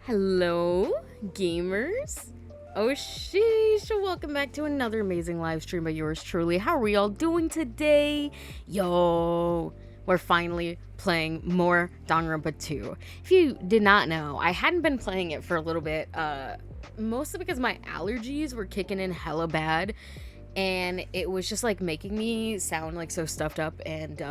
Hello, gamers. Oh sheesh, welcome back to another amazing live stream by yours truly. How are we all doing today? Yo, we're finally playing more Danganronpa 2. If you did not know, I hadn't been playing it for a little bit, mostly because my allergies were kicking in hella bad. And it was just like making me sound like so stuffed up and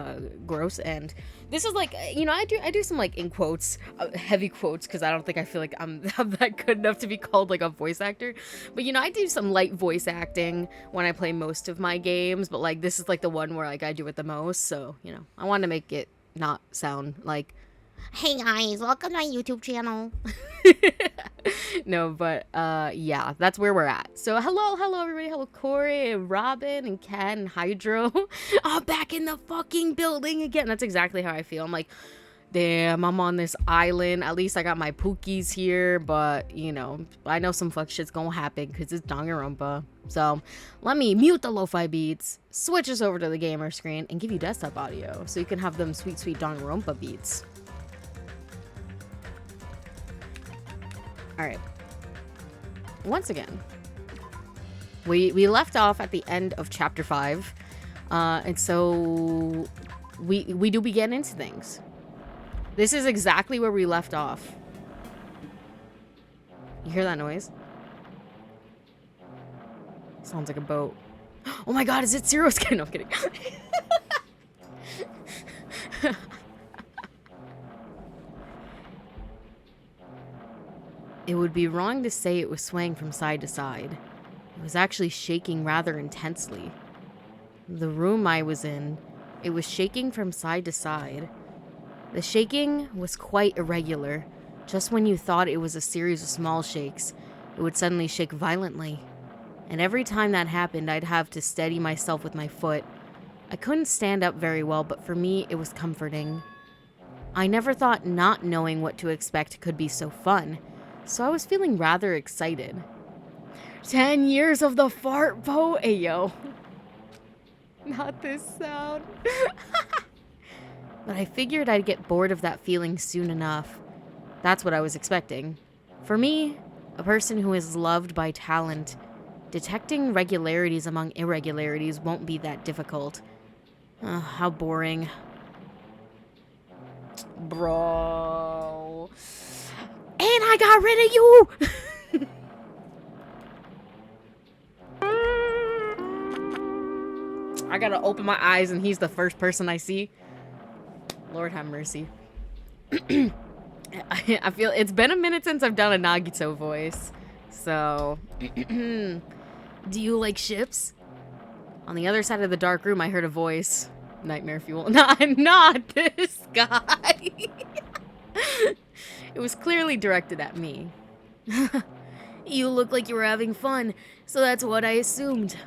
gross. And this is like, you know, I do some like in quotes, heavy quotes, because I don't think I feel like I'm that good enough to be called like a voice actor. But you know, I do some light voice acting when I play most of my games. But like this is like the one where like I do it the most. So you know, I want to make it not sound like, hey guys, welcome to my YouTube channel. No, but yeah, that's where we're at. So hello everybody. Hello Corey and Robin and Kat and Hydro. I'm back in the fucking building again. That's exactly how I feel. I'm like, damn, I'm on this island. At least I got my Pookies here, but you know, I know some fuck shit's gonna happen because it's Danganronpa. So let me mute the lo-fi beats, switch us over to the gamer screen, and give you desktop audio so you can have them sweet Danganronpa beats. Alright. Once again, we left off at the end of chapter 5. And so we do begin into things. This is exactly where we left off. You hear that noise? Sounds like a boat. Oh my god, is it Zero's skin? No, I'm kidding. It would be wrong to say it was swaying from side to side. It was actually shaking rather intensely. The room I was in, it was shaking from side to side. The shaking was quite irregular. Just when you thought it was a series of small shakes, it would suddenly shake violently. And every time that happened, I'd have to steady myself with my foot. I couldn't stand up very well, but for me, it was comforting. I never thought not knowing what to expect could be so fun. So I was feeling rather excited. 10 years of the fart boat? Hey, yo. Not this sound. But I figured I'd get bored of that feeling soon enough. That's what I was expecting. For me, a person who is loved by talent, detecting regularities among irregularities won't be that difficult. How boring. Bro. And I got rid of you! I gotta open my eyes and he's the first person I see. Lord have mercy. I feel it's been a minute since I've done a Nagito voice. So, do you like ships? On the other side of the dark room, I heard a voice. Nightmare fuel. Not this guy. It was clearly directed at me. You look like you were having fun, so that's what I assumed.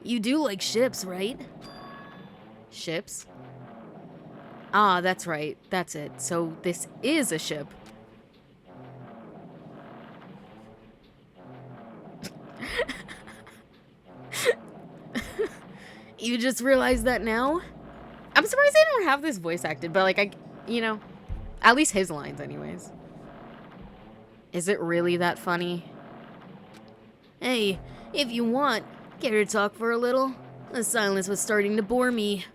You do like ships, right? Ships? Ah, that's right. That's it. So this is a ship. You just realized that now? I'm surprised they don't have this voice acted, but like, you know, at least his lines anyways. Is it really that funny? Hey, if you want, care to talk for a little? The silence was starting to bore me.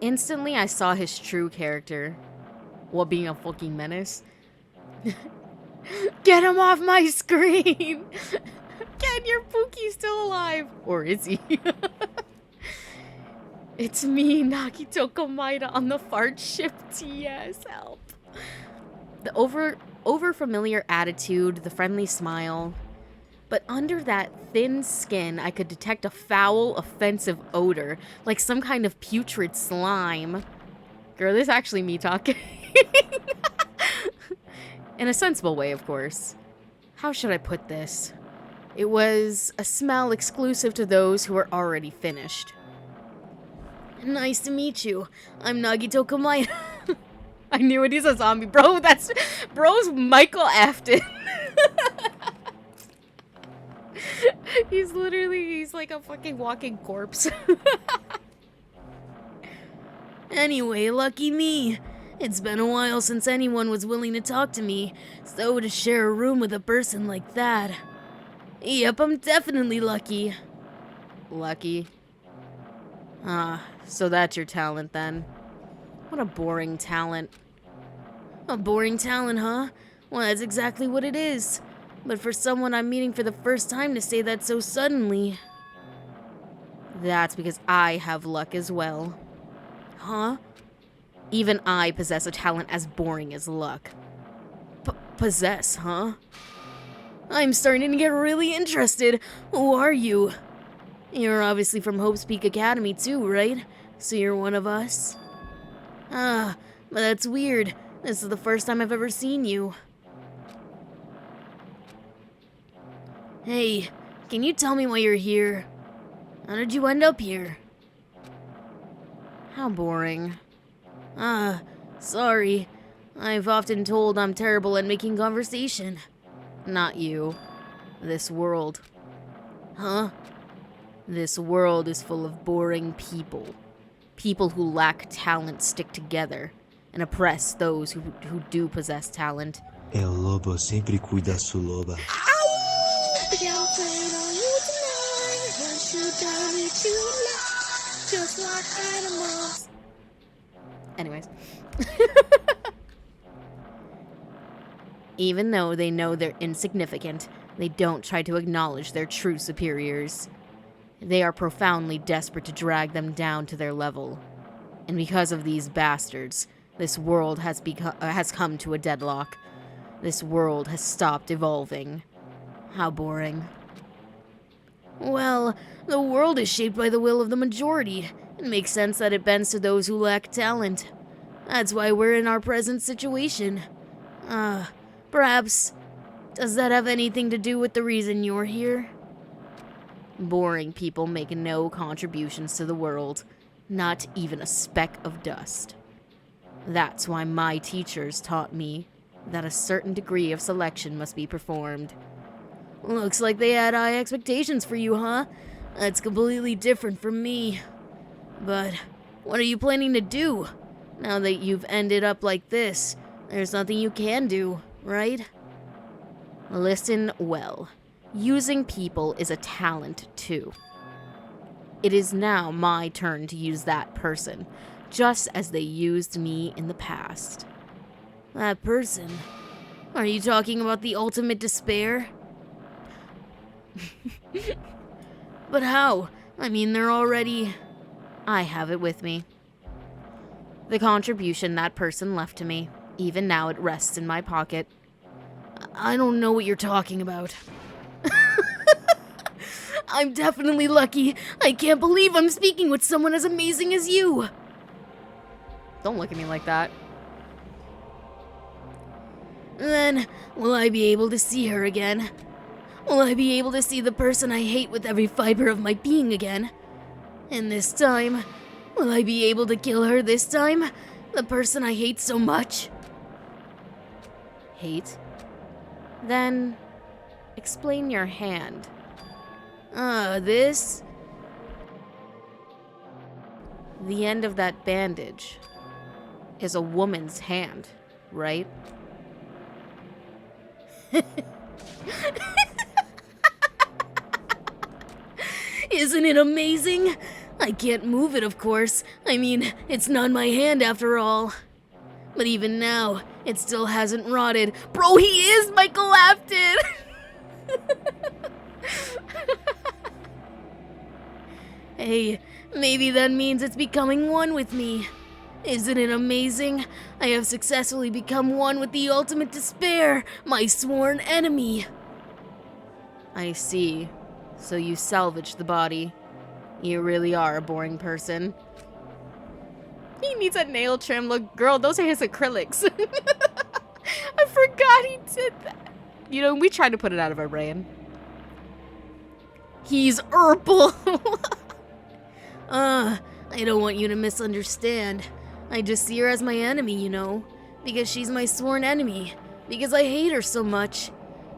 Instantly, I saw his true character. While being a fucking menace. Get him off my screen! Ken, your Pookie's still alive. Or is he? It's me, Nagito Komaeda on the fart ship. TS, help. The over-familiar attitude, the friendly smile. But under that thin skin, I could detect a foul, offensive odor, like some kind of putrid slime. Girl, this is actually me talking. In a sensible way, of course. How should I put this? It was a smell exclusive to those who were already finished. Nice to meet you. I'm Nagito Komaeda. I knew it. He's a zombie. Bro, bro's Michael Afton. He's like a fucking walking corpse. Anyway, lucky me. It's been a while since anyone was willing to talk to me, so to share a room with a person like that. Yep, I'm definitely lucky. Lucky? Ah, so that's your talent then. What a boring talent. A boring talent, huh? Well, that's exactly what it is. But for someone I'm meeting for the first time to say that so suddenly... That's because I have luck as well. Huh? Even I possess a talent as boring as luck. Possess, huh? I'm starting to get really interested. Who are you? You're obviously from Hope's Peak Academy too, right? So you're one of us? Ah, but that's weird. This is the first time I've ever seen you. Hey, can you tell me why you're here? How did you end up here? How boring. Ah, sorry. I've often told I'm terrible at making conversation. Not you. This world. Huh? This world is full of boring people. People who lack talent stick together and oppress those who do possess talent. El lobo sempre cuida sua loba. Anyways. Even though they know they're insignificant, they don't try to acknowledge their true superiors. They are profoundly desperate to drag them down to their level. And because of these bastards, this world has come to a deadlock. This world has stopped evolving. How boring. Well, the world is shaped by the will of the majority. It makes sense that it bends to those who lack talent. That's why we're in our present situation. Perhaps, does that have anything to do with the reason you're here? Boring people make no contributions to the world, not even a speck of dust. That's why my teachers taught me that a certain degree of selection must be performed. Looks like they had high expectations for you, huh? That's completely different from me. But what are you planning to do? Now that you've ended up like this, there's nothing you can do, right? Listen well. Using people is a talent, too. It is now my turn to use that person, just as they used me in the past. That person? Are you talking about the ultimate despair? But how? I mean, they're already... I have it with me. The contribution that person left to me. Even now it rests in my pocket. I don't know what you're talking about. I'm definitely lucky. I can't believe I'm speaking with someone as amazing as you. Don't look at me like that. Then, will I be able to see her again? Will I be able to see the person I hate with every fiber of my being again? And this time, will I be able to kill her this time? The person I hate so much? Hate? Then, explain your hand. This? The end of that bandage is a woman's hand, right? Isn't it amazing? I can't move it, of course. I mean, it's not my hand after all. But even now, it still hasn't rotted. Bro, he is Michael Afton! Hey, maybe that means it's becoming one with me. Isn't it amazing? I have successfully become one with the ultimate despair, my sworn enemy. I see. So you salvaged the body. You really are a boring person. He needs a nail trim. Look, girl, those are his acrylics. I forgot he did that. You know, we tried to put it out of our brain. He's herbal. I don't want you to misunderstand. I just see her as my enemy, you know. Because she's my sworn enemy. Because I hate her so much.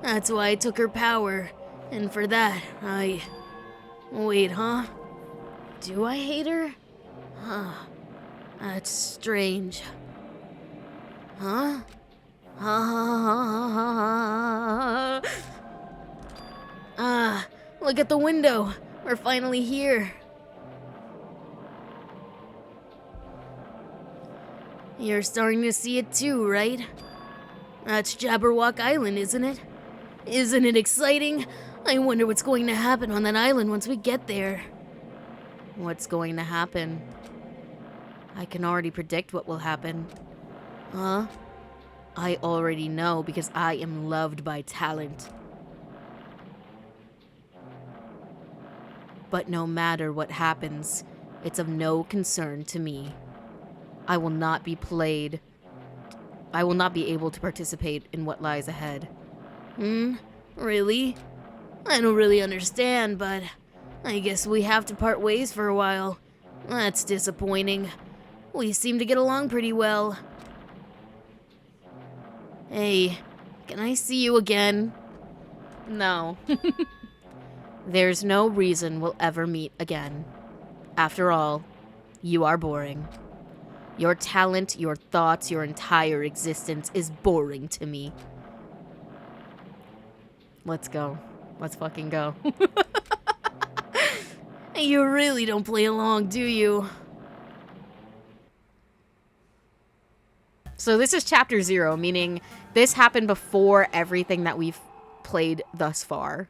That's why I took her power. And for that, Wait, huh? Do I hate her? Huh. That's strange. Huh? Look at the window. We're finally here. You're starting to see it too, right? That's Jabberwock Island, isn't it? Isn't it exciting? I wonder what's going to happen on that island once we get there. What's going to happen? I can already predict what will happen. Huh? I already know because I am loved by talent. But no matter what happens, it's of no concern to me. I will not be able to participate in what lies ahead. Really? I don't really understand, but I guess we have to part ways for a while. That's disappointing. We seem to get along pretty well. Hey, can I see you again? No. There's no reason we'll ever meet again. After all, you are boring. Your talent, your thoughts, your entire existence is boring to me. Let's go. Let's fucking go. You really don't play along, do you? So this is chapter 0, meaning this happened before everything that we've played thus far.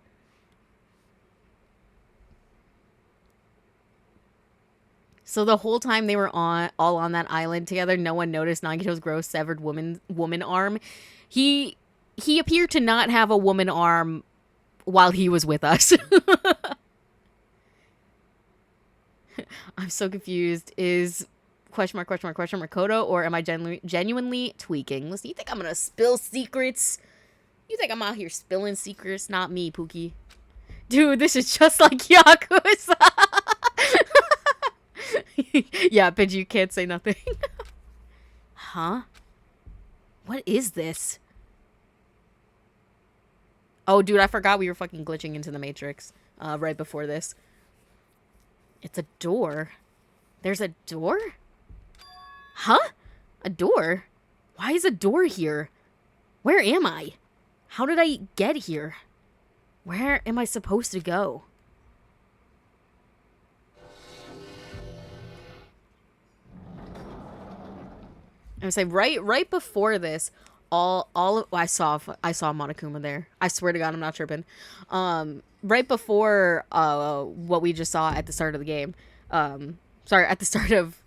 So the whole time they were all on that island together, no one noticed Nagito's gross severed woman arm. He appeared to not have a woman arm while he was with us. I'm so confused. Is question mark Kodo, or am I genuinely tweaking? Listen, you think I'm gonna spill secrets? You think I'm out here spilling secrets? Not me, Pookie. Dude, this is just like Yakuza. Yeah, but you can't say nothing. Huh? What is this? Oh, dude, I forgot we were fucking glitching into the Matrix right before this. It's a door. There's a door? Huh? A door? Why is a door here? Where am I? How did I get here? Where am I supposed to go? I would say right before this, I saw Monokuma there. I swear to God, I'm not tripping. Right before what we just saw at the start of the game. Sorry, at the start of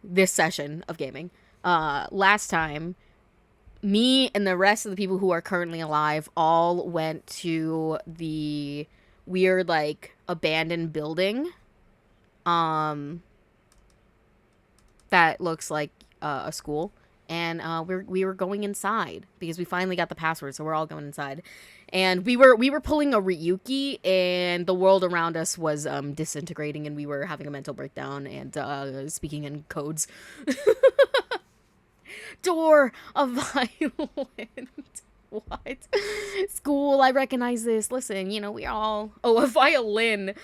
this session of gaming. Last time, me and the rest of the people who are currently alive all went to the weird, like, abandoned building. That looks like a school, and we were going inside because we finally got the password, so we're all going inside, and we were pulling a Ryuki, and the world around us was disintegrating, and we were having a mental breakdown and speaking in codes. Door of violent. What? School, I recognize this. Listen, you know, we all... Oh, a violin.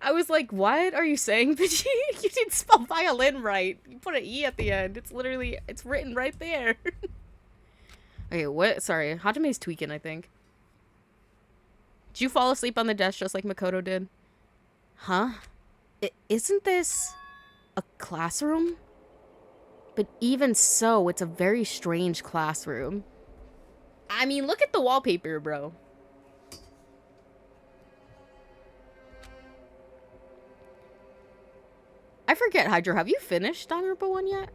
I was like, what are you saying, Pidgey? You didn't spell violin right. You put an E at the end. It's literally... It's written right there. Okay, what? Sorry. Hajime's tweaking, I think. Did you fall asleep on the desk just like Makoto did? Huh? Isn't this... a classroom? But even so, it's a very strange classroom. I mean, look at the wallpaper, bro. I forget, Hydro, have you finished Danganronpa 1 yet?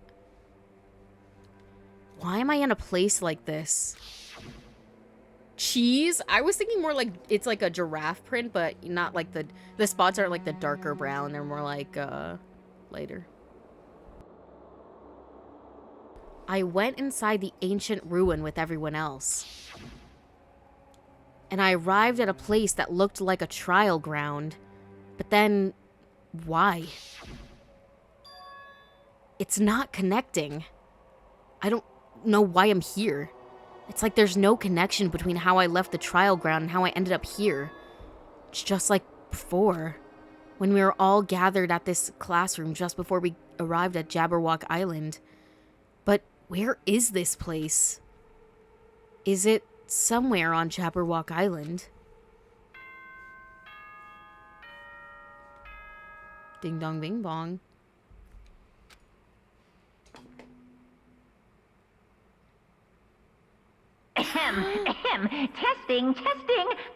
Why am I in a place like this? Cheese? I was thinking more like it's like a giraffe print, but not like the spots aren't like the darker brown. They're more like lighter. I went inside the ancient ruin with everyone else. And I arrived at a place that looked like a trial ground. But then, why? It's not connecting. I don't know why I'm here. It's like there's no connection between how I left the trial ground and how I ended up here. It's just like before, when we were all gathered at this classroom just before we arrived at Jabberwock Island. But where is this place? Is it somewhere on Jabberwock Island? Ding dong bing bong. Testing.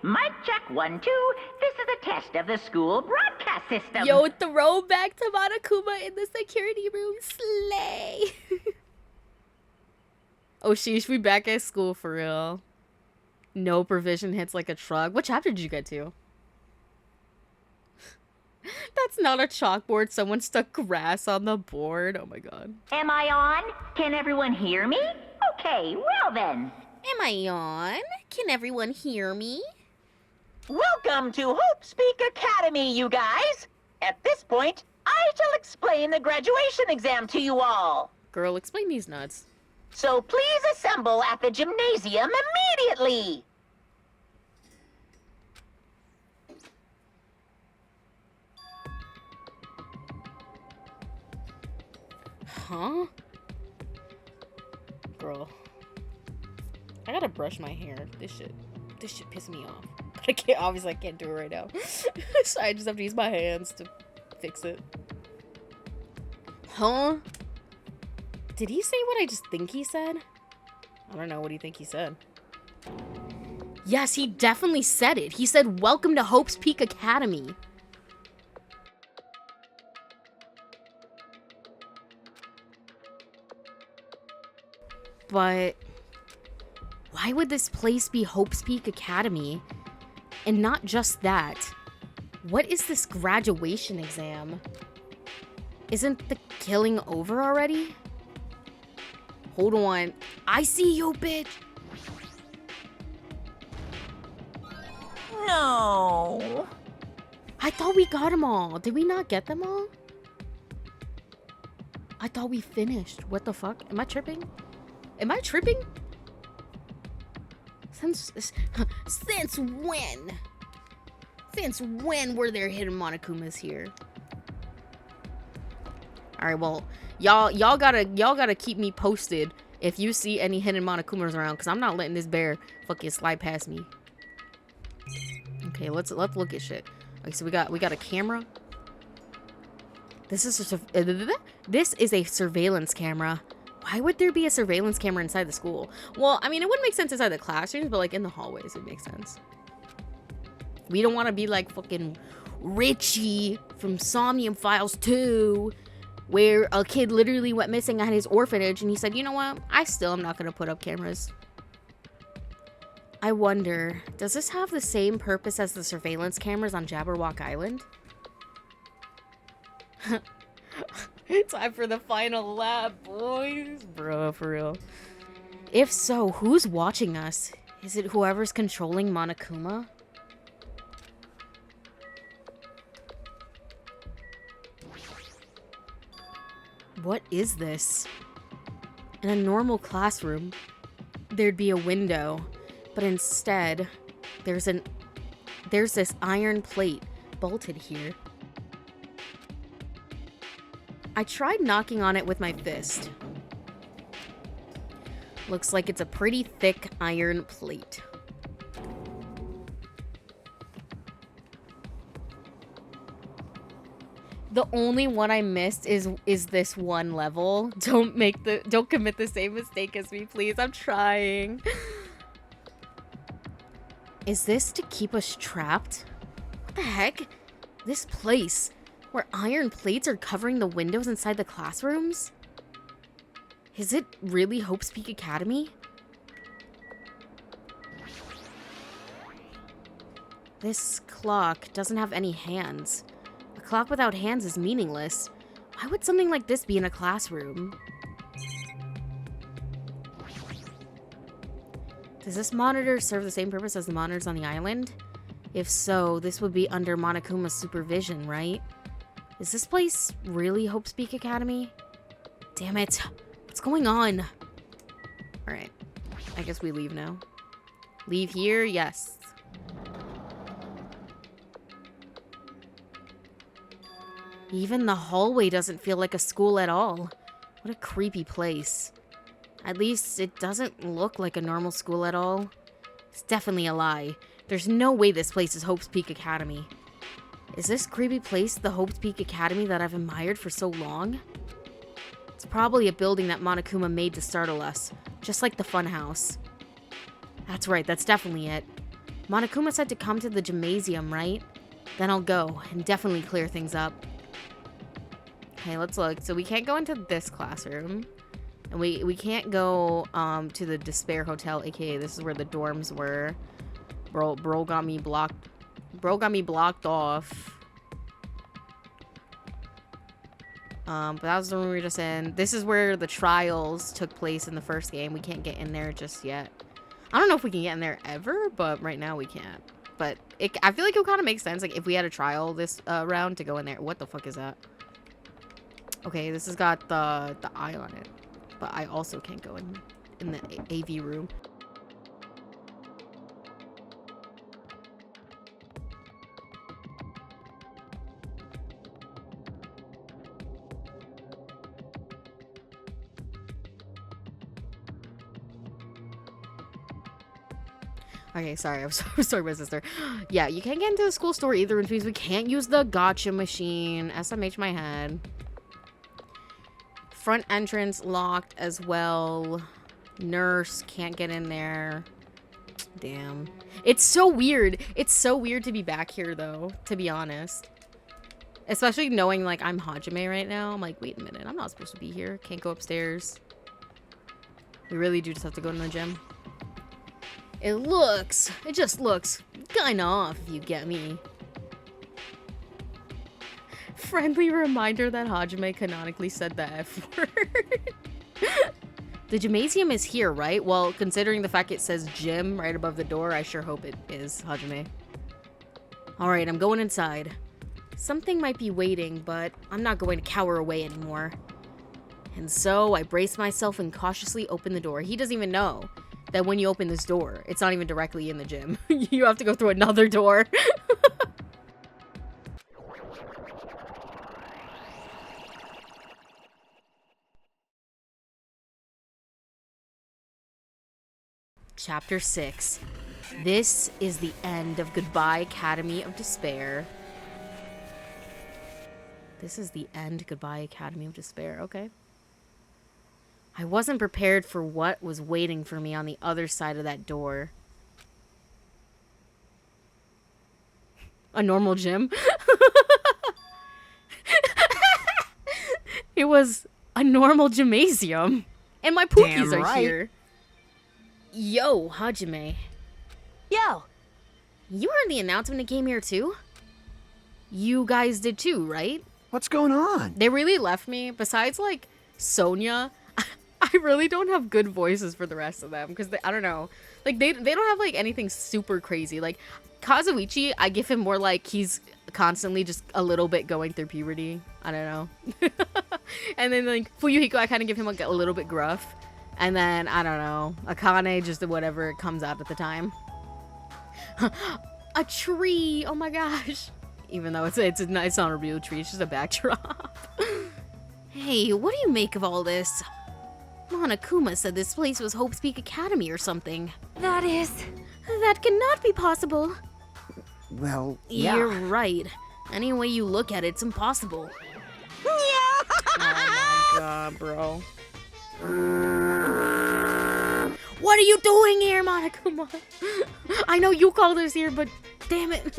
Mic check 1, 2. This is a test of the school broadcast system. Yo, throwback to Monokuma in the security room. Slay. Oh, sheesh, we back at school for real. No provision hits like a truck. What chapter did you get to? That's not a chalkboard. Someone stuck grass on the board. Oh my god. Am I on? Can everyone hear me? Okay, well then. Am I on? Can everyone hear me? Welcome to Hope Speak Academy, you guys. At this point, I shall explain the graduation exam to you all. Girl, explain these nuts. So please assemble at the gymnasium immediately. Huh? Girl. I gotta brush my hair. This shit pisses me off. Obviously I can't do it right now. So I just have to use my hands to fix it. Huh? Did he say what I just think he said? I don't know. What do you think he said? Yes, he definitely said it. He said, "Welcome to Hope's Peak Academy." But why would this place be Hope's Peak Academy? And not just that. What is this graduation exam? Isn't the killing over already? Hold on. I see you, bitch. No. I thought we got them all. Did we not get them all? I thought we finished. What the fuck? Am I tripping? Am I tripping? Since when? Since when were there hidden Monokumas here? All right, well, y'all gotta keep me posted if you see any hidden Monokumas around, because I'm not letting this bear fucking slide past me. Okay, let's look at shit. Okay, so we got a camera. This is a surveillance camera. Why would there be a surveillance camera inside the school? Well, I mean, it wouldn't make sense inside the classrooms, but like in the hallways, it makes sense. We don't want to be like fucking Richie from Somnium Files 2, where a kid literally went missing at his orphanage and he said, you know what? I still am not going to put up cameras. I wonder, does this have the same purpose as the surveillance cameras on Jabberwock Island? Time for the final lap, boys. Bro, for real. If so, who's watching us? Is it whoever's controlling Monokuma? What is this? In a normal classroom, there'd be a window, but instead, there's this iron plate bolted here. I tried knocking on it with my fist. Looks like it's a pretty thick iron plate. The only one I missed is this one level. Don't commit the same mistake as me, please. I'm trying. Is this to keep us trapped? What the heck? This place where iron plates are covering the windows inside the classrooms? Is it really Hope's Peak Academy? This clock doesn't have any hands. A clock without hands is meaningless. Why would something like this be in a classroom? Does this monitor serve the same purpose as the monitors on the island? If so, this would be under Monokuma's supervision, right? Is this place really Hope's Peak Academy? Damn it. What's going on? Alright. I guess we leave now. Leave here? Yes. Even the hallway doesn't feel like a school at all. What a creepy place. At least it doesn't look like a normal school at all. It's definitely a lie. There's no way this place is Hope's Peak Academy. Is this creepy place the Hope's Peak Academy that I've admired for so long? It's probably a building that Monokuma made to startle us, just like the funhouse. That's right, that's definitely it. Monokuma said to come to the gymnasium, right? Then I'll go and definitely clear things up. Okay, let's look. So we can't go into this classroom. And we can't go to the Despair Hotel, aka this is where the dorms were. Bro got me blocked off. But that was the room we were just in. This is where the trials took place in the first game. We can't get in there just yet. I don't know if we can get in there ever, but right now we can't. But I feel like it would kind of make sense, like if we had a trial this round to go in there. What the fuck is that? Okay, this has got the eye on it, but I also can't go in the AV room. Okay, sorry, I'm sorry, my sister. Yeah, you can't get into the school store either, which means we can't use the gotcha machine. SMH my head. Front entrance locked as well. Nurse can't get in there. Damn. It's so weird. It's so weird to be back here, though, to be honest. Especially knowing, like, I'm Hajime right now. I'm like, wait a minute, I'm not supposed to be here. Can't go upstairs. We really do just have to go to the gym. It just looks kinda off, if you get me. Friendly reminder that Hajime canonically said the F word. The gymnasium is here, right? Well, considering the fact it says gym right above the door, I sure hope it is, Hajime. Alright, I'm going inside. Something might be waiting, but I'm not going to cower away anymore. And so, I brace myself and cautiously open the door. He doesn't even know that when you open this door, it's not even directly in the gym. You have to go through another door. Chapter 6. This is the end of Goodbye Academy of Despair. This is the end, Goodbye Academy of Despair. Okay. I wasn't prepared for what was waiting for me on the other side of that door. A normal gym? It was a normal gymnasium. And my pookies are here. Yo, Hajime. Yo. You heard the announcement and came here too? You guys did too, right? What's going on? They really left me. Besides, like, Sonia, I really don't have good voices for the rest of them. Because, I don't know. Like, they don't have, like, anything super crazy. Like, Kazuichi, I give him more, like, he's constantly just a little bit going through puberty. I don't know. And then, like, Fuyuhiko, I kind of give him, like, a little bit gruff. And then, I don't know, Akane, just whatever comes out at the time. A tree! Oh my gosh! Even though it's not a real tree, it's just a backdrop. Hey, what do you make of all this? Monokuma said this place was Hope's Peak Academy or something. That cannot be possible. Well, Yeah. You're right. Any way you look at it, it's impossible. Oh my god, bro. What are you doing here, Monokuma? I know you called us here, but damn it.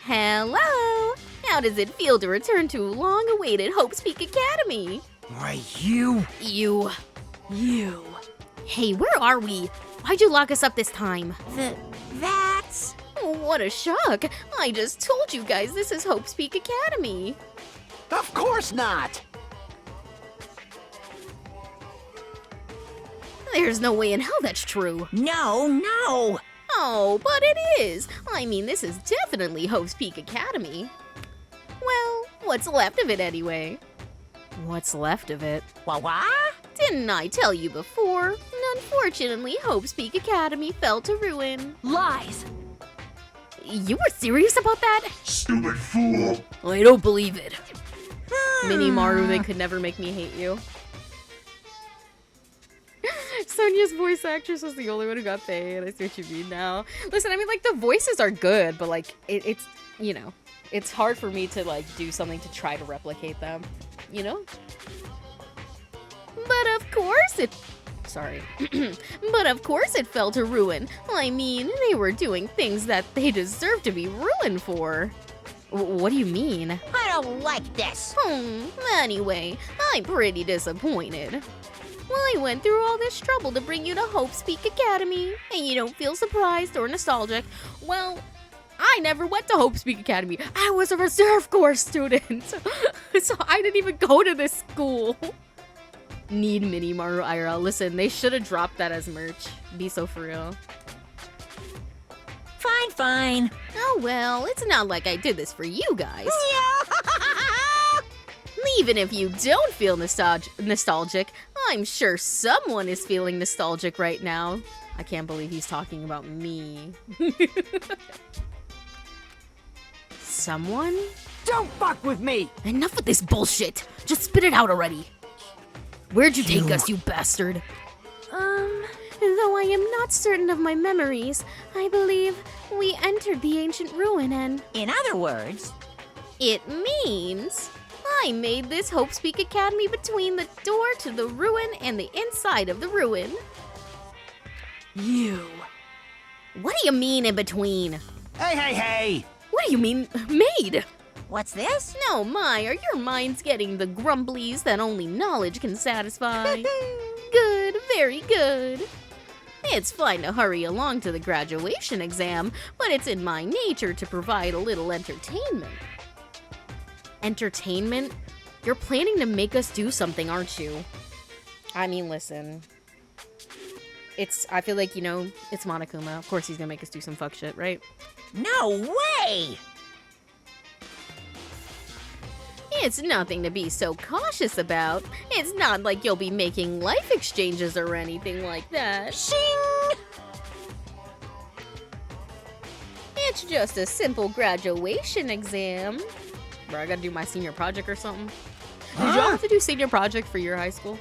Hello. How does it feel to return to long-awaited Hope's Peak Academy? why you? You. Hey, where are we? Why'd you lock us up this time? that's... Oh, what a shock. I just told you guys this is Hope's Peak Academy. Of course not! There's no way in hell that's true. No. Oh, but it is. I mean, this is definitely Hope's Peak Academy. Well, what's left of it anyway? What's left of it? Wah? Didn't I tell you before? Unfortunately, Hope's Peak Academy fell to ruin. Lies. You were serious about that? Stupid fool! I don't believe it. Minimaru, they could never make me hate you. Sonia's voice actress was the only one who got paid. I see what you mean now. Listen, I mean, like, the voices are good, but, like, it's, you know, it's hard for me to, like, do something to try to replicate them, you know? But of course it... Sorry. But of course it fell to ruin. I mean, they were doing things that they deserve to be ruined for. What do you mean? I don't like this. Anyway, I'm pretty disappointed. Well, I went through all this trouble to bring you to Hope's Peak Academy, and you don't feel surprised or nostalgic. Well, I never went to Hope's Peak Academy. I was a reserve corps student, so I didn't even go to this school. Need Minimaru IRL. Listen, they should have dropped that as merch. Be so for real. Fine, fine. Oh well, it's not like I did this for you guys. Even if you don't feel nostalgic, I'm sure someone is feeling nostalgic right now. I can't believe he's talking about me. Someone? Don't fuck with me! Enough with this bullshit. Just spit it out already. Where'd you take us, you bastard? Though I am not certain of my memories, I believe we entered the ancient ruin and... In other words, It means I made this Hope's Peak Academy between the door to the ruin and the inside of the ruin. you. What do you mean in between? Hey, hey, hey! What do you mean made? What's this? No, my, are your minds getting the grumblies that only knowledge can satisfy? Good, very good. It's fine to hurry along to the graduation exam, but it's in my nature to provide a little entertainment. Entertainment? You're planning to make us do something, aren't you? I mean, listen. I feel like, you know, it's Monokuma. Of course he's gonna make us do some fuck shit, right? No way! It's nothing to be so cautious about. It's not like you'll be making life exchanges or anything like that. Shing! It's just a simple graduation exam. Bro, I gotta do my senior project or something. Did y'all have to do senior project for your high school?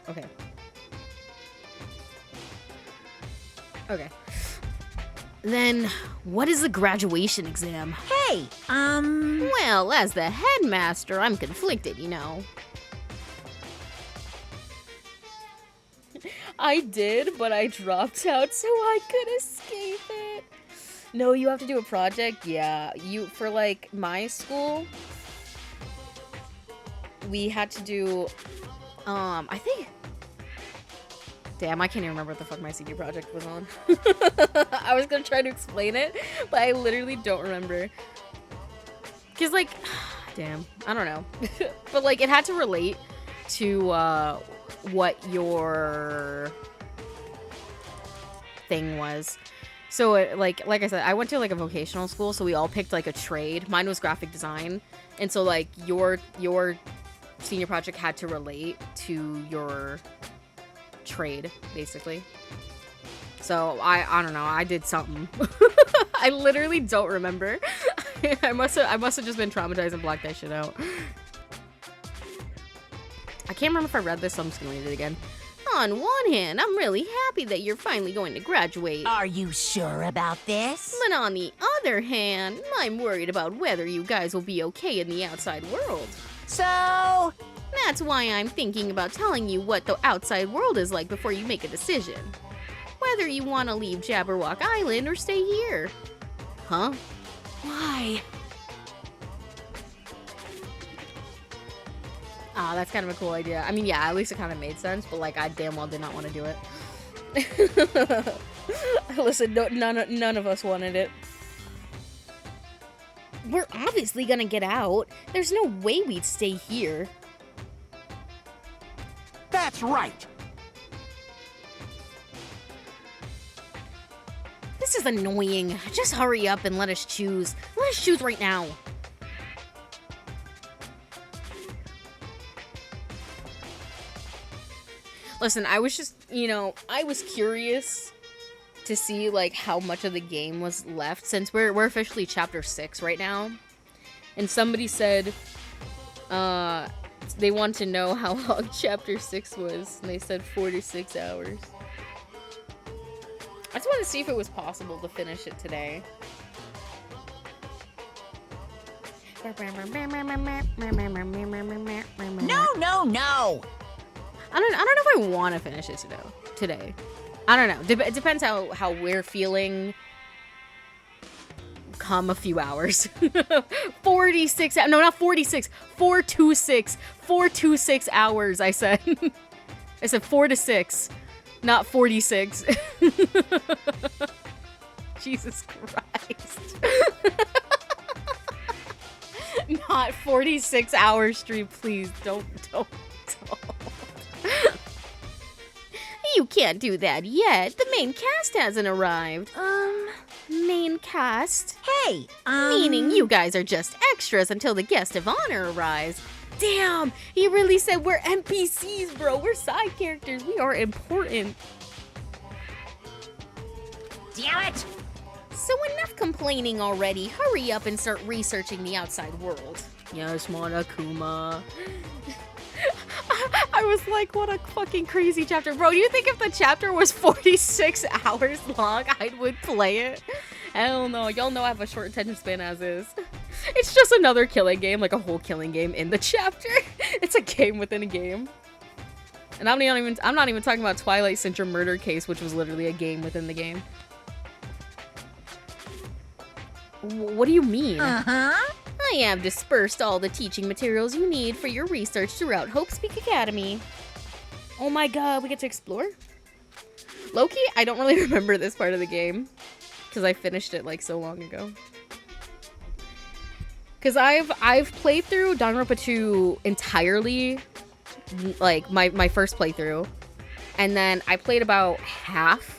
Okay. Okay. Then, what is the graduation exam? Hey, Well, as the headmaster, I'm conflicted, you know. I did, but I dropped out so I could escape it. No, you have to do a project? Yeah, for like my school, we had to do, I think, damn, I can't even remember what the fuck my senior project was on. I was gonna try to explain it, but I literally don't remember. Cause like, damn, I don't know. But like, it had to relate to, what your thing was. So like I said, I went to like a vocational school, so we all picked like a trade. Mine was graphic design, and so like your senior project had to relate to your trade, basically. So I don't know, I did something. I literally don't remember. I must have just been traumatized and blocked that shit out. I can't remember if I read this, so I'm just gonna read it again. On one hand, I'm really happy that you're finally going to graduate. are you sure about this? But on the other hand, I'm worried about whether you guys will be okay in the outside world. So, That's why I'm thinking about telling you what the outside world is like before you make a decision. Whether you want to leave Jabberwock Island or stay here. Huh? why? Ah, that's kind of a cool idea. I mean, yeah, at least it kind of made sense, but like, I damn well did not want to do it. Listen, none of us wanted it. We're obviously gonna get out. There's no way we'd stay here. That's right! annoying. Just hurry up and let us choose. Let us choose right now. Listen, I was just, I was curious to see, like, how much of the game was left, since we're officially chapter 6 right now. And somebody said, they want to know how long chapter 6 was, and they said 4 to 6 hours. I just wanted to see if it was possible to finish it today. No, no, no! I don't know if I want to finish it today. I don't know. It depends how we're feeling come a few hours. 46, no, not 46, 426, 426 hours, I said. I said 4 to 6, not 46. Jesus Christ. Not 46 hour stream, please. Don't. You can't do that yet. The main cast hasn't arrived. Main cast? Hey, Meaning you guys are just extras until the guest of honor arrives. Damn, he really said we're NPCs, bro. We're side characters. We are important. damn it! So enough complaining already. Hurry up and start researching the outside world. Yes, Monokuma. I was like, what a fucking crazy chapter. Bro, do you think if the chapter was 46 hours long, I would play it? Hell no. Y'all know I have a short attention span as is. It's just another killing game, like a whole killing game in the chapter. It's a game within a game. And I'm not even talking about Twilight Syndrome Murder Case, which was literally a game within the game. What do you mean? Uh-huh. I have dispersed all the teaching materials you need for your research throughout Hope Speak Academy. Oh my god, we get to explore? Low-key, I don't really remember this part of the game, because I finished it like so long ago. Because I've played through Danganronpa 2 entirely, like my first playthrough, and then I played about half.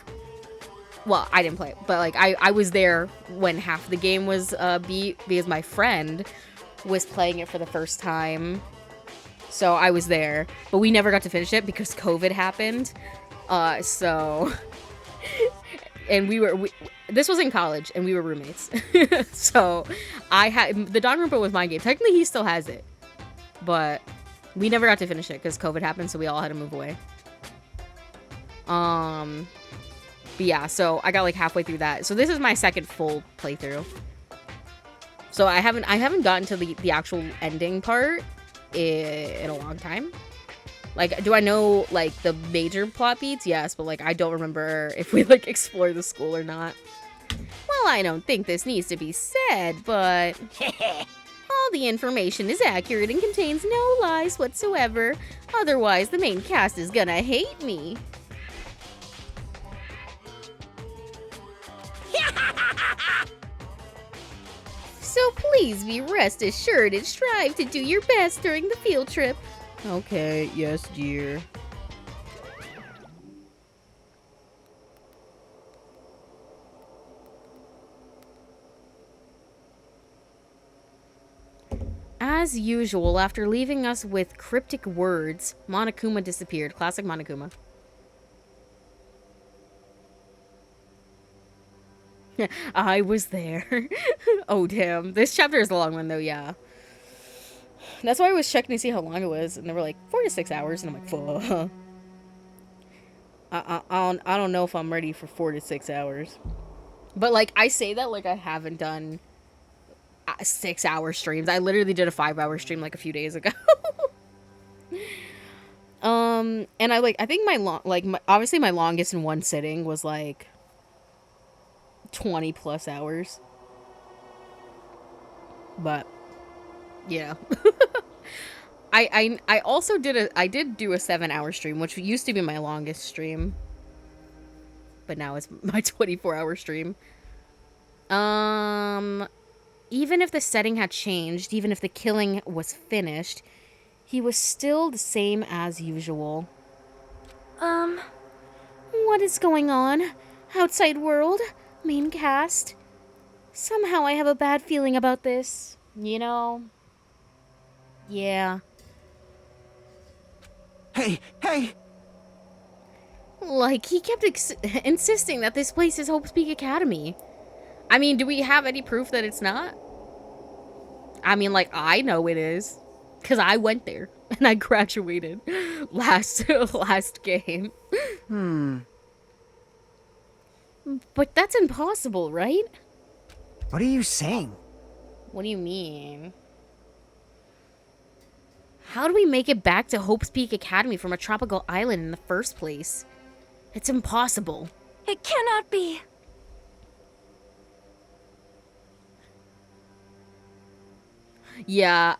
Well, I didn't play it, but like I was there when half the game was beat, because my friend was playing it for the first time. So I was there, but we never got to finish it because COVID happened. So and this was in college and we were roommates. So I had the Danganronpa was my game. Technically he still has it, but we never got to finish it because COVID happened, so we all had to move away. But yeah, so I got like halfway through that. So this is my second full playthrough. So I haven't gotten to the actual ending part in a long time. Like, do I know like the major plot beats? Yes, but like I don't remember if we like explore the school or not. Well, I don't think this needs to be said, but all the information is accurate and contains no lies whatsoever. Otherwise, the main cast is gonna hate me. So please be rest assured and strive to do your best during the field trip. Okay, yes, dear. As usual, after leaving us with cryptic words, Monokuma disappeared. Classic Monokuma. I was there. Oh, damn. This chapter is a long one, though, yeah. That's why I was checking to see how long it was, and they were like, 4 to 6 hours, and I'm like, fuck. I don't know if I'm ready for 4 to 6 hours. But, like, I say that like I haven't done 6-hour streams. I literally did a 5-hour stream, like, a few days ago. And I think obviously my longest in one sitting was, like, 20 plus hours. But yeah. I also did do a 7-hour stream, which used to be my longest stream, but now it's my 24-hour stream. Even if the setting had changed, even if the killing was finished, he was still the same as usual. What is going on? Outside world? Main cast? Somehow I have a bad feeling about this. You know? Yeah. Hey! Like, he kept insisting that this place is Hope's Peak Academy. I mean, do we have any proof that it's not? I mean, like, I know it is. Because I went there. And I graduated last game. But that's impossible, right? What are you saying? What do you mean? How do we make it back to Hope's Peak Academy from a tropical island in the first place? It's impossible. It cannot be. Yeah,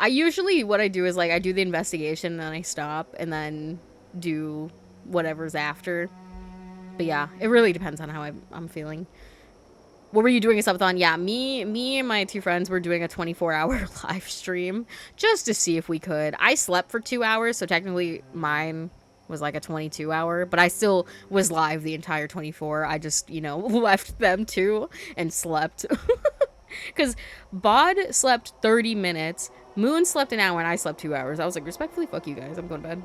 what I do is, like, I do the investigation, and then I stop, and then do whatever's after. But yeah, it really depends on how I'm feeling. What were you doing a subathon? Yeah, me and my two friends were doing a 24-hour live stream just to see if we could. I slept for 2 hours, so technically mine was like a 22-hour, but I still was live the entire 24. I just, you know, left them too and slept. Because Bod slept 30 minutes, Moon slept an hour, and I slept 2 hours. I was like, respectfully, fuck you guys, I'm going to bed.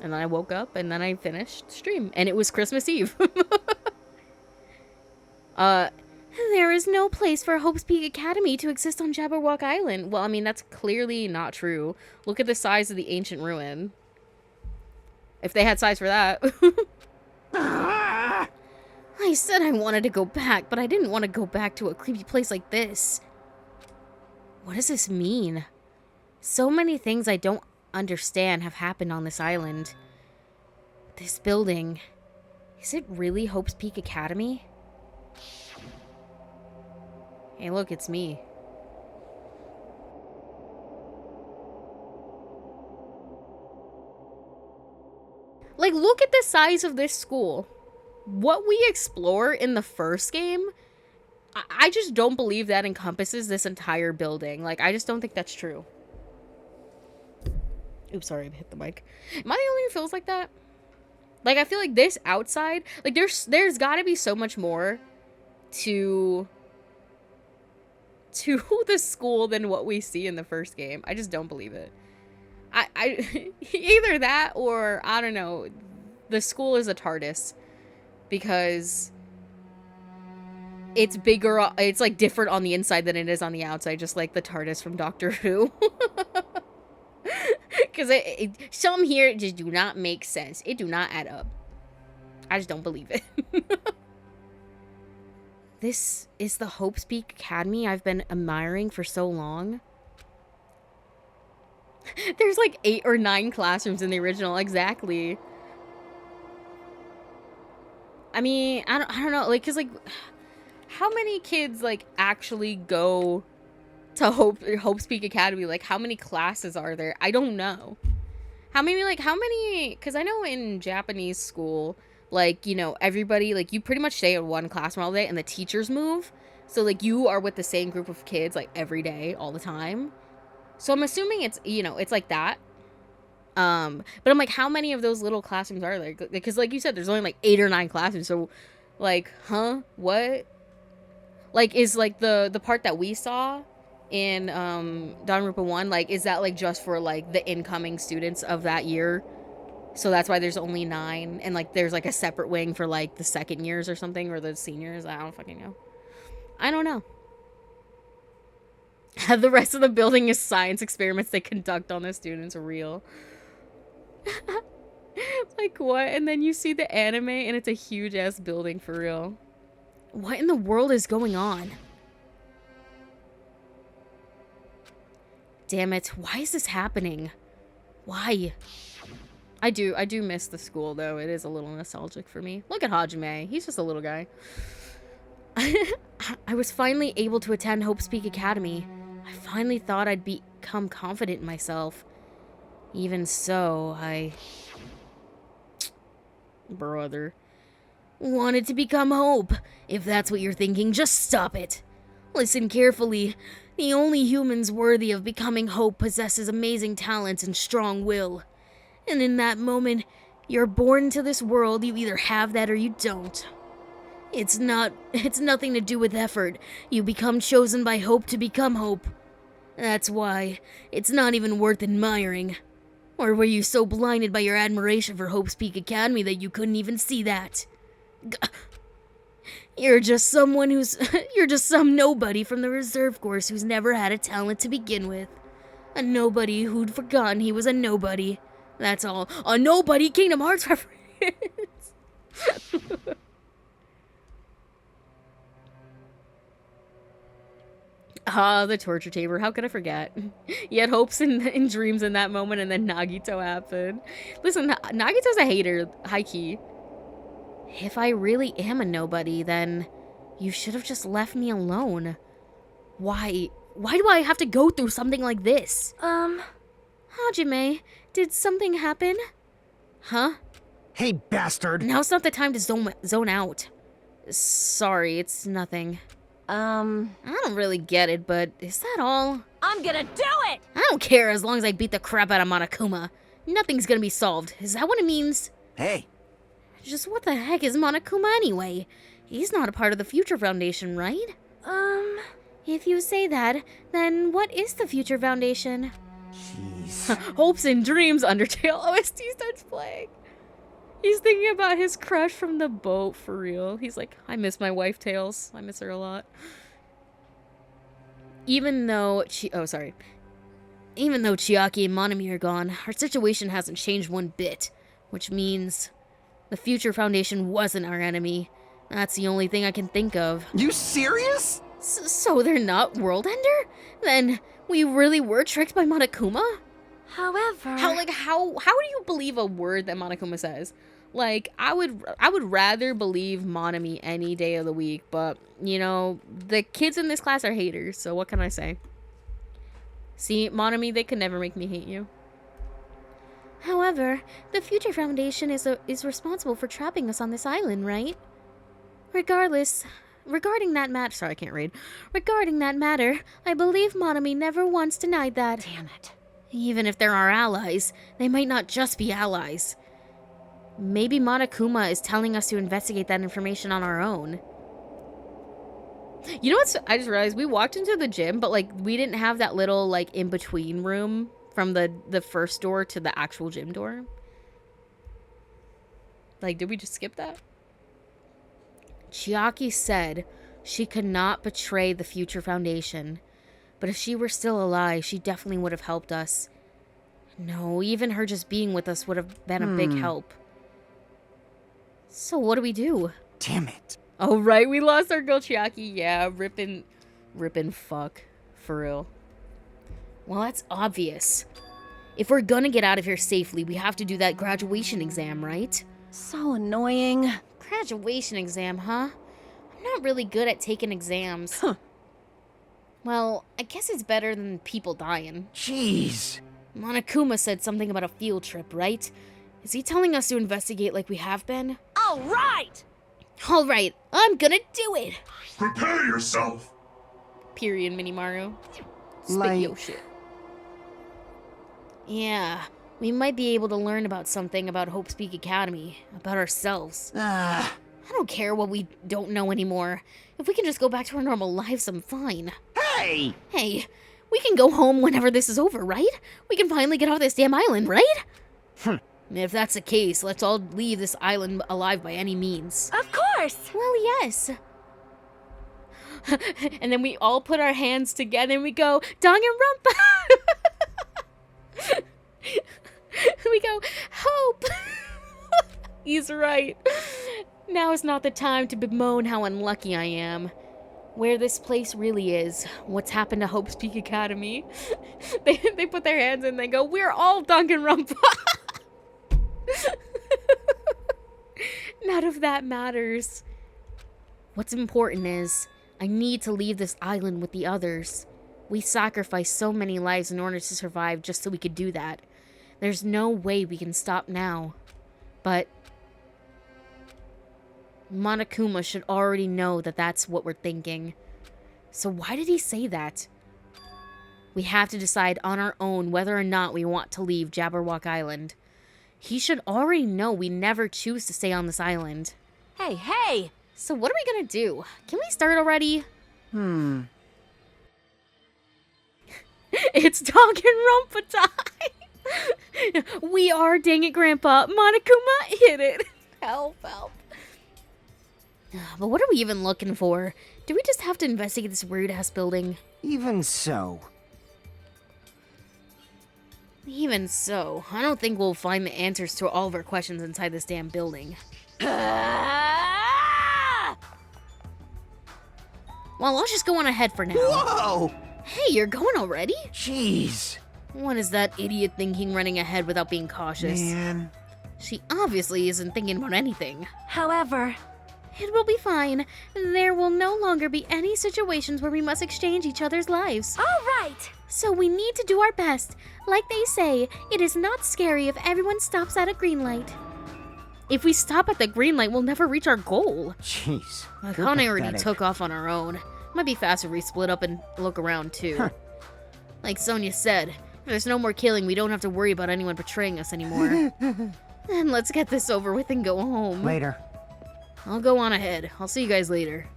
And then I woke up, and then I finished stream, and it was Christmas Eve. There is no place for Hope's Peak Academy to exist on Jabberwock Island. Well, I mean, that's clearly not true. Look at the size of the ancient ruin. If they had size for that. I said I wanted to go back, but I didn't want to go back to a creepy place like this. What does this mean? So many things I don't understand have happened on this island. This building. Is it really Hope's Peak Academy? Hey, look, it's me. Like, look at the size of this school. What we explore in the first game, I just don't believe that encompasses this entire building. Like, I just don't think that's true. Oops, sorry, I hit the mic. Am I the only one who feels like that? Like, I feel like this outside, like, there's gotta be so much more to the school than what we see in the first game. I just don't believe it. I either that or, I don't know, the school is a TARDIS because it's bigger, it's like different on the inside than it is on the outside, just like the TARDIS from Doctor Who. Because some here just do not make sense. It do not add up. I just don't believe it. This is the Hope's Peak Academy I've been admiring for so long. There's like 8 or 9 classrooms in the original, exactly. I mean, I don't know, like, cause like, how many kids like actually go to Hope's Peak Academy? Like, how many classes are there? I don't know. How many? Cause I know in Japanese school, like, you know, everybody, like, you pretty much stay in one classroom all day, and the teachers move. So like, you are with the same group of kids like every day, all the time. So I'm assuming it's, you know, it's like that. But I'm like, how many of those little classrooms are there? Because like you said, there's only like 8 or 9 classrooms. So like, huh? What? Like, is like the part that we saw in Danganronpa 1, like, is that like just for like the incoming students of that year? So that's why there's only 9, and like there's like a separate wing for like the second years or something, or the seniors. I don't fucking know. I don't know. The rest of the building is science experiments they conduct on the students. Real. Like, what? And then you see the anime and it's a huge ass building for real. What in the world is going on? Damn it. Why is this happening? Why? I do miss the school though. It is a little nostalgic for me. Look at Hajime. He's just a little guy. I was finally able to attend Hope's Peak Academy. I finally thought I'd become confident in myself. Even so, I... Brother. Wanted to become Hope. If that's what you're thinking, just stop it. Listen carefully. The only humans worthy of becoming Hope possesses amazing talents and strong will. And in that moment, you're born into this world, you either have that or you don't. It's nothing to do with effort. You become chosen by hope to become hope. That's why it's not even worth admiring. Or were you so blinded by your admiration for Hope's Peak Academy that you couldn't even see that? You're just some nobody from the reserve course who's never had a talent to begin with. A nobody who'd forgotten he was a nobody. That's all. A nobody Kingdom Hearts reference. Ah, the torture chamber. How could I forget? You had hopes and dreams in that moment, and then Nagito happened. Listen, Nagito's a hater, high-key. If I really am a nobody, then you should have just left me alone. Why do I have to go through something like this? Hajime, did something happen? Huh? Hey, bastard! Now's not the time to zone out. Sorry, it's nothing. I don't really get it, but is that all? I'm gonna do it! I don't care as long as I beat the crap out of Monokuma. Nothing's gonna be solved. Is that what it means? Hey, Just what the heck is Monokuma anyway? He's not a part of the Future Foundation, right? If you say that, then what is the Future Foundation? jeez. Hopes and Dreams Undertale OST starts playing. He's thinking about his crush from the boat, for real. He's like, I miss my wife, Tails. I miss her a lot. Even though Chiaki and Monami are gone, our situation hasn't changed one bit. Which means the Future Foundation wasn't our enemy. That's the only thing I can think of. You serious? So they're not World Ender? Then we really were tricked by Monokuma? However... How do you believe a word that Monokuma says? Like, I would rather believe Monami any day of the week, but, you know, the kids in this class are haters, so what can I say? See, Monami, they could never make me hate you. However, the Future Foundation is responsible for trapping us on this island, right? Regarding that matter, I believe Monami never once denied that. Damn it. Even if they're our allies, they might not just be allies. Maybe Monokuma is telling us to investigate that information on our own. You know what? I just realized we walked into the gym, but like we didn't have that little like in-between room from the first door to the actual gym door. Like, did we just skip that? Chiaki said she could not betray the Future Foundation, but if she were still alive, she definitely would have helped us. No, even her just being with us would have been a big help. So what do we do? Damn it. Oh, right, we lost our girl Chiaki. Yeah, rippin' fuck. For real. Well, that's obvious. If we're gonna get out of here safely, we have to do that graduation exam, right? So annoying. Graduation exam, huh? I'm not really good at taking exams. Huh. Well, I guess it's better than people dying. Jeez. Monokuma said something about a field trip, right? Is he telling us to investigate like we have been? All right! All right, I'm gonna do it. Prepare yourself! Period, Minimaru. Spit Like- yo shit. Yeah, we might be able to learn about something about Hope's Peak Academy, about ourselves. I don't care what we don't know anymore. If we can just go back to our normal lives, I'm fine. Hey! Hey, we can go home whenever this is over, right? We can finally get off this damn island, right? If that's the case, let's all leave this island alive by any means. Of course! Well, yes. And then we all put our hands together and we go, Danganronpa! We go, Hope! He's right. Now is not the time to bemoan how unlucky I am. Where this place really is, what's happened to Hope's Peak Academy. They put their hands in and they go, we're all Danganronpa! None of that matters. What's important is, I need to leave this island with the others. We sacrificed so many lives in order to survive just so we could do that. There's no way we can stop now. But Monokuma should already know that that's what we're thinking. So why did he say that? We have to decide on our own whether or not we want to leave Jabberwock Island. He should already know we never choose to stay on this island. Hey, So what are we gonna do? Can we start already? It's Danganronpa time! We are, dang it, Grandpa. Monokuma, hit it. Help, help. But what are we even looking for? Do we just have to investigate this weird-ass building? Even so. Even so, I don't think we'll find the answers to all of our questions inside this damn building. Ah! Well, I'll just go on ahead for now. Whoa! Hey, you're going already? Jeez. What is that idiot thinking running ahead without being cautious? Man. She obviously isn't thinking about anything. However, It will be fine. There will no longer be any situations where we must exchange each other's lives. all right. So we need to do our best. Like they say, it is not scary if everyone stops at a green light. If we stop at the green light, we'll never reach our goal. Jeez. Akane already pathetic. took off on our own. Might be faster if we split up and look around too. Huh. Like Sonia said, if there's no more killing, we don't have to worry about anyone betraying us anymore. And let's get this over with and go home. Later. I'll go on ahead. I'll see you guys later.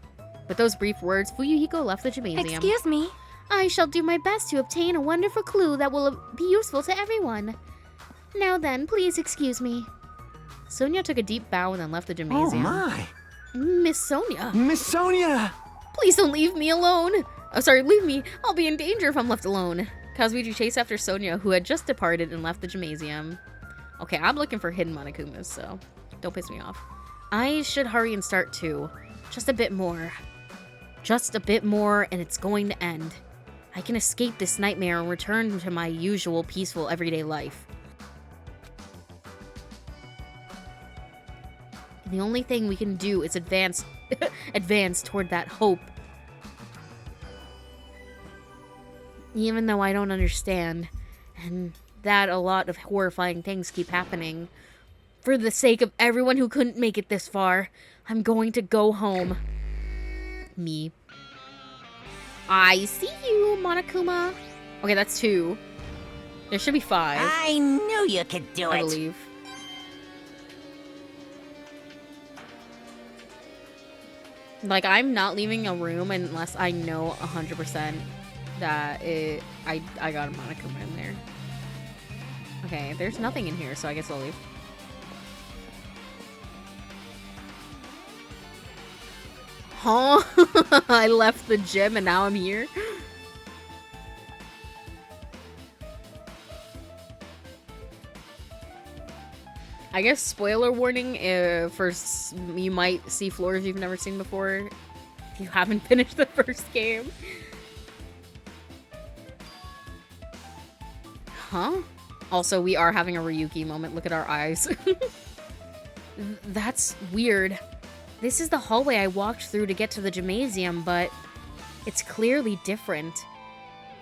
With those brief words, Fuyuhiko left the gymnasium. Excuse me. I shall do my best to obtain a wonderful clue that will be useful to everyone. Now then, please excuse me. Sonia took a deep bow and then left the Oh gymnasium. my. Miss Sonia, Miss Sonia! please don't leave me alone. Oh, sorry, leave me. I'll be in danger if I'm left alone. Kazuichi chased after Sonia, who had just departed and left the gymnasium. Okay, I'm looking for hidden Monokumas, so don't piss me off. I should hurry and start too. Just a bit more. Just a bit more, and it's going to end. I can escape this nightmare and return to my usual peaceful everyday life. The only thing we can do is advance toward that hope. Even though I don't understand, and that a lot of horrifying things keep happening. For the sake of everyone who couldn't make it this far, I'm going to go home. Me. I see you, Monokuma. Okay, that's 2. There should be 5, I knew you could do I it. believe. Like, I'm not leaving a room unless I know 100% that I got a Monokuma in there. Okay, there's nothing in here, so I guess I'll leave. Huh? I left the gym and now I'm here? I guess spoiler warning, you might see floors you've never seen before if you haven't finished the first game. Huh? Also, we are having a Ryuki moment. Look at our eyes. That's weird. This is the hallway I walked through to get to the gymnasium, but it's clearly different.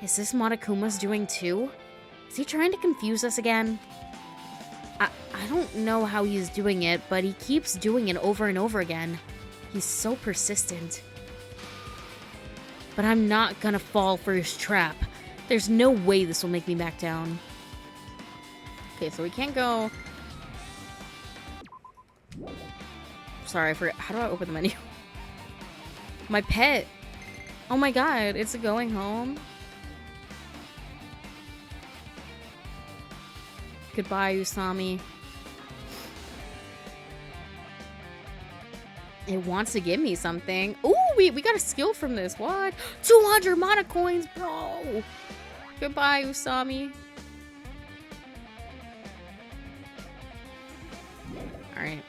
Is this Monokuma's doing too? Is he trying to confuse us again? I don't know how he's doing it, but he keeps doing it over and over again. He's so persistent. But I'm not gonna fall for his trap. There's no way this will make me back down. Okay, so we can't go... Sorry, I forgot. How do I open the menu? My pet. Oh my god, it's going home. Goodbye, Usami. It wants to give me something. Ooh, we got a skill from this. What? 200 mana coins, bro. Goodbye, Usami. Alright.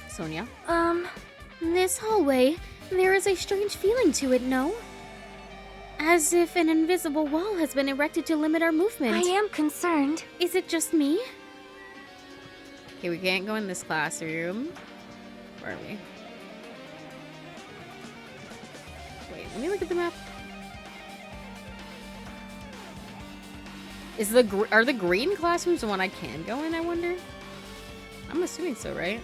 Sonia? This hallway, there is a strange feeling to it, no? As if an invisible wall has been erected to limit our movement. I am concerned. Is it just me? Okay, we can't go in this classroom. Where are we? Wait, let me look at the map. Are the green classrooms the one I can go in, I wonder? I'm assuming so, right?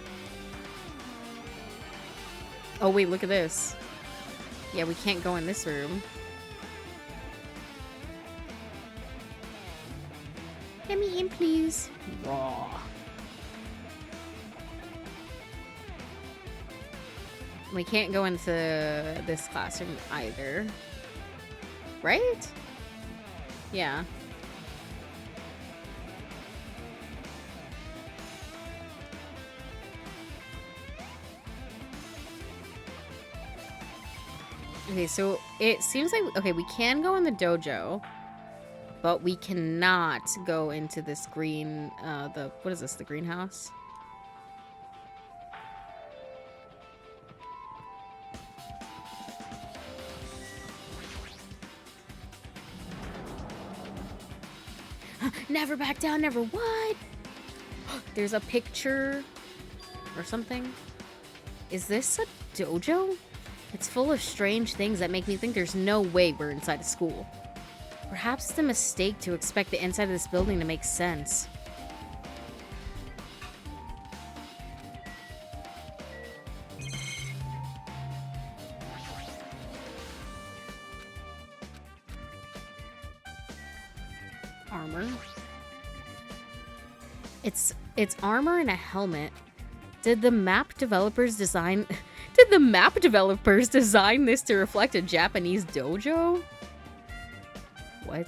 Oh wait, look at this. Yeah, we can't go in this room. Let me in, please. Raw. We can't go into this classroom either. Right? Yeah. Okay, so it seems like, okay, we can go in the dojo, but we cannot go into this green, what is this, the greenhouse? Never back down, never what? There's a picture or something. Is this a dojo? It's full of strange things that make me think there's no way we're inside a school. Perhaps it's a mistake to expect the inside of this building to make sense. Armor. It's armor and a helmet. Did the map developers design this to reflect a Japanese dojo? What?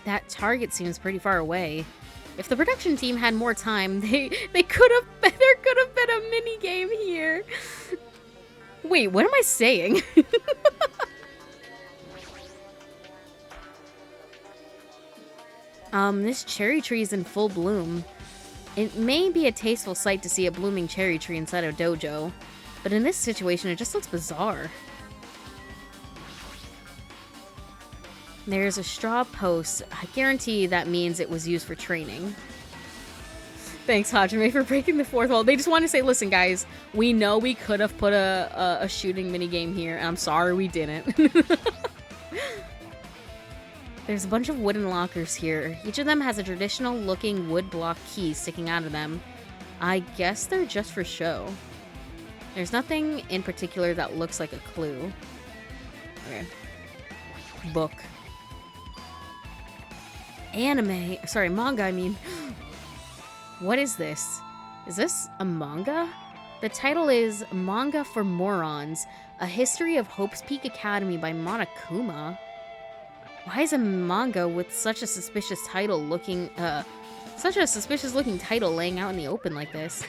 That target seems pretty far away. If the production team had more time, there could have been a mini game here. Wait, what am I saying? This cherry tree is in full bloom. It may be a tasteful sight to see a blooming cherry tree inside a dojo, but in this situation, it just looks bizarre. There's a straw post. I guarantee that means it was used for training. Thanks, Hajime, for breaking the fourth wall. They just want to say, listen, guys, we know we could have put a shooting minigame here, and I'm sorry we didn't. There's a bunch of wooden lockers here. Each of them has a traditional-looking wood block key sticking out of them. I guess they're just for show. There's nothing in particular that looks like a clue. Okay. Book. Anime. Sorry, manga, I mean. What is this? Is this a manga? The title is Manga for Morons, A History of Hope's Peak Academy by Monokuma. Why is a manga with such a suspicious looking title laying out in the open like this?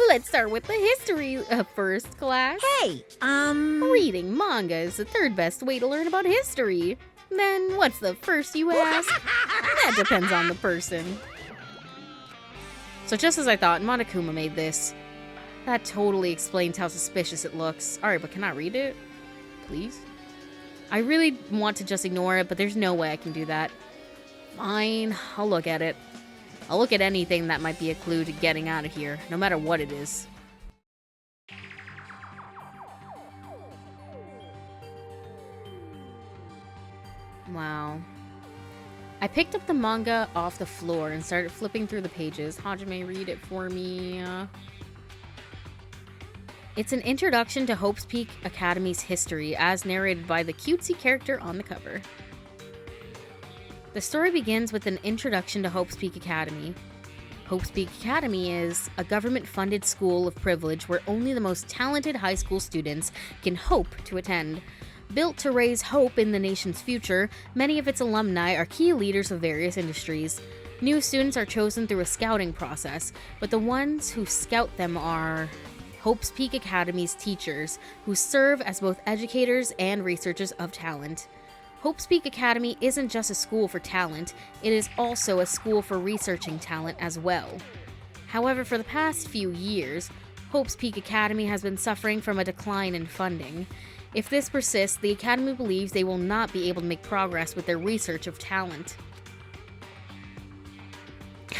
Let's start with the history first, class. Hey, Reading manga is the third best way to learn about history. Then what's the first, you ask? That depends on the person. So just as I thought, Monokuma made this. That totally explains how suspicious it looks. Alright, but can I read it? Please? I really want to just ignore it, but there's no way I can do that. Fine, I'll look at it. I'll look at anything that might be a clue to getting out of here, no matter what it is. Wow. I picked up the manga off the floor and started flipping through the pages. Hajime, read it for me. It's an introduction to Hope's Peak Academy's history, as narrated by the cutesy character on the cover. The story begins with an introduction to Hope's Peak Academy. Hope's Peak Academy is a government-funded school of privilege where only the most talented high school students can hope to attend. Built to raise hope in the nation's future, many of its alumni are key leaders of various industries. New students are chosen through a scouting process, but the ones who scout them are Hope's Peak Academy's teachers, who serve as both educators and researchers of talent. Hope's Peak Academy isn't just a school for talent, it is also a school for researching talent as well. However, for the past few years, Hope's Peak Academy has been suffering from a decline in funding. If this persists, the Academy believes they will not be able to make progress with their research of talent.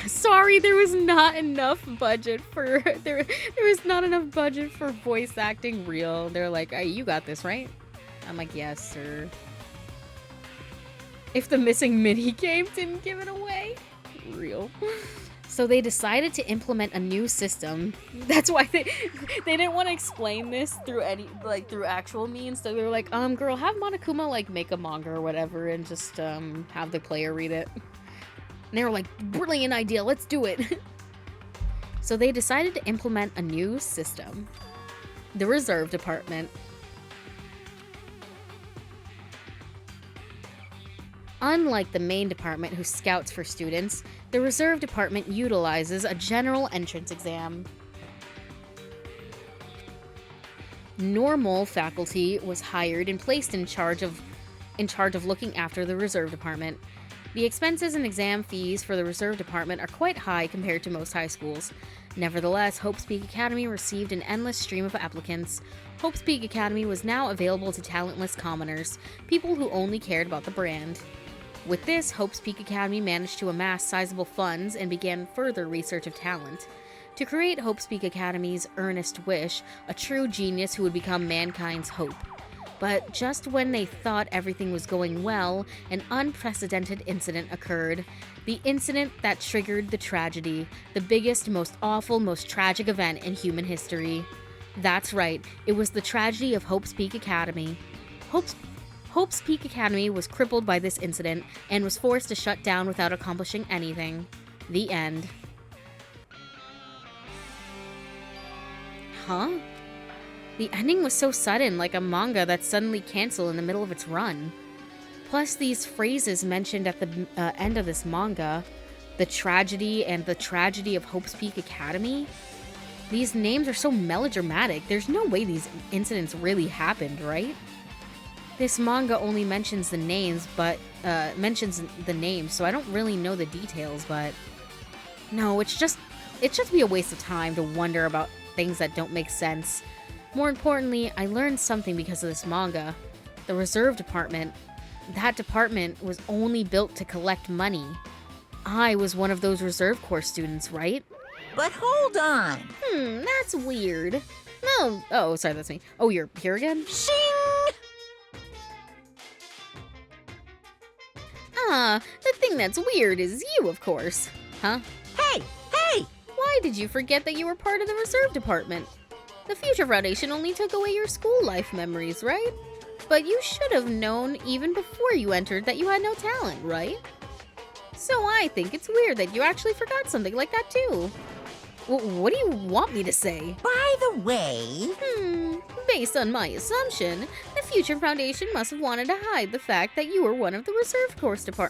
Sorry, there was not enough budget for there was not enough budget for voice acting. Real. They're like, hey, you got this, right? I'm like, yes, sir. If the missing mini game didn't give it away. Real. So they decided to implement a new system. That's why they didn't want to explain this through through actual means. So they were like, girl, have Monokuma like make a manga or whatever and just have the player read it. And they were like, brilliant idea, let's do it. So they decided to implement a new system. The Reserve Department. Unlike the main department who scouts for students, the Reserve Department utilizes a general entrance exam. Normal faculty was hired and placed in charge of looking after the Reserve Department. The expenses and exam fees for the Reserve Department are quite high compared to most high schools. Nevertheless, Hope's Peak Academy received an endless stream of applicants. Hope's Peak Academy was now available to talentless commoners, people who only cared about the brand. With this, Hope's Peak Academy managed to amass sizable funds and began further research of talent. To create Hope's Peak Academy's earnest wish, a true genius who would become mankind's hope. But just when they thought everything was going well, an unprecedented incident occurred. The incident that triggered the tragedy, the biggest, most awful, most tragic event in human history. That's right, it was the tragedy of Hope's Peak Academy. Hope's Peak Academy was crippled by this incident and was forced to shut down without accomplishing anything. The end. Huh? The ending was so sudden, like a manga that's suddenly canceled in the middle of its run. Plus, these phrases mentioned at the end of this manga, the tragedy and the tragedy of Hope's Peak Academy, these names are so melodramatic. There's no way these incidents really happened, right? This manga only mentions the names, so I don't really know the details, but no, it's just be a waste of time to wonder about things that don't make sense. More importantly, I learned something because of this manga. The Reserve Department. That department was only built to collect money. I was one of those Reserve Corps students, right? But hold on. That's weird. No, oh, sorry, that's me. Oh, you're here again? Shing! The thing that's weird is you, of course. Huh? Hey! Why did you forget that you were part of the Reserve Department? The Future Foundation only took away your school life memories, right? But you should have known even before you entered that you had no talent, right? So I think it's weird that you actually forgot something like that too. What do you want me to say? By the way... Based on my assumption, the Future Foundation must have wanted to hide the fact that you were one of the Reserve Corps students.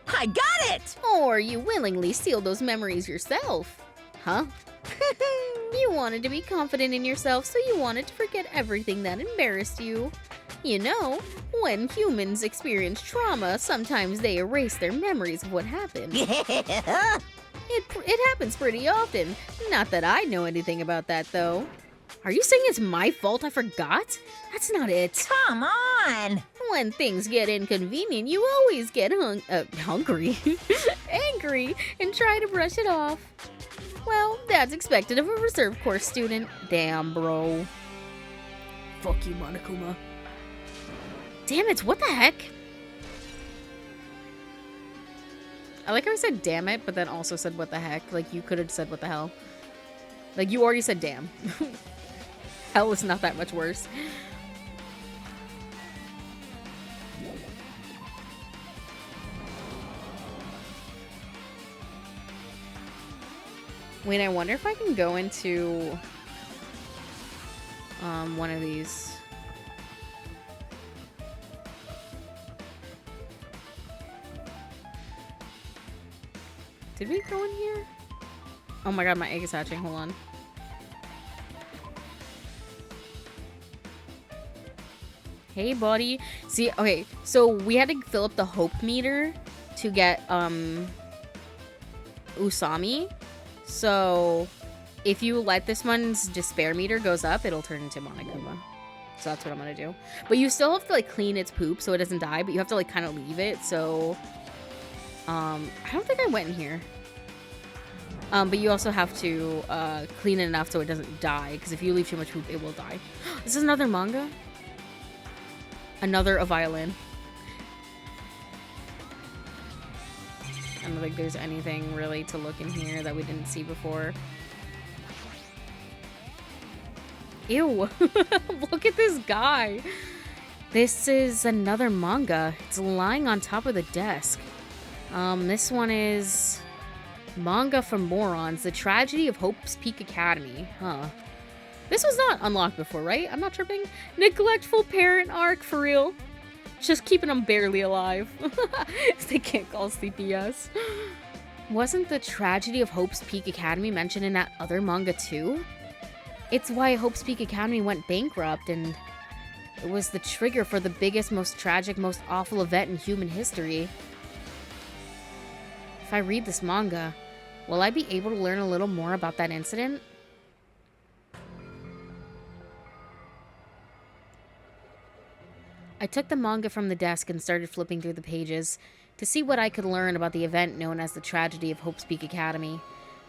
I got it! Or you willingly sealed those memories yourself. Huh? You wanted to be confident in yourself, so you wanted to forget everything that embarrassed you. You know, when humans experience trauma, sometimes they erase their memories of what happened. It happens pretty often. Not that I know anything about that, though. Are you saying it's my fault I forgot? That's not it. Come on! When things get inconvenient, you always get hungry, angry, and try to brush it off. Well, that's expected of a Reserve Corps student. Damn, bro. Fuck you, Monokuma. Damn it, what the heck? I like how I said damn it, but then also said what the heck. Like, you could have said what the hell. Like, you already said damn. Hell is not that much worse. Wait, I wonder if I can go into one of these. Did we go in here? Oh my god, my egg is hatching. Hold on. Hey, buddy. See, okay, so we had to fill up the hope meter to get Usami. So if you let this one's despair meter goes up, it'll turn into Monokuma. So that's what I'm gonna do. But you still have to like clean its poop so it doesn't die, but you have to like kind of leave it. So I don't think I went in here. But you also have to clean it enough so it doesn't die, because if you leave too much poop, it will die. This is another manga? A violin. I don't think there's anything really to look in here that we didn't see before. Ew. Look at this guy. This is another manga. It's lying on top of the desk. This one is Manga for Morons, The Tragedy of Hope's Peak Academy. Huh. This was not unlocked before, right? I'm not tripping. Neglectful parent arc, for real. Just keeping them barely alive. They can't call CPS. Wasn't The Tragedy of Hope's Peak Academy mentioned in that other manga too? It's why Hope's Peak Academy went bankrupt, and it was the trigger for the biggest, most tragic, most awful event in human history. If I read this manga, will I be able to learn a little more about that incident? I took the manga from the desk and started flipping through the pages to see what I could learn about the event known as the Tragedy of Hope's Peak Academy.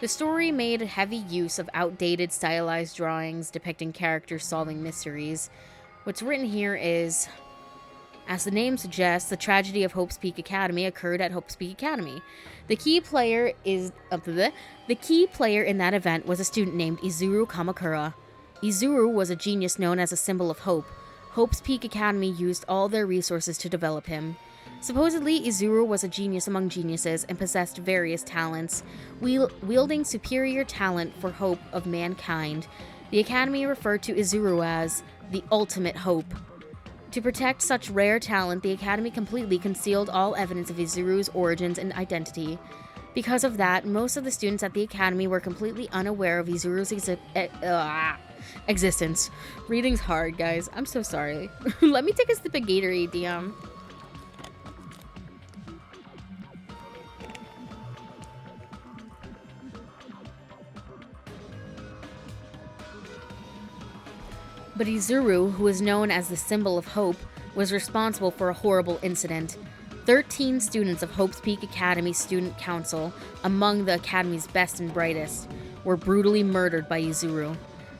The story made heavy use of outdated, stylized drawings depicting characters solving mysteries. What's written here is, as the name suggests, the Tragedy of Hope's Peak Academy occurred at Hope's Peak Academy. The key player in that event was a student named Izuru Kamakura. Izuru was a genius known as a symbol of hope. Hope's Peak Academy used all their resources to develop him. Supposedly, Izuru was a genius among geniuses and possessed various talents. Wielding superior talent for hope of mankind, the Academy referred to Izuru as the ultimate hope. To protect such rare talent, the Academy completely concealed all evidence of Izuru's origins and identity. Because of that, most of the students at the Academy were completely unaware of Izuru's existence. Reading's hard, guys. I'm so sorry. Let me take a sip of Gatorade, DM. But Izuru, who is known as the symbol of hope, was responsible for a horrible incident. 13 students of Hope's Peak Academy Student Council, among the Academy's best and brightest, were brutally murdered by Izuru.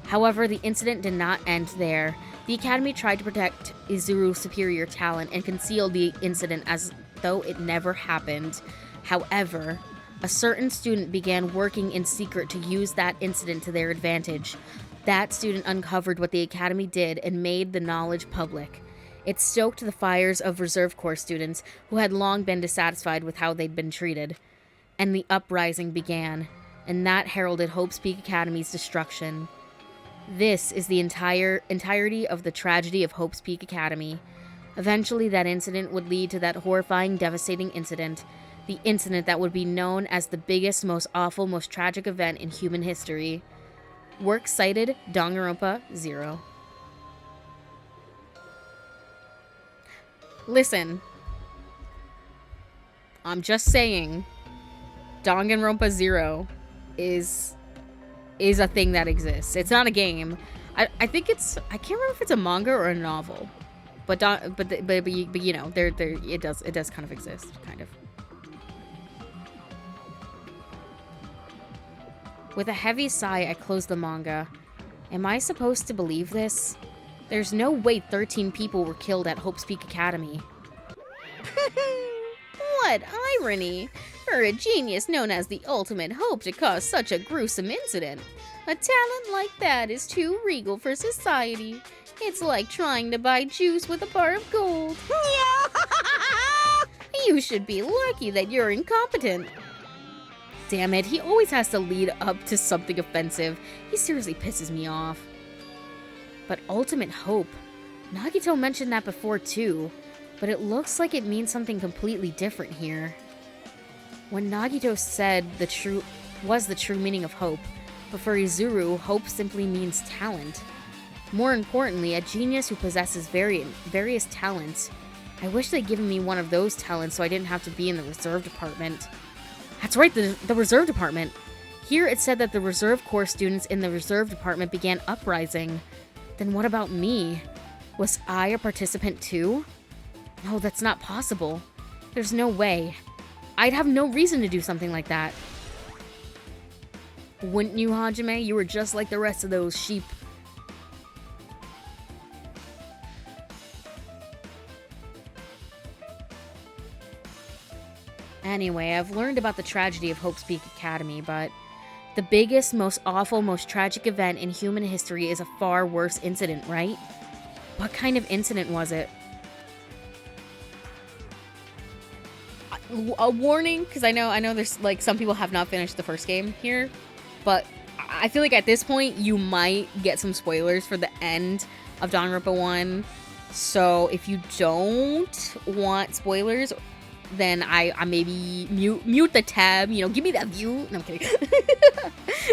However, the incident did not end there. The Academy tried to protect Izuru's superior talent and concealed the incident as though it never happened. However, a certain student began working in secret to use that incident to their advantage. That student uncovered what the Academy did and made the knowledge public. It stoked the fires of Reserve Corps students who had long been dissatisfied with how they'd been treated. And the uprising began, and that heralded Hope's Peak Academy's destruction. This is the entirety of the tragedy of Hope's Peak Academy. Eventually, that incident would lead to that horrifying, devastating incident. The incident that would be known as the biggest, most awful, most tragic event in human history. Works cited, Danganronpa 0. Listen. I'm just saying, Danganronpa 0 is a thing that exists. It's not a game. I think it's, I can't remember if it's a manga or a novel. But you know, it does kind of exist, kind of. With a heavy sigh, I closed the manga. Am I supposed to believe this? There's no way 13 people were killed at Hope's Peak Academy. What irony! For a genius known as the ultimate hope to cause such a gruesome incident. A talent like that is too regal for society. It's like trying to buy juice with a bar of gold. You should be lucky that you're incompetent. Damn it, he always has to lead up to something offensive. He seriously pisses me off. But ultimate hope. Nagito mentioned that before too, but it looks like it means something completely different here. When Nagito said the true meaning of hope, but for Izuru, hope simply means talent. More importantly, a genius who possesses various talents. I wish they'd given me one of those talents so I didn't have to be in the reserve department. That's right, the reserve department. Here it said that the Reserve Corps students in the reserve department began uprising. Then what about me? Was I a participant too? No, that's not possible. There's no way. I'd have no reason to do something like that. Wouldn't you, Hajime? You were just like the rest of those sheep. Anyway, I've learned about the tragedy of Hope's Peak Academy, but the biggest, most awful, most tragic event in human history is a far worse incident, right? What kind of incident was it? A warning, because I know there's, like, some people have not finished the first game here, but I feel like at this point, you might get some spoilers for the end of Danganronpa 1, so if you don't want spoilers, then I maybe mute the tab, you know, give me that view. No, I'm kidding.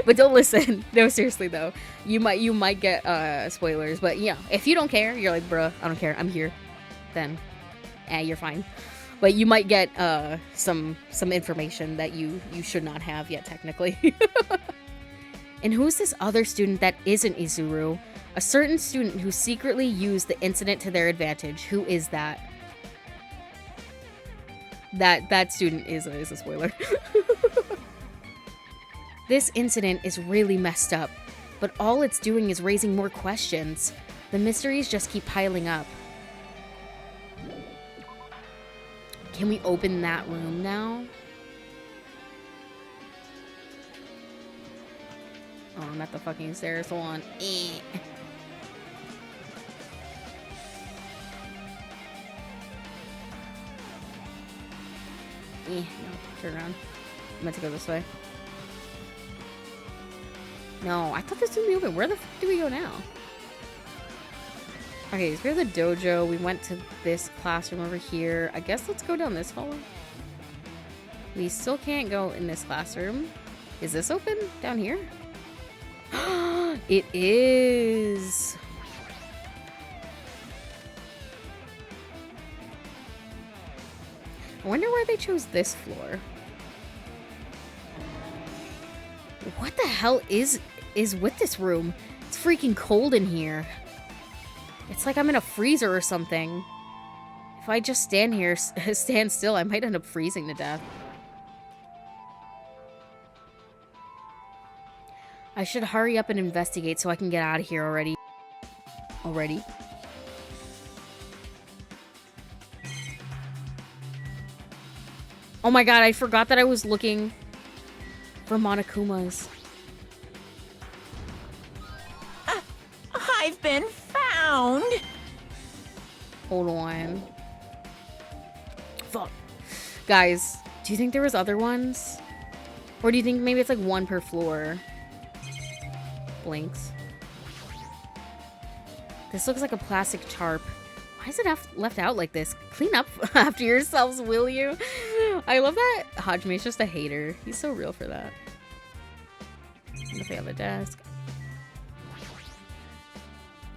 But don't listen. No, seriously though. You might get spoilers, but yeah, if you don't care, you're like, bruh, I don't care, I'm here, then you're fine. But you might get some information that you should not have yet, technically. And who's this other student that isn't Izuru? A certain student who secretly used the incident to their advantage. Who is that? That student is a spoiler. This incident is really messed up, but all it's doing is raising more questions. The mysteries just keep piling up. Can we open that room now? Oh, I'm at the fucking stairs. Hold on. No, turn around. I'm meant to go this way. No, I thought this would be open. Where the fuck do we go now? Okay, so we're the dojo. We went to this classroom over here. I guess let's go down this hallway. We still can't go in this classroom. Is this open down here? It is. I wonder why they chose this floor. What the hell is with this room? It's freaking cold in here. It's like I'm in a freezer or something. If I just stand still, I might end up freezing to death. I should hurry up and investigate so I can get out of here already. Oh my god, I forgot that I was looking for Monokumas. I've been found. Hold on. Fuck. Guys, do you think there was other ones? Or do you think maybe it's like one per floor? Blinks. This looks like a plastic tarp. Why is it left out like this? Clean up after yourselves, will you? I love that Hajime's just a hater. He's so real for that. Nothing on the desk.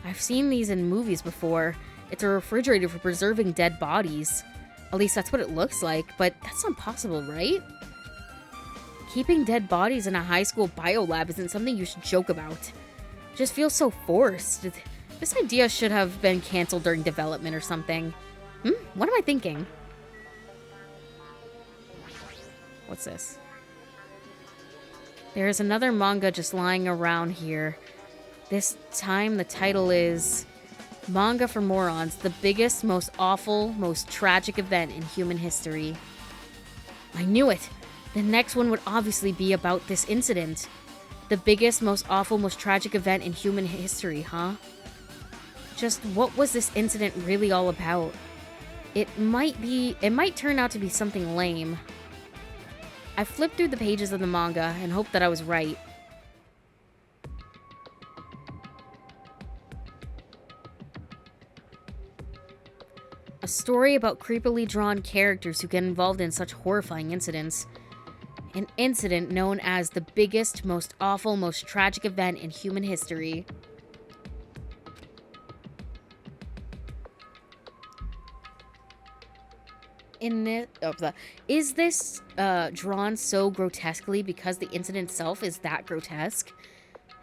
I've seen these in movies before. It's a refrigerator for preserving dead bodies. At least that's what it looks like, but that's not possible, right? Keeping dead bodies in a high school biolab isn't something you should joke about. It just feels so forced. This idea should have been canceled during development or something. What am I thinking? What's this? There is another manga just lying around here. This time the title is Manga for Morons, the biggest, most awful, most tragic event in human history. I knew it! The next one would obviously be about this incident. The biggest, most awful, most tragic event in human history, huh? Just what was this incident really all about? It might turn out to be something lame. I flipped through the pages of the manga and hoped that I was right. A story about creepily drawn characters who get involved in such horrifying incidents. An incident known as the biggest, most awful, most tragic event in human history. Is this drawn so grotesquely because the incident itself is that grotesque?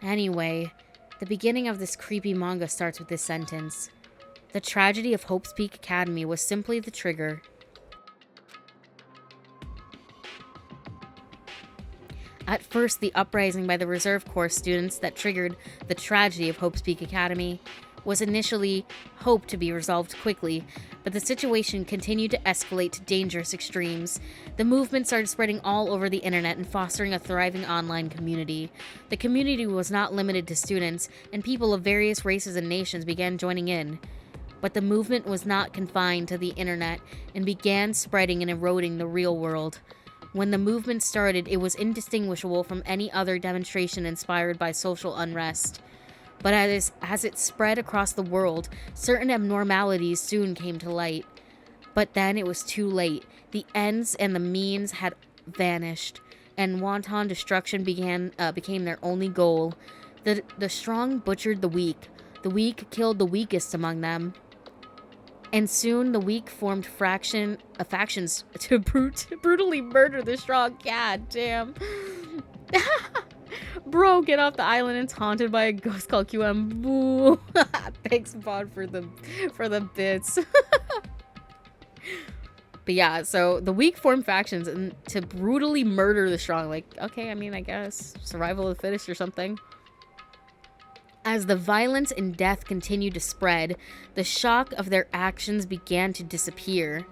Anyway, the beginning of this creepy manga starts with this sentence. The tragedy of Hope's Peak Academy was simply the trigger. At first, the uprising by the Reserve Corps students that triggered the tragedy of Hope's Peak Academy. was initially hoped to be resolved quickly, but the situation continued to escalate to dangerous extremes. The movement started spreading all over the internet and fostering a thriving online community. The community was not limited to students, and people of various races and nations began joining in. But the movement was not confined to the internet and began spreading and eroding the real world. When the movement started, it was indistinguishable from any other demonstration inspired by social unrest. But as it spread across the world, certain abnormalities soon came to light. But then it was too late. The ends and the means had vanished, and wanton destruction became their only goal. The strong butchered the weak killed the weakest among them. And soon the weak formed factions to brutally murder the strong. God damn. Bro, get off the island. It's haunted by a ghost called QM. Boo. Thanks, Bod, for the bits. But yeah, so the weak form factions and to brutally murder the strong. Like, okay, I mean, I guess survival of the fittest or something. As the violence and death continued to spread, the shock of their actions began to disappear.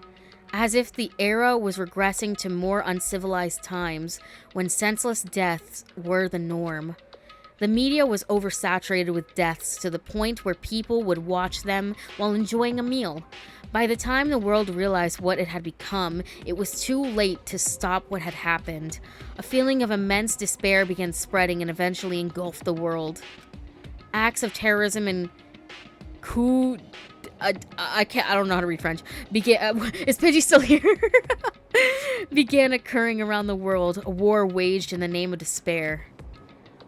As if the era was regressing to more uncivilized times when senseless deaths were the norm. The media was oversaturated with deaths to the point where people would watch them while enjoying a meal. By the time the world realized what it had become, it was too late to stop what had happened. A feeling of immense despair began spreading and eventually engulfed the world. Acts of terrorism and I don't know how to read French. Is Pidgey still here? Began occurring around the world, a war waged in the name of despair.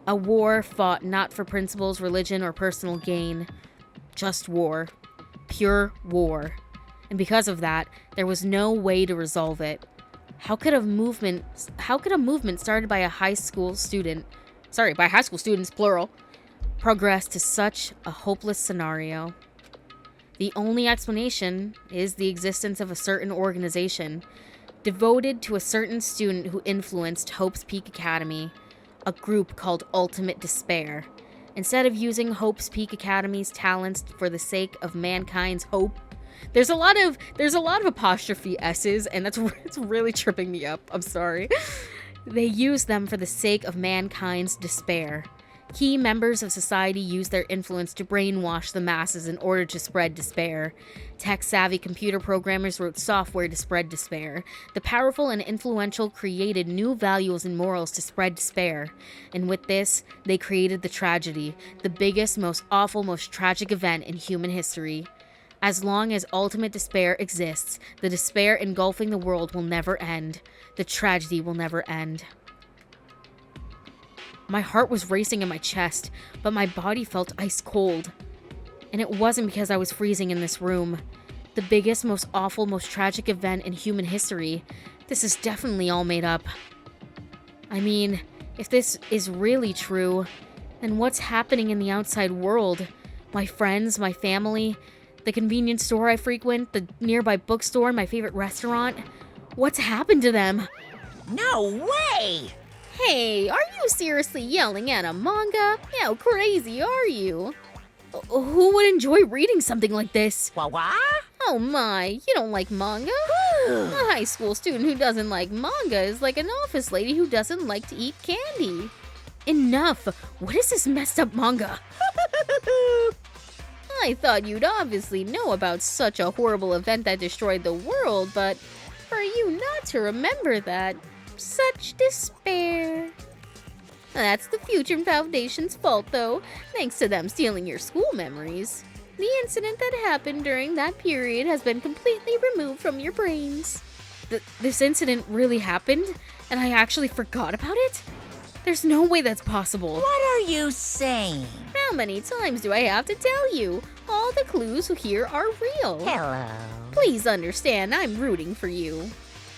A war fought not for principles, religion, or personal gain. Just war. Pure war. And because of that, there was no way to resolve it. How could a movement started by high school students, plural, progress to such a hopeless scenario? The only explanation is the existence of a certain organization devoted to a certain student who influenced Hope's Peak Academy, a group called Ultimate Despair. Instead of using Hope's Peak Academy's talents for the sake of mankind's hope, there's a lot of apostrophe S's, and it's really tripping me up. I'm sorry. They use them for the sake of mankind's despair. Key members of society use their influence to brainwash the masses in order to spread despair. Tech-savvy computer programmers wrote software to spread despair. The powerful and influential created new values and morals to spread despair. And with this, they created the tragedy, the biggest, most awful, most tragic event in human history. As long as ultimate despair exists, the despair engulfing the world will never end. The tragedy will never end. My heart was racing in my chest, but my body felt ice cold. And it wasn't because I was freezing in this room. The biggest, most awful, most tragic event in human history. This is definitely all made up. I mean, if this is really true, then what's happening in the outside world? My friends, my family, the convenience store I frequent, the nearby bookstore, my favorite restaurant. What's happened to them? No way! Hey, are you seriously yelling at a manga? How crazy are you? Who would enjoy reading something like this? What? Oh my, you don't like manga? A high school student who doesn't like manga is like an office lady who doesn't like to eat candy. Enough! What is this messed up manga? I thought you'd obviously know about such a horrible event that destroyed the world, but for you not to remember that, such despair. That's the Future Foundation's fault, though, thanks to them stealing your school memories. The incident that happened during that period has been completely removed from your brains. This incident really happened, and I actually forgot about it? There's no way that's possible. What are you saying? How many times do I have to tell you? All the clues here are real. Hello. Please understand, I'm rooting for you.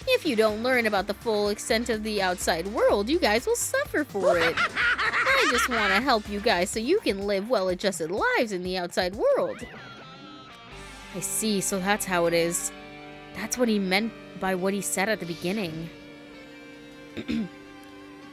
If you don't learn about the full extent of the outside world, you guys will suffer for it. I just want to help you guys so you can live well-adjusted lives in the outside world. I see, so that's how it is. That's what he meant by what he said at the beginning.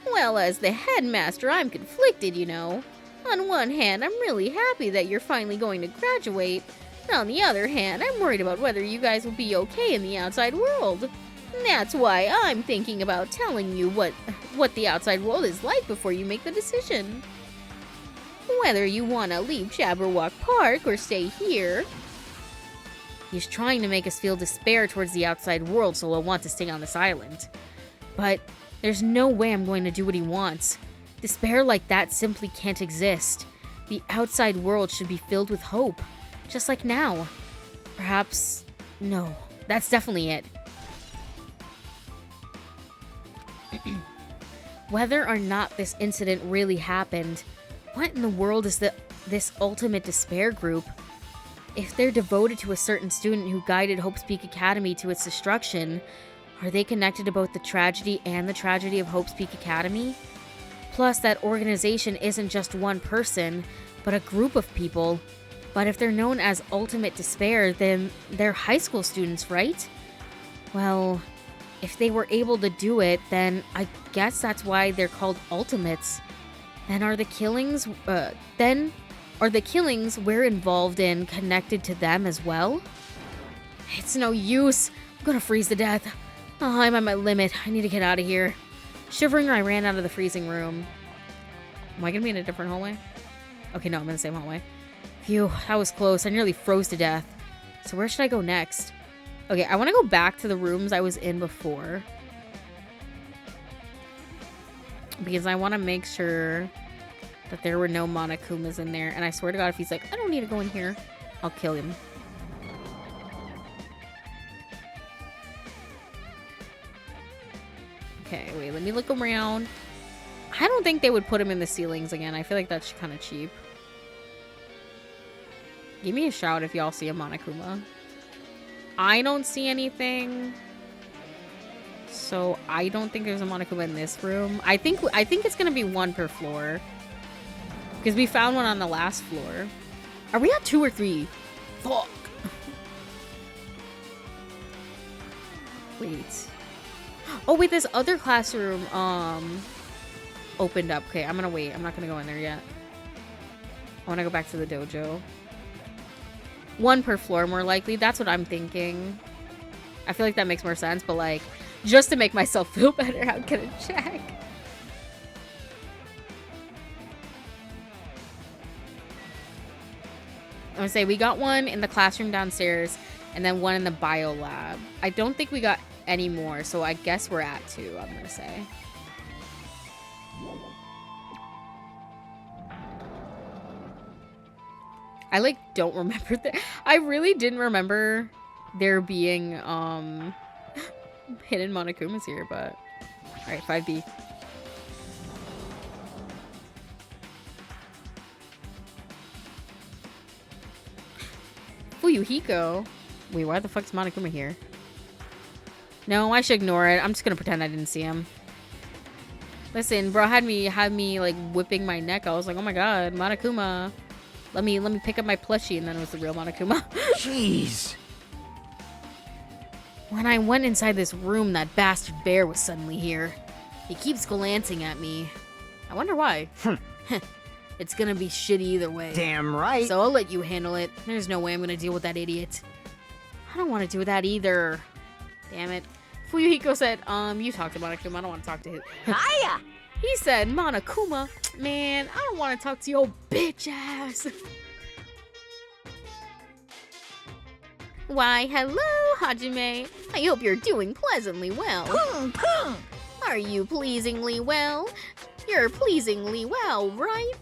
Well, as the headmaster, I'm conflicted, you know. On one hand, I'm really happy that you're finally going to graduate. And on the other hand, I'm worried about whether you guys will be okay in the outside world. And that's why I'm thinking about telling you what the outside world is like before you make the decision. Whether you want to leave Jabberwock Park or stay here. He's trying to make us feel despair towards the outside world, so we'll want to stay on this island. But there's no way I'm going to do what he wants. Despair like that simply can't exist. The outside world should be filled with hope, just like now. Perhaps... no, that's definitely it. Whether or not this incident really happened, what in the world is this ultimate despair group? If they're devoted to a certain student who guided Hope's Peak Academy to its destruction, are they connected to both the tragedy and the tragedy of Hope's Peak Academy? Plus, that organization isn't just one person, but a group of people. But if they're known as Ultimate Despair, then they're high school students, right? Well, if they were able to do it, then I guess that's why they're called Ultimates. Then are the killings we're involved in connected to them as well? It's no use. I'm gonna freeze to death. Oh, I'm at my limit. I need to get out of here. Shivering, I ran out of the freezing room. Am I gonna be in a different hallway? Okay, no, I'm in the same hallway. Phew, that was close. I nearly froze to death. So where should I go next? Okay, I want to go back to the rooms I was in before. Because I want to make sure that there were no Monokumas in there. And I swear to God, if he's like, I don't need to go in here, I'll kill him. Okay, wait, let me look around. I don't think they would put him in the ceilings again. I feel like that's kind of cheap. Give me a shout if y'all see a Monokuma. I don't see anything. So I don't think there's a Monokuma in this room. I think it's gonna be one per floor. Because we found one on the last floor. Are we at 2 or 3? Fuck. Wait. Oh wait, this other classroom opened up. Okay, I'm gonna wait. I'm not gonna go in there yet. I wanna go back to the dojo. 1 per floor, more likely. That's what I'm thinking. I feel like that makes more sense, but like, just to make myself feel better, I'm gonna check. I'm gonna say we got one in the classroom downstairs and then one in the bio lab. I don't think we got any more, so I guess we're at 2, I'm gonna say. I like don't remember that. I really didn't remember there being hidden Monokumas here, but alright, 5B. Fuyuhiko. Wait, why the fuck's Monokuma here? No, I should ignore it. I'm just gonna pretend I didn't see him. Listen, bro had me like whipping my neck. I was like, oh my god, Monokuma. Let me pick up my plushie, and then it was the real Monokuma. Jeez. When I went inside this room, that bastard bear was suddenly here. He keeps glancing at me. I wonder why. It's gonna be shitty either way. Damn right. So I'll let you handle it. There's no way I'm gonna deal with that idiot. I don't want to do that either. Damn it. Fuyuhiko said, you talked to Monokuma. I don't want to talk to him. Hiya! He said, Monokuma. Man, I don't want to talk to your bitch ass. Why, hello, Hajime. I hope you're doing pleasantly well. Pung, pung. Are you pleasingly well? You're pleasingly well, right?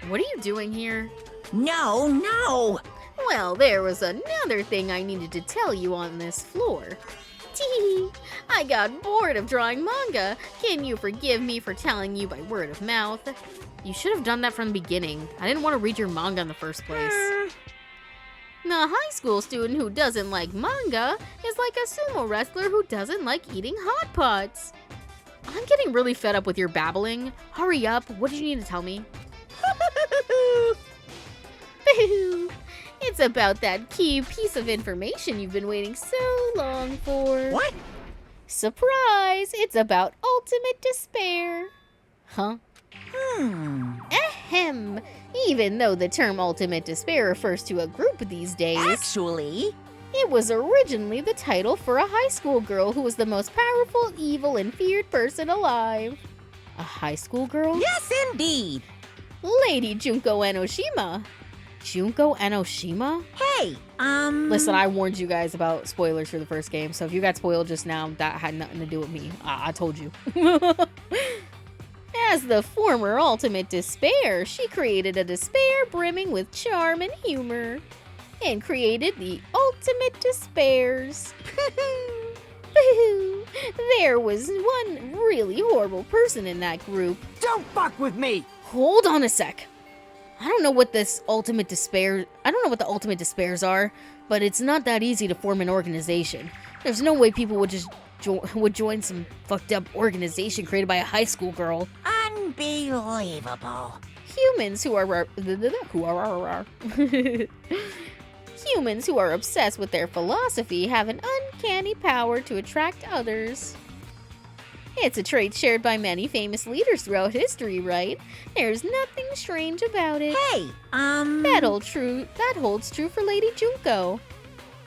What are you doing here? No, no. Well, there was another thing I needed to tell you on this floor. Tee, I got bored of drawing manga. Can you forgive me for telling you by word of mouth? You should have done that from the beginning. I didn't want to read your manga in the first place. The high school student who doesn't like manga is like a sumo wrestler who doesn't like eating hot pots. I'm getting really fed up with your babbling. Hurry up. What did you need to tell me? It's about that key piece of information you've been waiting so long for. What? Surprise! It's about ultimate despair. Huh? Ahem. Even though the term ultimate despair refers to a group these days, Actually, it was originally the title for a high school girl who was the most powerful, evil, and feared person alive. A high school girl? yes indeed. Lady Junko Enoshima. Junko Enoshima? Hey, Listen, I warned you guys about spoilers for the first game, so if you got spoiled just now, that had nothing to do with me. I told you. As the former ultimate despair, she created a despair brimming with charm and humor, and created the ultimate despairs. There was one really horrible person in that group. Don't fuck with me! Hold on a sec. I don't know what the ultimate despairs are, but it's not that easy to form an organization. There's no way people would just join some fucked up organization created by a high school girl. Unbelievable. Humans who are humans who are obsessed with their philosophy have an uncanny power to attract others. It's a trait shared by many famous leaders throughout history, right? There's nothing strange about it. Hey, That holds true for Lady Junko.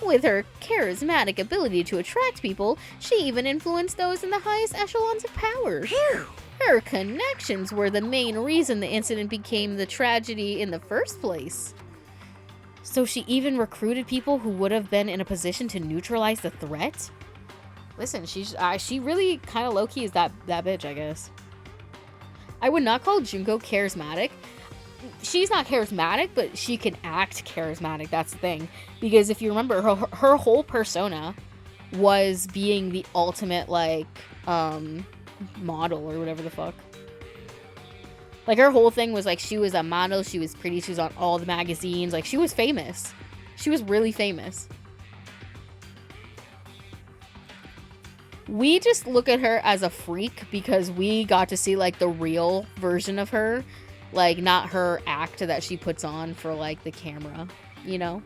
With her charismatic ability to attract people, she even influenced those in the highest echelons of power. Phew. Her connections were the main reason the incident became the tragedy in the first place. So she even recruited people who would have been in a position to neutralize the threat? Listen, she really kind of low-key is that bitch, I guess. I would not call Junko charismatic. She's not charismatic, but she can act charismatic, that's the thing. Because if you remember, her whole persona was being the ultimate, like, model or whatever the fuck. Like, her whole thing was, like, she was a model, she was pretty, she was on all the magazines. Like, she was famous. She was really famous. We just look at her as a freak because we got to see, like, the real version of her. Like, not her act that she puts on for, like, the camera, you know?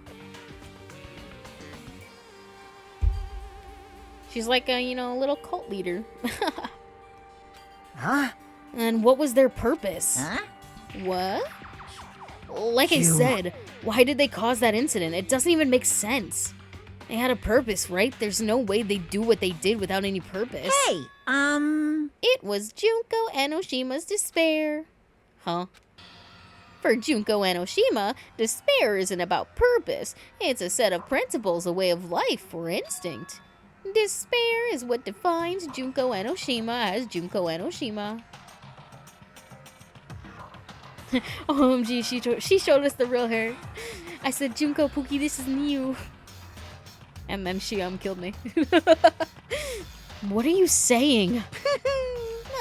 She's like a, you know, a little cult leader. Huh? And what was their purpose? Huh? What? Like I said, why did they cause that incident? It doesn't even make sense. They had a purpose, right? There's no way they'd do what they did without any purpose. Hey, It was Junko Enoshima's despair. Huh? For Junko Enoshima, despair isn't about purpose. It's a set of principles, a way of life, or instinct. Despair is what defines Junko Enoshima as Junko Enoshima. OMG, she showed us the real her. I said, Junko Pookie, this is new. And then she killed me. What are you saying?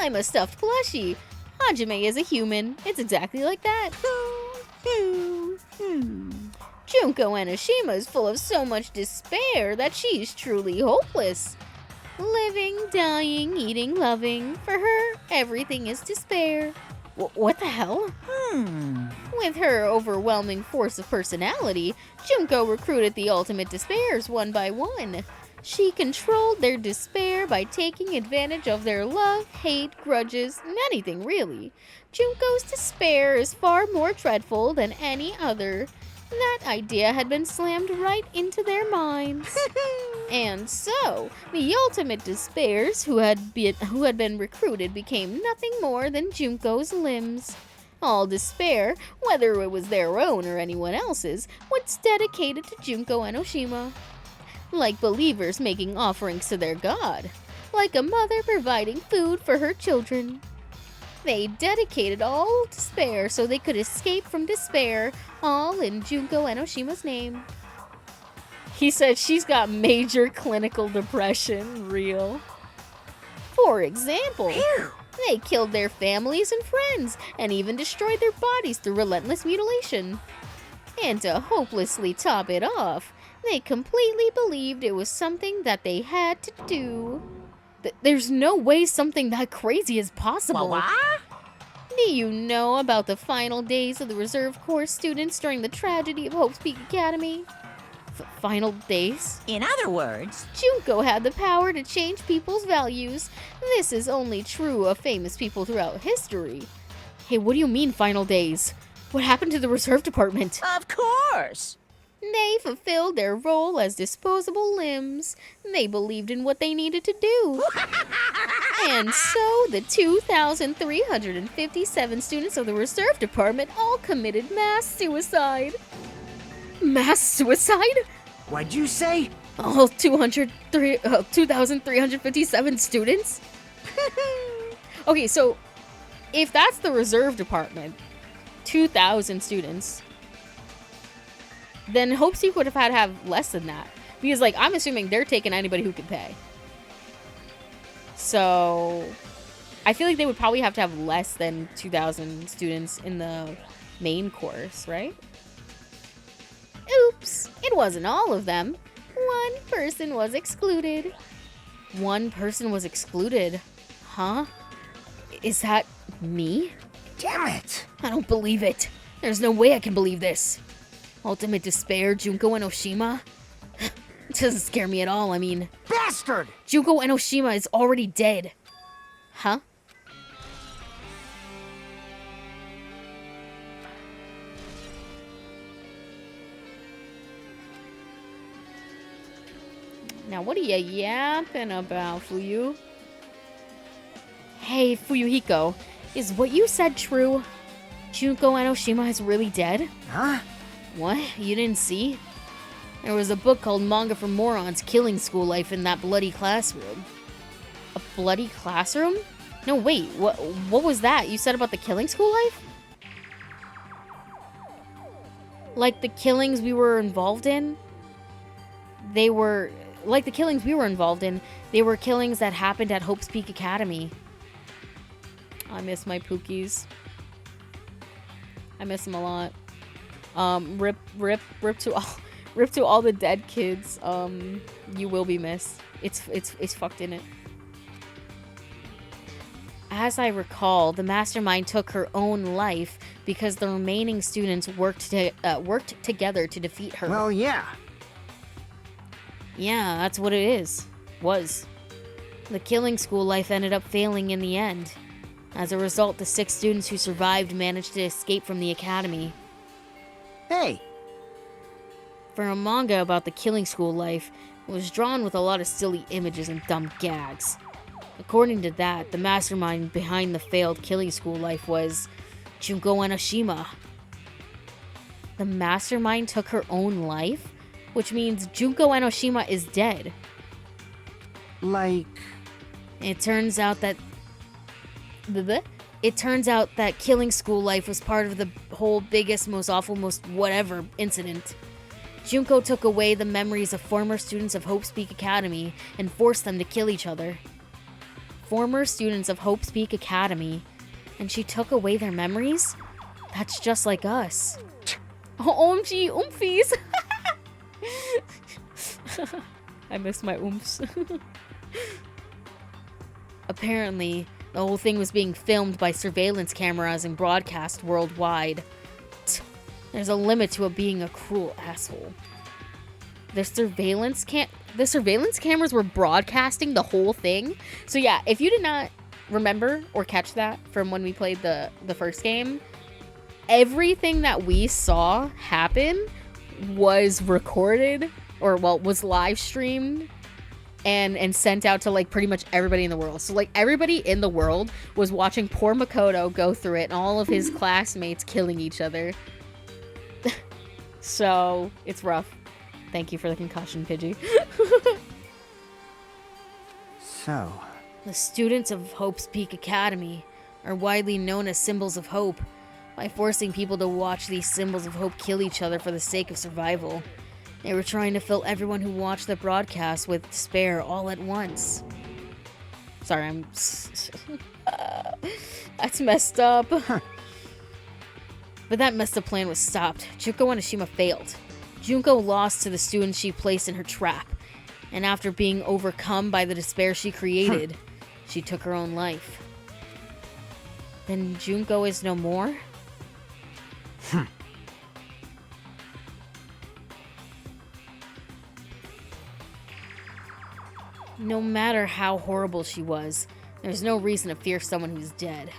I'm a stuffed plushie. Hajime is a human. It's exactly like that. Junko Enoshima is full of so much despair that she's truly hopeless. Living, dying, eating, loving. For her, everything is despair. What the hell? With her overwhelming force of personality, Junko recruited the ultimate despairs one by one. She controlled their despair by taking advantage of their love, hate, grudges, and anything really. Junko's despair is far more dreadful than any other. That idea had been slammed right into their minds. And so, the ultimate despairs who had been recruited became nothing more than Junko's limbs. All despair, whether it was their own or anyone else's, was dedicated to Junko Enoshima. Like believers making offerings to their god. Like a mother providing food for her children. They dedicated all despair so they could escape from despair, all in Junko Enoshima's name. He said she's got major clinical depression, real. For example, they killed their families and friends, and even destroyed their bodies through relentless mutilation. And to hopelessly top it off, they completely believed it was something that they had to do. There's no way something that crazy is possible. What? Do you know about the final days of the reserve corps students during the tragedy of Hope's Peak Academy? Final days? In other words, Junko had the power to change people's values. This is only true of famous people throughout history. Hey, what do you mean, final days? What happened to the reserve department? Of course! They fulfilled their role as disposable limbs. They believed in what they needed to do. And so, the 2,357 students of the reserve department all committed mass suicide. Mass suicide? What'd you say? All 2,357 students? Okay, so if that's the reserve department, 2,000 students, then Hope Seek would have had to have less than that. Because, like, I'm assuming they're taking anybody who can pay. So, I feel like they would probably have to have less than 2,000 students in the main course, right? Oops, it wasn't all of them. One person was excluded. One person was excluded? Huh? Is that me? Damn it! I don't believe it. There's no way I can believe this. Ultimate Despair, Junko Enoshima? It doesn't scare me at all, I mean... Bastard! Junko Enoshima is already dead. Huh? Now, what are you yapping about, Fuyu? Hey, Fuyuhiko, is what you said true? Junko Enoshima is really dead? Huh? What? You didn't see? There was a book called Manga for Morons, Killing School Life in that bloody classroom. A bloody classroom? No, wait, what was that? You said about the Killing School Life? Like the killings we were involved in? They were... Like the killings we were involved in, they were killings that happened at Hope's Peak Academy. I miss my Pookies. I miss them a lot. Rip to all the dead kids. You will be missed. It's fucked in it. As I recall, the mastermind took her own life because the remaining students worked together to defeat her. Well, yeah. Yeah, that's what it was. The Killing School Life ended up failing in the end. As a result, the 6 students who survived managed to escape from the academy. Hey, For a manga about the Killing School Life, it was drawn with a lot of silly images and dumb gags. According to that, the mastermind behind the failed Killing School Life was Junko Enoshima. The mastermind took her own life? Which means Junko Enoshima is dead. like... It turns out that Killing School Life was part of the whole biggest, most awful, most whatever incident. Junko took away the memories of former students of Hope's Peak Academy and forced them to kill each other. Former students of Hope's Peak Academy, and she took away their memories? That's just like us. OMG, oomfies! I miss my oomps. Apparently, the whole thing was being filmed by surveillance cameras and broadcast worldwide. There's a limit to it being a cruel asshole. The surveillance cameras were broadcasting the whole thing. So yeah, if you did not remember or catch that from when we played the first game, everything that we saw happen was recorded or was live streamed and sent out to like pretty much everybody in the world. So like everybody in the world was watching poor Makoto go through it and all of his classmates killing each other. So it's rough. Thank you for the concussion, Pidgey. So... The students of Hope's Peak Academy are widely known as symbols of hope by forcing people to watch these symbols of hope kill each other for the sake of survival. They were trying to fill everyone who watched the broadcast with despair all at once. Sorry, I'm... That's messed up. But that messed up plan was stopped. Junko Enoshima failed. Junko lost to the students she placed in her trap. And after being overcome by the despair she created, she took her own life. Then Junko is no more? No matter how horrible she was, there's no reason to fear someone who's dead.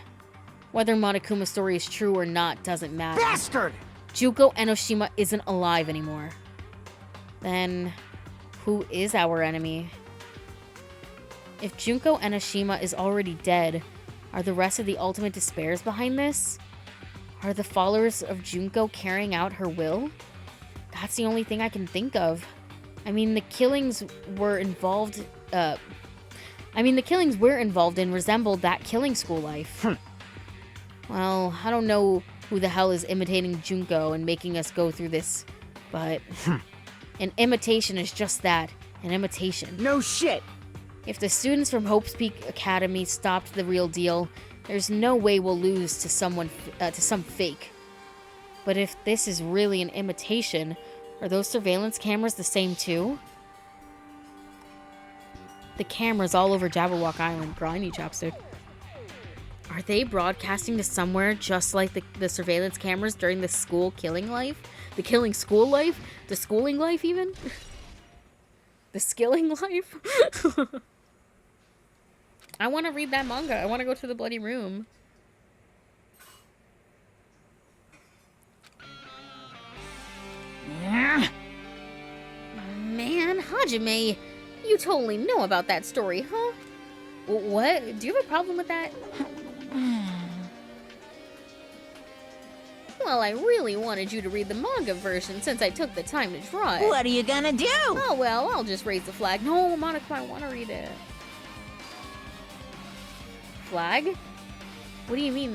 Whether Monokuma's story is true or not doesn't matter. Bastard! Junko Enoshima isn't alive anymore. Then, who is our enemy? If Junko Enoshima is already dead, are the rest of the Ultimate Despairs behind this? Are the followers of Junko carrying out her will? That's the only thing I can think of. I mean, the killings we're involved in resembled that killing school life. Well, I don't know who the hell is imitating Junko and making us go through this, but an imitation is just that, an imitation. No shit! If the students from Hope's Peak Academy stopped the real deal, there's no way we'll lose to some fake. But if this is really an imitation, are those surveillance cameras the same too? The cameras all over Jabberwock Island. Grimy chapstick. Are they broadcasting to somewhere just like the surveillance cameras during the school killing life? The killing school life? The schooling life even? The skilling life? I want to read that manga. I want to go to the bloody room. Man, Hajime, you totally know about that story, huh? What? Do you have a problem with that? Well, I really wanted you to read the manga version since I took the time to draw it. What are you gonna do? Oh, well, I'll just raise the flag. No, Monica, I want to read it. Flag? What do you mean,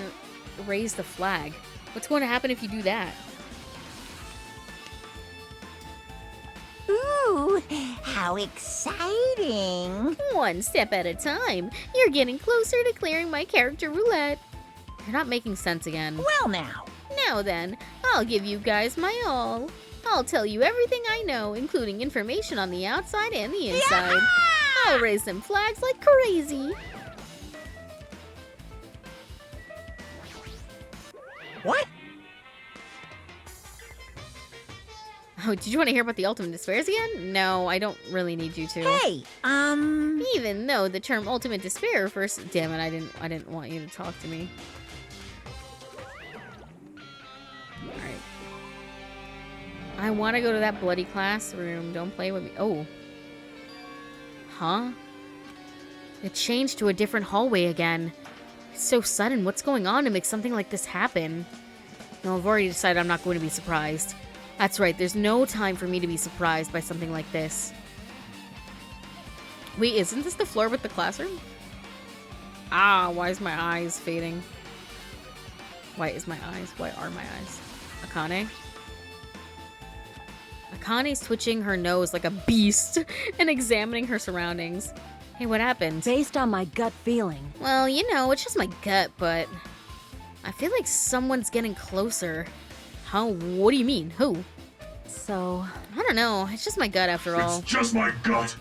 raise the flag? What's going to happen if you do that? Ooh, how exciting. One step at a time. You're getting closer to clearing my character roulette. You're not making sense again. Well now. Now then, I'll give you guys my all. I'll tell you everything I know, including information on the outside and the inside. Yeah! I'll raise some flags like crazy. What? Oh, did you want to hear about the Ultimate Despairs again? No, I don't really need you to. Hey, Even though the term Ultimate Despair refers... Damn it, I didn't want you to talk to me. Alright. I want to go to that bloody classroom. Don't play with me. Oh. Huh? It changed to a different hallway again. It's so sudden. What's going on to make something like this happen? No, I've already decided I'm not going to be surprised. That's right, there's no time for me to be surprised by something like this. Wait, isn't this the floor with the classroom? Ah, why is my eyes fading? Why is my eyes? Why are my eyes? Akane? Akane's twitching her nose like a beast and examining her surroundings. Hey, what happened? Based on my gut feeling. Well, you know, it's just my gut, but I feel like someone's getting closer. How? What do you mean? Who? So, I don't know. It's just my gut after all. It's just my gut.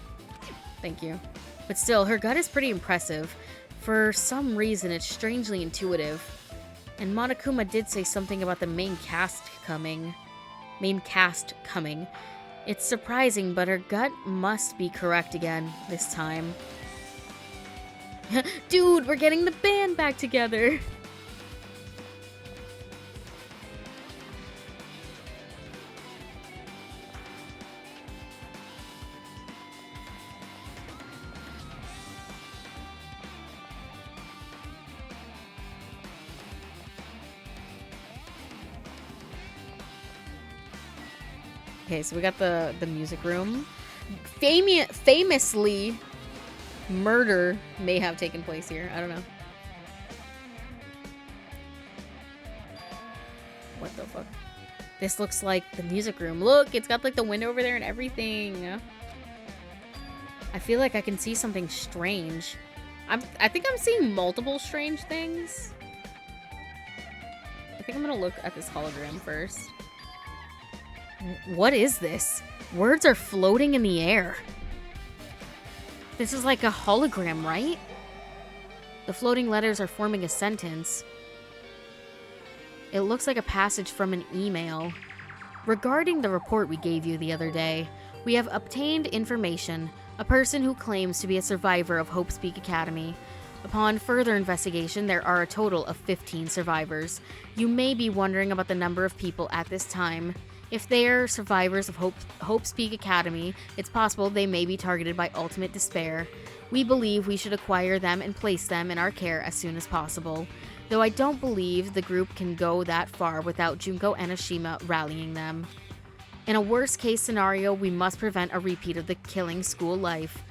Thank you. But still, her gut is pretty impressive. For some reason, it's strangely intuitive. And Monokuma did say something about the main cast coming. It's surprising, but her gut must be correct again this time. Dude, we're getting the band back together. Okay, so we got the music room. Famously, murder may have taken place here. I don't know. What the fuck? This looks like the music room. Look, it's got like the window over there and everything. I feel like I can see something strange. I think I'm seeing multiple strange things. I think I'm gonna look at this hologram first. What is this? Words are floating in the air. This is like a hologram, right? The floating letters are forming a sentence. It looks like a passage from an email. Regarding the report we gave you the other day, we have obtained information. A person who claims to be a survivor of Hope's Peak Academy. Upon further investigation, there are a total of 15 survivors. You may be wondering about the number of people at this time. If they are survivors of Hope's Peak Academy, it's possible they may be targeted by ultimate despair. We believe we should acquire them and place them in our care as soon as possible. Though I don't believe the group can go that far without Junko and Oshima rallying them. In a worst-case scenario, we must prevent a repeat of the killing school life.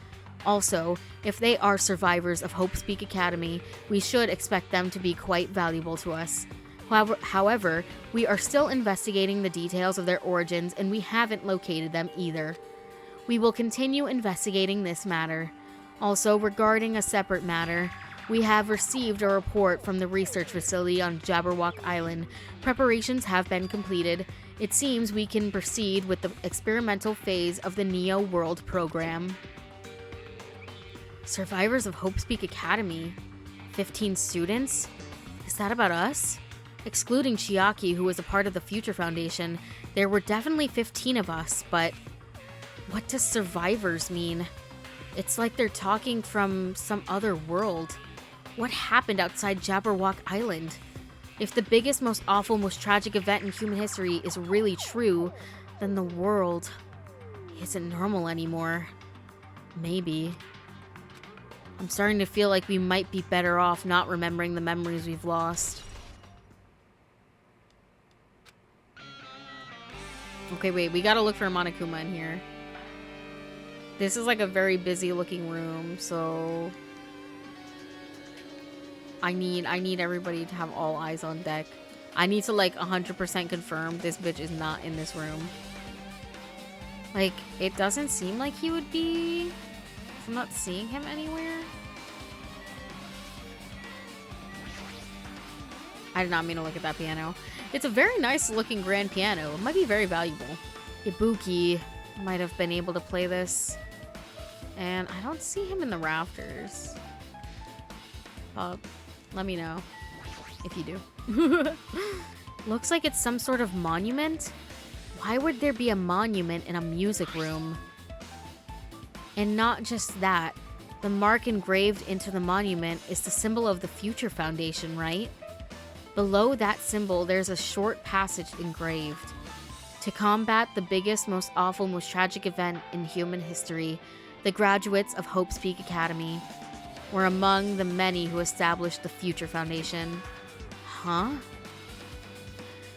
Also, if they are survivors of Hope's Peak Academy, we should expect them to be quite valuable to us. However, we are still investigating the details of their origins and we haven't located them either. We will continue investigating this matter. Also, regarding a separate matter, we have received a report from the research facility on Jabberwock Island. Preparations have been completed. It seems we can proceed with the experimental phase of the Neo World program. Survivors of Hope's Peak Academy? 15 students? Is that about us? Excluding Chiaki, who was a part of the Future Foundation, there were definitely 15 of us, but what does survivors mean? It's like they're talking from some other world. What happened outside Jabberwock Island? If the biggest, most awful, most tragic event in human history is really true, then the world isn't normal anymore. Maybe. I'm starting to feel like we might be better off not remembering the memories we've lost. Okay, wait, we gotta look for Monokuma in here. This is like a very busy looking room, so I need everybody to have all eyes on deck. I need to like 100% confirm this bitch is not in this room. Like, it doesn't seem like he would be. I'm not seeing him anywhere. I did not mean to look at that piano. It's a very nice looking grand piano. It might be very valuable. Ibuki might have been able to play this. And I don't see him in the rafters. Let me know if you do. Looks like it's some sort of monument. Why would there be a monument in a music room? And not just that, the mark engraved into the monument is the symbol of the Future Foundation, right? Below that symbol, there's a short passage engraved. To combat the biggest, most awful, most tragic event in human history, the graduates of Hope's Peak Academy were among the many who established the Future Foundation. Huh?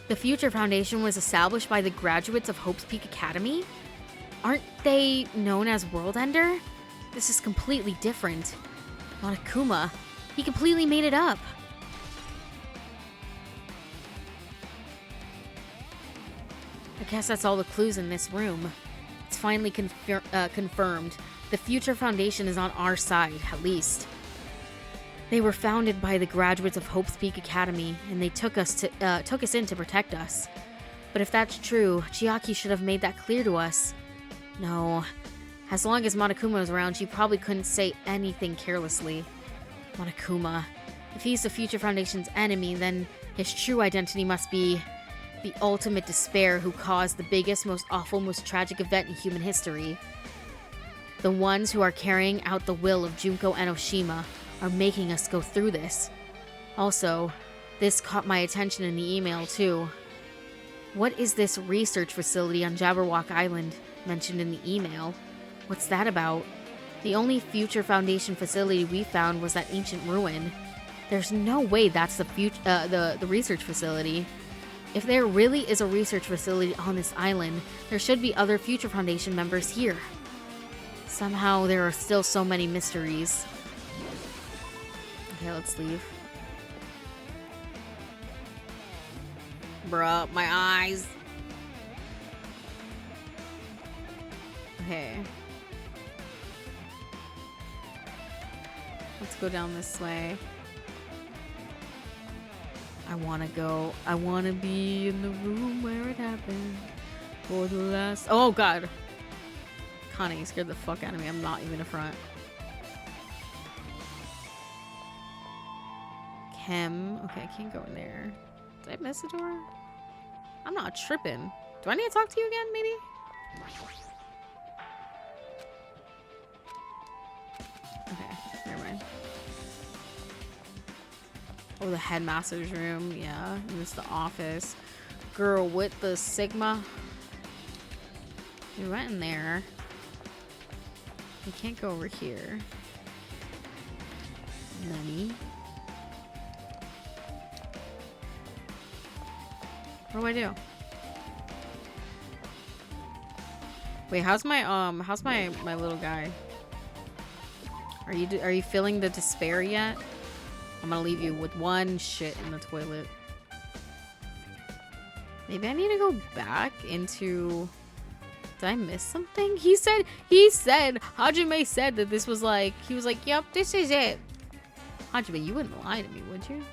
The Future Foundation was established by the graduates of Hope's Peak Academy? Aren't they known as World Ender? This is completely different. Monokuma, he completely made it up. I guess that's all the clues in this room. It's finally confirmed. The Future Foundation is on our side, at least. They were founded by the graduates of Hope's Peak Academy, and they took us in to protect us. But if that's true, Chiaki should have made that clear to us. No. As long as Monokuma was around, she probably couldn't say anything carelessly. Monokuma. If he's the Future Foundation's enemy, then his true identity must be the ultimate despair who caused the biggest, most awful, most tragic event in human history. The ones who are carrying out the will of Junko and Oshima are making us go through this. Also, this caught my attention in the email too. What is this research facility on Jabberwock Island mentioned in the email? What's that about? The only Future Foundation facility we found was that ancient ruin. There's no way that's the research facility. If there really is a research facility on this island, there should be other Future Foundation members here. Somehow there are still so many mysteries. Okay, let's leave. Bruh, my eyes. Okay. Let's go down this way. I wanna be in the room where it happened. For the last. Oh god. Connie scared the fuck out of me. I'm not even a front. Chem. Okay, I can't go in there. Did I miss a door? I'm not tripping. Do I need to talk to you again, maybe? Okay, never mind. Oh, the headmaster's room. Yeah, and it's the office. Girl with the Sigma. We went in there. We can't go over here. Nani? What do I do? Wait, how's my little guy? Are you feeling the despair yet? I'm gonna leave you with one shit in the toilet. Maybe I need to go back into... Did I miss something? He said, Hajime said that this was like, he was like, yep, this is it. Hajime, you wouldn't lie to me, would you?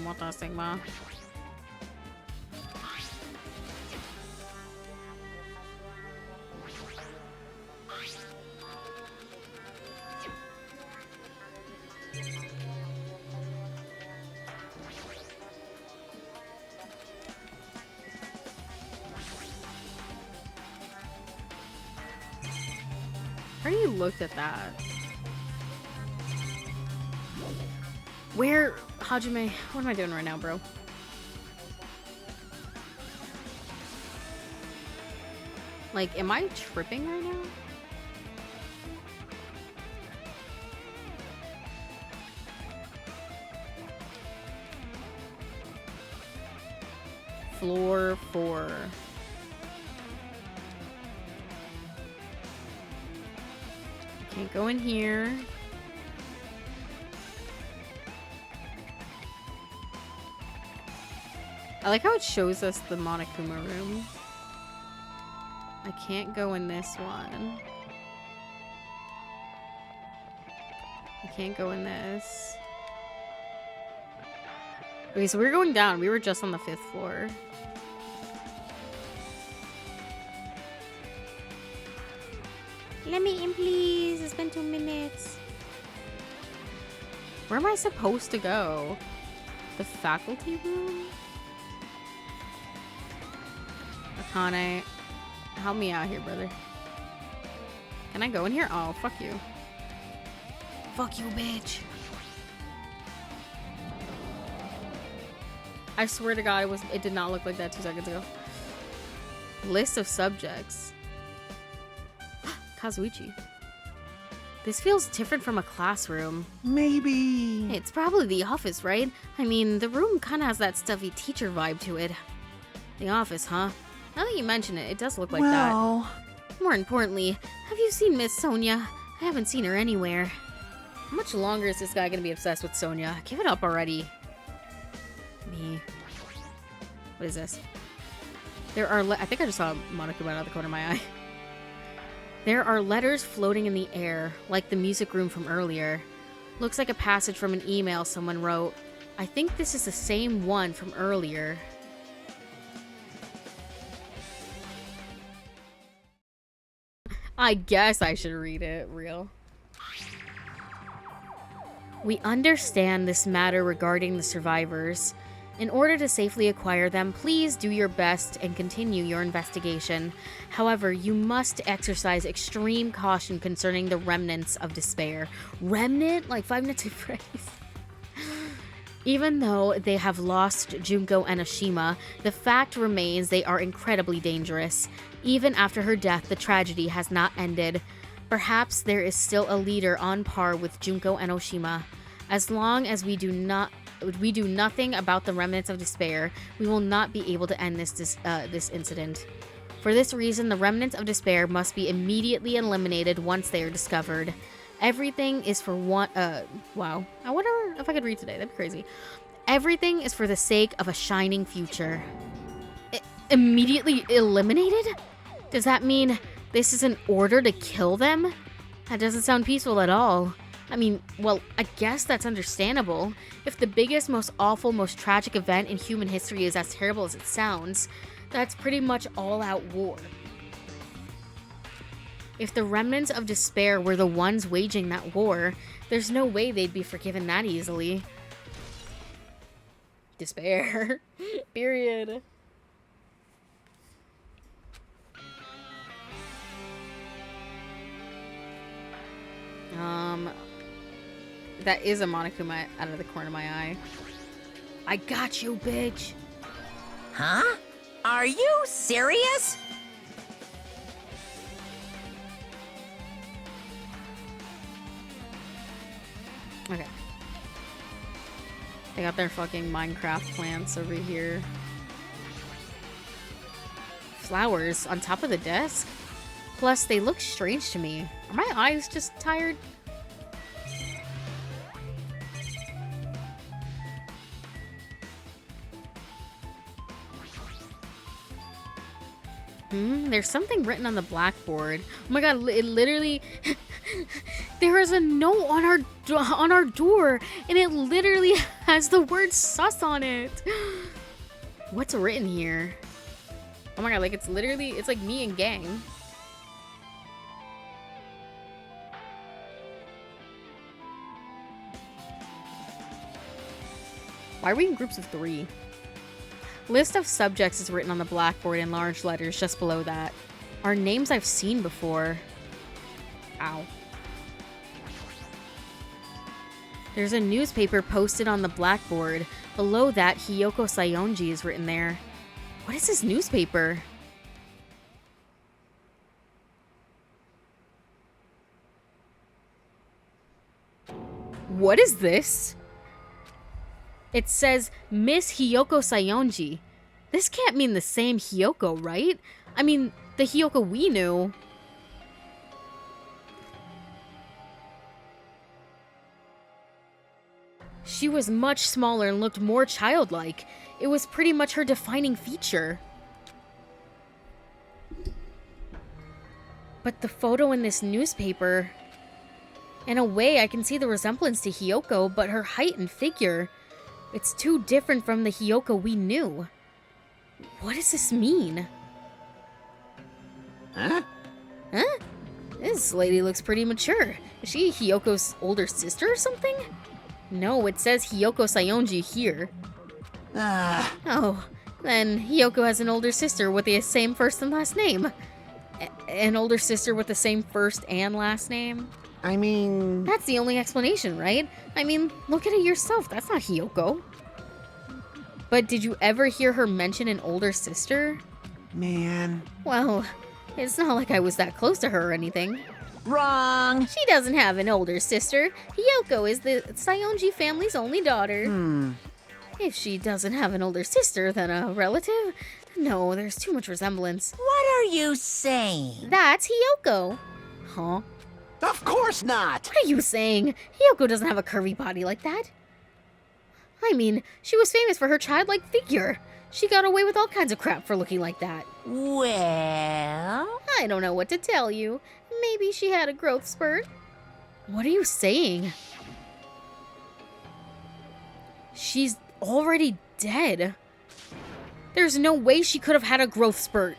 What the Sigma? I already looked at that. Where, Hajime, what am I doing right now, bro? Like, am I tripping right now? Floor 4. Can't go in here. I like how it shows us the Monokuma room. I can't go in this one. I can't go in this. Okay, so we're going down. We were just on the 5th floor. Let me in, please. It's been 2 minutes. Where am I supposed to go? The faculty room? Akane, help me out here, brother. Can I go in here? Oh, fuck you. Fuck you, bitch. I swear to God, it did not look like that 2 seconds ago. List of subjects. Kazuichi. This feels different from a classroom. Maybe. It's probably the office, right? I mean, the room kind of has that stuffy teacher vibe to it. The office, huh? Now that you mention it, it does look like that. More importantly, have you seen Miss Sonia? I haven't seen her anywhere. How much longer is this guy gonna be obsessed with Sonia? Give it up already. Me. What is this? There are I think I just saw Monokuma out of the corner of my eye. There are letters floating in the air, like the music room from earlier. Looks like a passage from an email someone wrote. I think this is the same one from earlier. I guess I should read it, real. We understand this matter regarding the survivors. In order to safely acquire them, please do your best and continue your investigation. However, you must exercise extreme caution concerning the remnants of despair. Remnant? Like 5 Nights at Freddy's. Even though they have lost Junko Enoshima, the fact remains they are incredibly dangerous. Even after her death, the tragedy has not ended. Perhaps there is still a leader on par with Junko Enoshima. As long as we do nothing about the remnants of despair, we will not be able to end this incident. For this reason, the remnants of despair must be immediately eliminated once they are discovered. Everything is for one. Wow. I wonder if I could read today. That'd be crazy. Everything is for the sake of a shining future. Immediately eliminated? Does that mean this is an order to kill them? That doesn't sound peaceful at all. I mean, well, I guess that's understandable. If the biggest, most awful, most tragic event in human history is as terrible as it sounds, that's pretty much all-out war. If the remnants of despair were the ones waging that war, there's no way they'd be forgiven that easily. Despair. Period. That is a Monokuma out of the corner of my eye. I got you, bitch. Huh? Are you serious? Okay. They got their fucking Minecraft plants over here. Flowers on top of the desk? Plus, they look strange to me. Are my eyes just tired? There's something written on the blackboard. Oh my god, it literally... There is a note on our door, and it literally has the word sus on it. What's written here? Oh my god, like it's like me and gang. Why are we in groups of 3? List of subjects is written on the blackboard in large letters just below that. Are names I've seen before. Ow. There's a newspaper posted on the blackboard. Below that, Hiyoko Sayonji is written there. What is this newspaper? What is this? It says Miss Hiyoko Sayonji. This can't mean the same Hiyoko, right? I mean, the Hiyoko we knew. She was much smaller and looked more childlike. It was pretty much her defining feature. But the photo in this newspaper... In a way, I can see the resemblance to Hiyoko, but her height and figure... It's too different from the Hiyoko we knew. What does this mean? Huh? Huh? This lady looks pretty mature. Is she Hiyoko's older sister or something? No, it says Hiyoko Sayonji here. Oh, then Hiyoko has an older sister with the same first and last name. An older sister with the same first and last name? I mean... That's the only explanation, right? I mean, look at it yourself. That's not Hiyoko. But did you ever hear her mention an older sister? Man... Well, it's not like I was that close to her or anything. Wrong. She doesn't have an older sister. Hiyoko is the Sayonji family's only daughter. If she doesn't have an older sister, then a relative? No, there's too much resemblance. What are you saying? That's Hiyoko. Huh? Of course not! What are you saying? Hiyoko doesn't have a curvy body like that. I mean, she was famous for her childlike figure. She got away with all kinds of crap for looking like that. Well... I don't know what to tell you. Maybe she had a growth spurt. What are you saying? She's already dead. There's no way she could have had a growth spurt.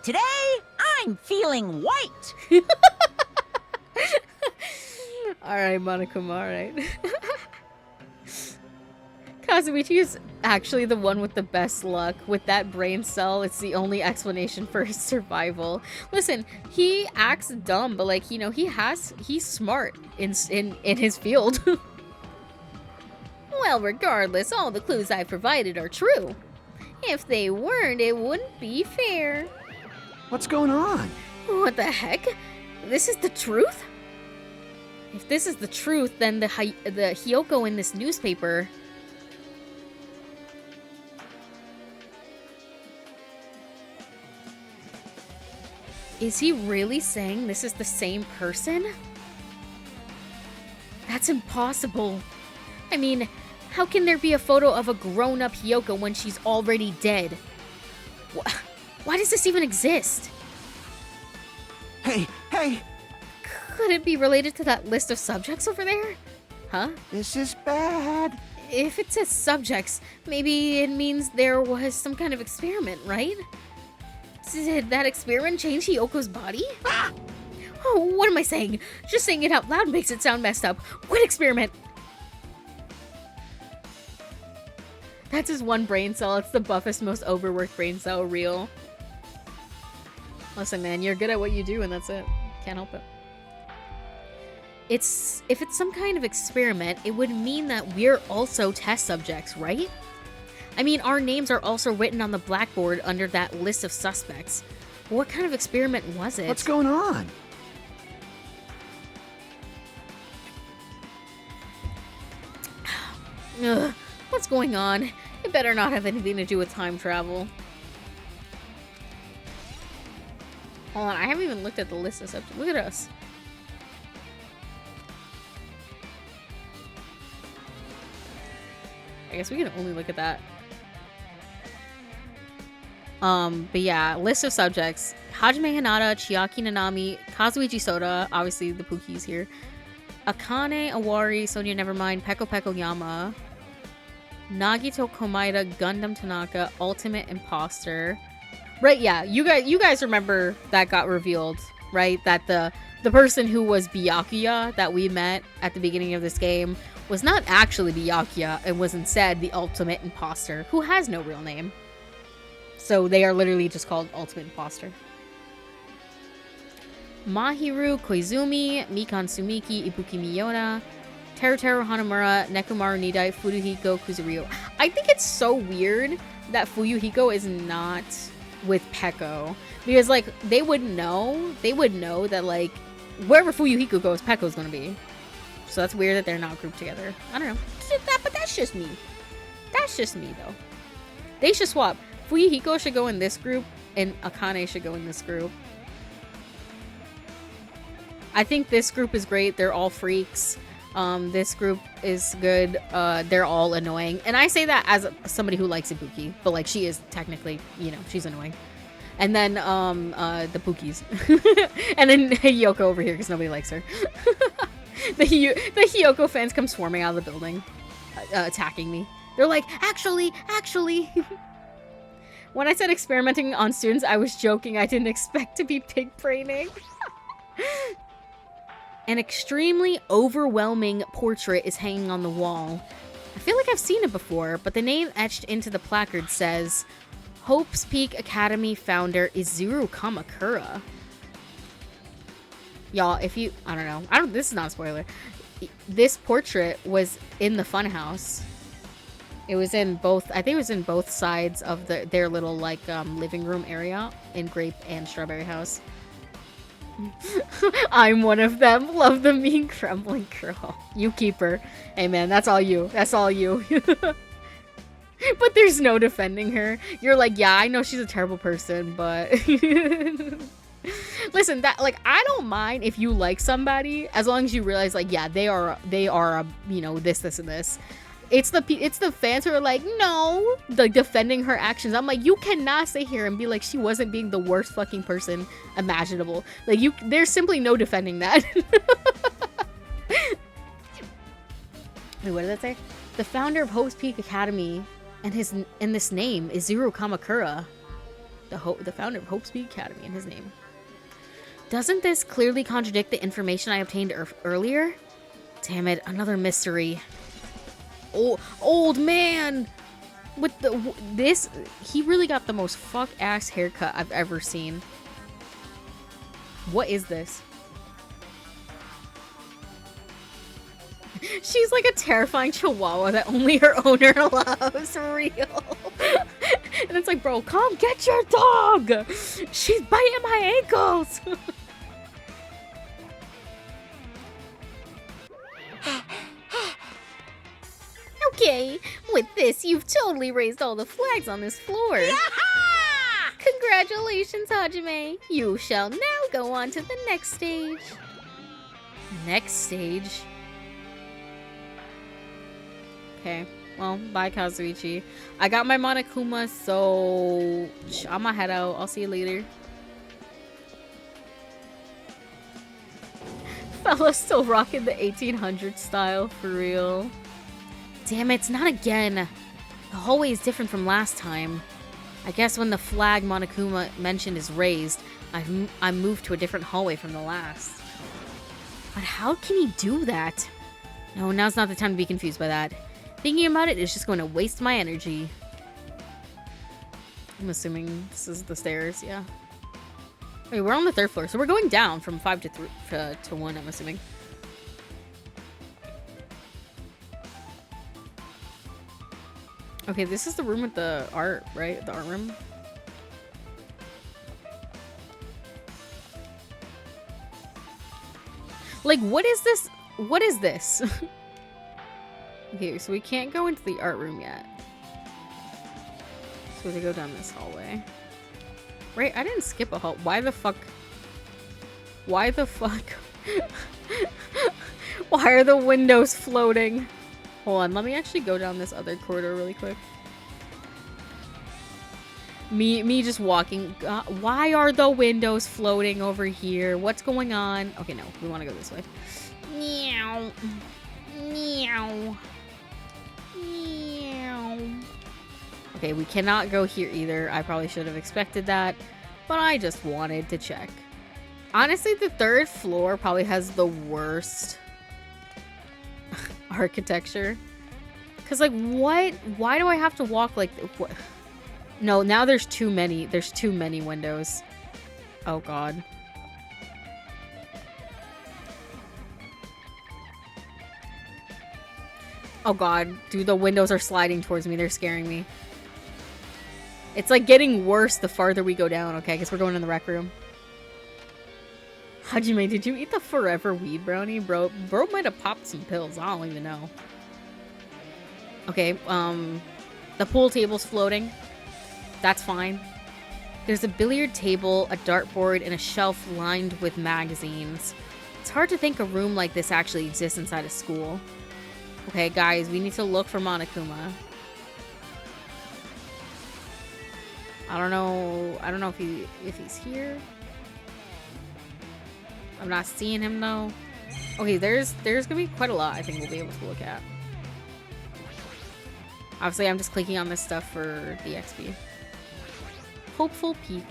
Today, I'm feeling white. Alright, Monokuma, alright. Kazumichi is actually the one with the best luck. With that brain cell, it's the only explanation for his survival. Listen, he acts dumb, but like, you know, he's smart in his field. Well, regardless, all the clues I've provided are true. If they weren't, it wouldn't be fair. What's going on? What the heck? This is the truth? If this is the truth, then the Hiyoko in this newspaper... Is he really saying this is the same person? That's impossible. I mean, how can there be a photo of a grown-up Hiyoko when she's already dead? Why does this even exist? Hey! Could it be related to that list of subjects over there? Huh? This is bad. If it says subjects, maybe it means there was some kind of experiment, right? Did that experiment change Hiyoko's body? Ah! Oh, what am I saying? Just saying it out loud makes it sound messed up. What experiment? That's his one brain cell. It's the buffest, most overworked brain cell, real. Listen, man, you're good at what you do, and that's it. Can't help it. If it's some kind of experiment, it would mean that we're also test subjects, right? I mean, our names are also written on the blackboard under that list of suspects. What kind of experiment was it? What's going on? Ugh, what's going on? It better not have anything to do with time travel. Hold on, I haven't even looked at the list of subjects. Look at us. I guess we can only look at that. But yeah, list of subjects. Hajime Hinata, Chiaki Nanami, Kazuichi Soda, obviously the Pookies here. Akane Awari, Sonia Nevermind, Peko Peko Yama, Nagito Komaeda, Gundam Tanaka, Ultimate Imposter. Right, yeah, you guys remember that got revealed, right? That the person who was Byakuya that we met at the beginning of this game was not actually Byakuya, and was instead the Ultimate Imposter, who has no real name. So they are literally just called Ultimate Imposter. Mahiru Koizumi, Mikan Sumiki, Ibuki Miyona, Teruteru Hanamura, Nekomaru Nidai, Furuhiko Kuzuryu. I think it's so weird that Fuyuhiko is not with Peko. Because, like, they would know that, like, wherever Fuyuhiko goes, Peko's gonna be. So that's weird that they're not grouped together. I don't know. But that's just me. That's just me, though. They should swap. Fuyuhiko should go in this group, and Akane should go in this group. I think this group is great. They're all freaks. This group is good. They're all annoying. And I say that as somebody who likes Ibuki. But, like, she is technically, you know, she's annoying. And then, the Pookies. And then Hiyoko over here, because nobody likes her. The Hiyoko fans come swarming out of the building, attacking me. They're like, actually. When I said experimenting on students, I was joking. I didn't expect to be pig braining. An extremely overwhelming portrait is hanging on the wall. I feel like I've seen it before, but the name etched into the placard says, Hope's Peak Academy founder Izuru Kamakura. Y'all, if you, I don't know. This is not a spoiler. This portrait was in the funhouse. It was in both, I think it was in both sides of their little, like, living room area in Grape and Strawberry House. I'm one of them. Love the mean crumbling girl. You keep her. Hey, man, that's all you. That's all you. But there's no defending her. You're like, yeah, I know she's a terrible person, but... Listen, that, like, I don't mind if you like somebody, as long as you realize, like, yeah, they are a, you know, this, and this. It's the fans who are like, no, like, defending her actions. I'm like, you cannot sit here and be like, she wasn't being the worst fucking person imaginable. Like, there's simply no defending that. Wait, what did that say? The founder of Hope's Peak Academy and this name is Izuru Kamakura. The founder of Hope's Peak Academy and his name. Doesn't this clearly contradict the information I obtained earlier? Damn it, another mystery. Oh, old man with this, he really got the most fuck ass haircut I've ever seen. What is this? She's like a terrifying chihuahua that only her owner loves. Real. And it's like, bro, come get your dog. She's biting my ankles. Okay, with this, you've totally raised all the flags on this floor. Yaha! Congratulations, Hajime. You shall now go on to the next stage. Next stage? Okay, well, bye, Kazuichi. I got my Monokuma, so I'ma head out. I'll see you later. Fella's still rocking the 1800s style, for real. Damn it, it's not again. The hallway is different from last time. I guess when the flag Monokuma mentioned is raised, I'm moved to a different hallway from the last. But how can he do that? No, now's not the time to be confused by that. Thinking about it is just going to waste my energy. I'm assuming this is the stairs, yeah. Wait, we're on the 3rd floor, so we're going down from 5 to 3 to 1, I'm assuming. Okay, this is the room with the art, right? The art room. Like, what is this? What is this? Okay, so we can't go into the art room yet. So we have to go down this hallway. Right, I didn't skip a hall. Why the fuck? Why the fuck? Why are the windows floating? Hold on, let me actually go down this other corridor really quick. Me just walking. Why are the windows floating over here? What's going on? Okay, no, we want to go this way. Meow. Meow. Meow. Okay, we cannot go here either. I probably should have expected that, but I just wanted to check. Honestly, the 3rd floor probably has the worst architecture. Cause like, what? Why do I have to walk like? What? No, now there's too many. There's too many windows. Oh god. Oh god, dude, the windows are sliding towards me. They're scaring me. It's like getting worse the farther we go down. Okay, I guess we're going in the rec room. Hajime, did you eat the forever weed brownie? Bro might have popped some pills. I don't even know. Okay, the pool table's floating. That's fine. There's a billiard table, a dartboard, and a shelf lined with magazines. It's hard to think a room like this actually exists inside a school. Okay, guys, we need to look for Monokuma. I don't know if he's here. I'm not seeing him though. Okay, there's gonna be quite a lot I think we'll be able to look at. Obviously, I'm just clicking on this stuff for the XP. Hopeful peak.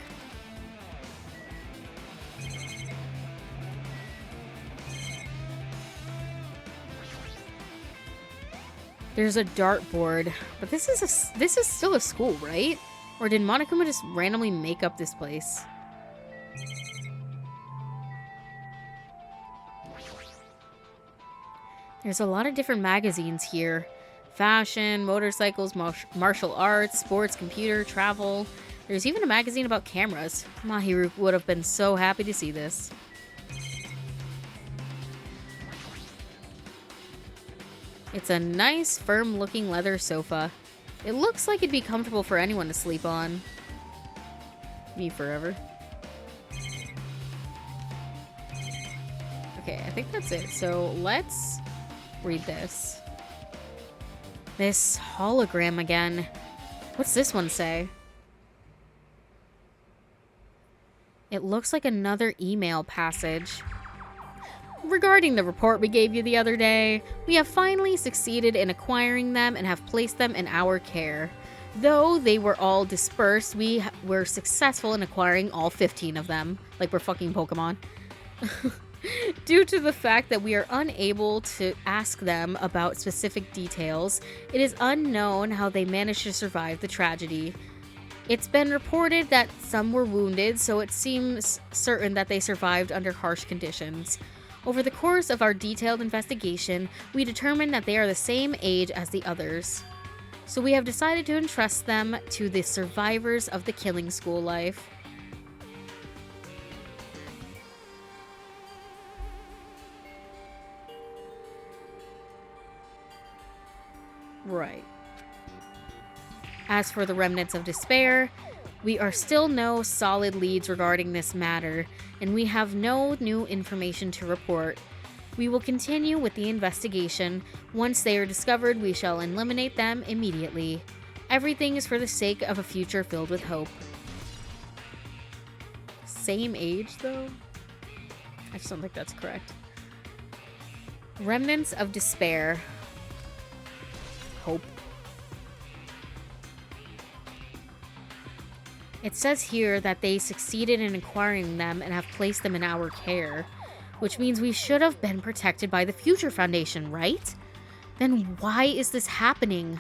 There's a dartboard, but this is still a school, right? Or did Monokuma just randomly make up this place? There's a lot of different magazines here. Fashion, motorcycles, martial arts, sports, computer, travel. There's even a magazine about cameras. Mahiru would have been so happy to see this. It's a nice, firm-looking leather sofa. It looks like it'd be comfortable for anyone to sleep on. Me forever. Okay, I think that's it. So let's read this. This hologram again. What's this one say? It looks like another email passage. Regarding the report we gave you the other day, we have finally succeeded in acquiring them and have placed them in our care. Though they were all dispersed, we were successful in acquiring all 15 of them. Like we're fucking Pokemon. Due to the fact that we are unable to ask them about specific details, it is unknown how they managed to survive the tragedy. It's been reported that some were wounded, so it seems certain that they survived under harsh conditions. Over the course of our detailed investigation, we determined that they are the same age as the others. So we have decided to entrust them to the survivors of the killing school life. Right. As for the remnants of despair, we are still no solid leads regarding this matter, and we have no new information to report. We will continue with the investigation. Once they are discovered, we shall eliminate them immediately. Everything is for the sake of a future filled with hope. Same age, though? I just don't think that's correct. Remnants of despair. Hope. It says here that they succeeded in acquiring them and have placed them in our care, which means we should have been protected by the Future Foundation, right? Then why is this happening?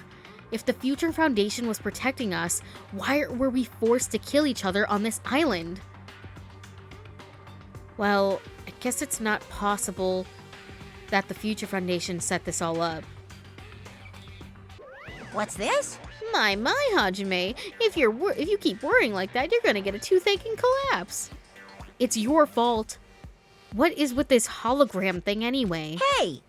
If the Future Foundation was protecting us, why were we forced to kill each other on this island? Well, I guess it's not possible that the Future Foundation set this all up. What's this? My, Hajime, if you keep worrying like that, you're gonna get a toothache and collapse. It's your fault. What is with this hologram thing anyway? Hey,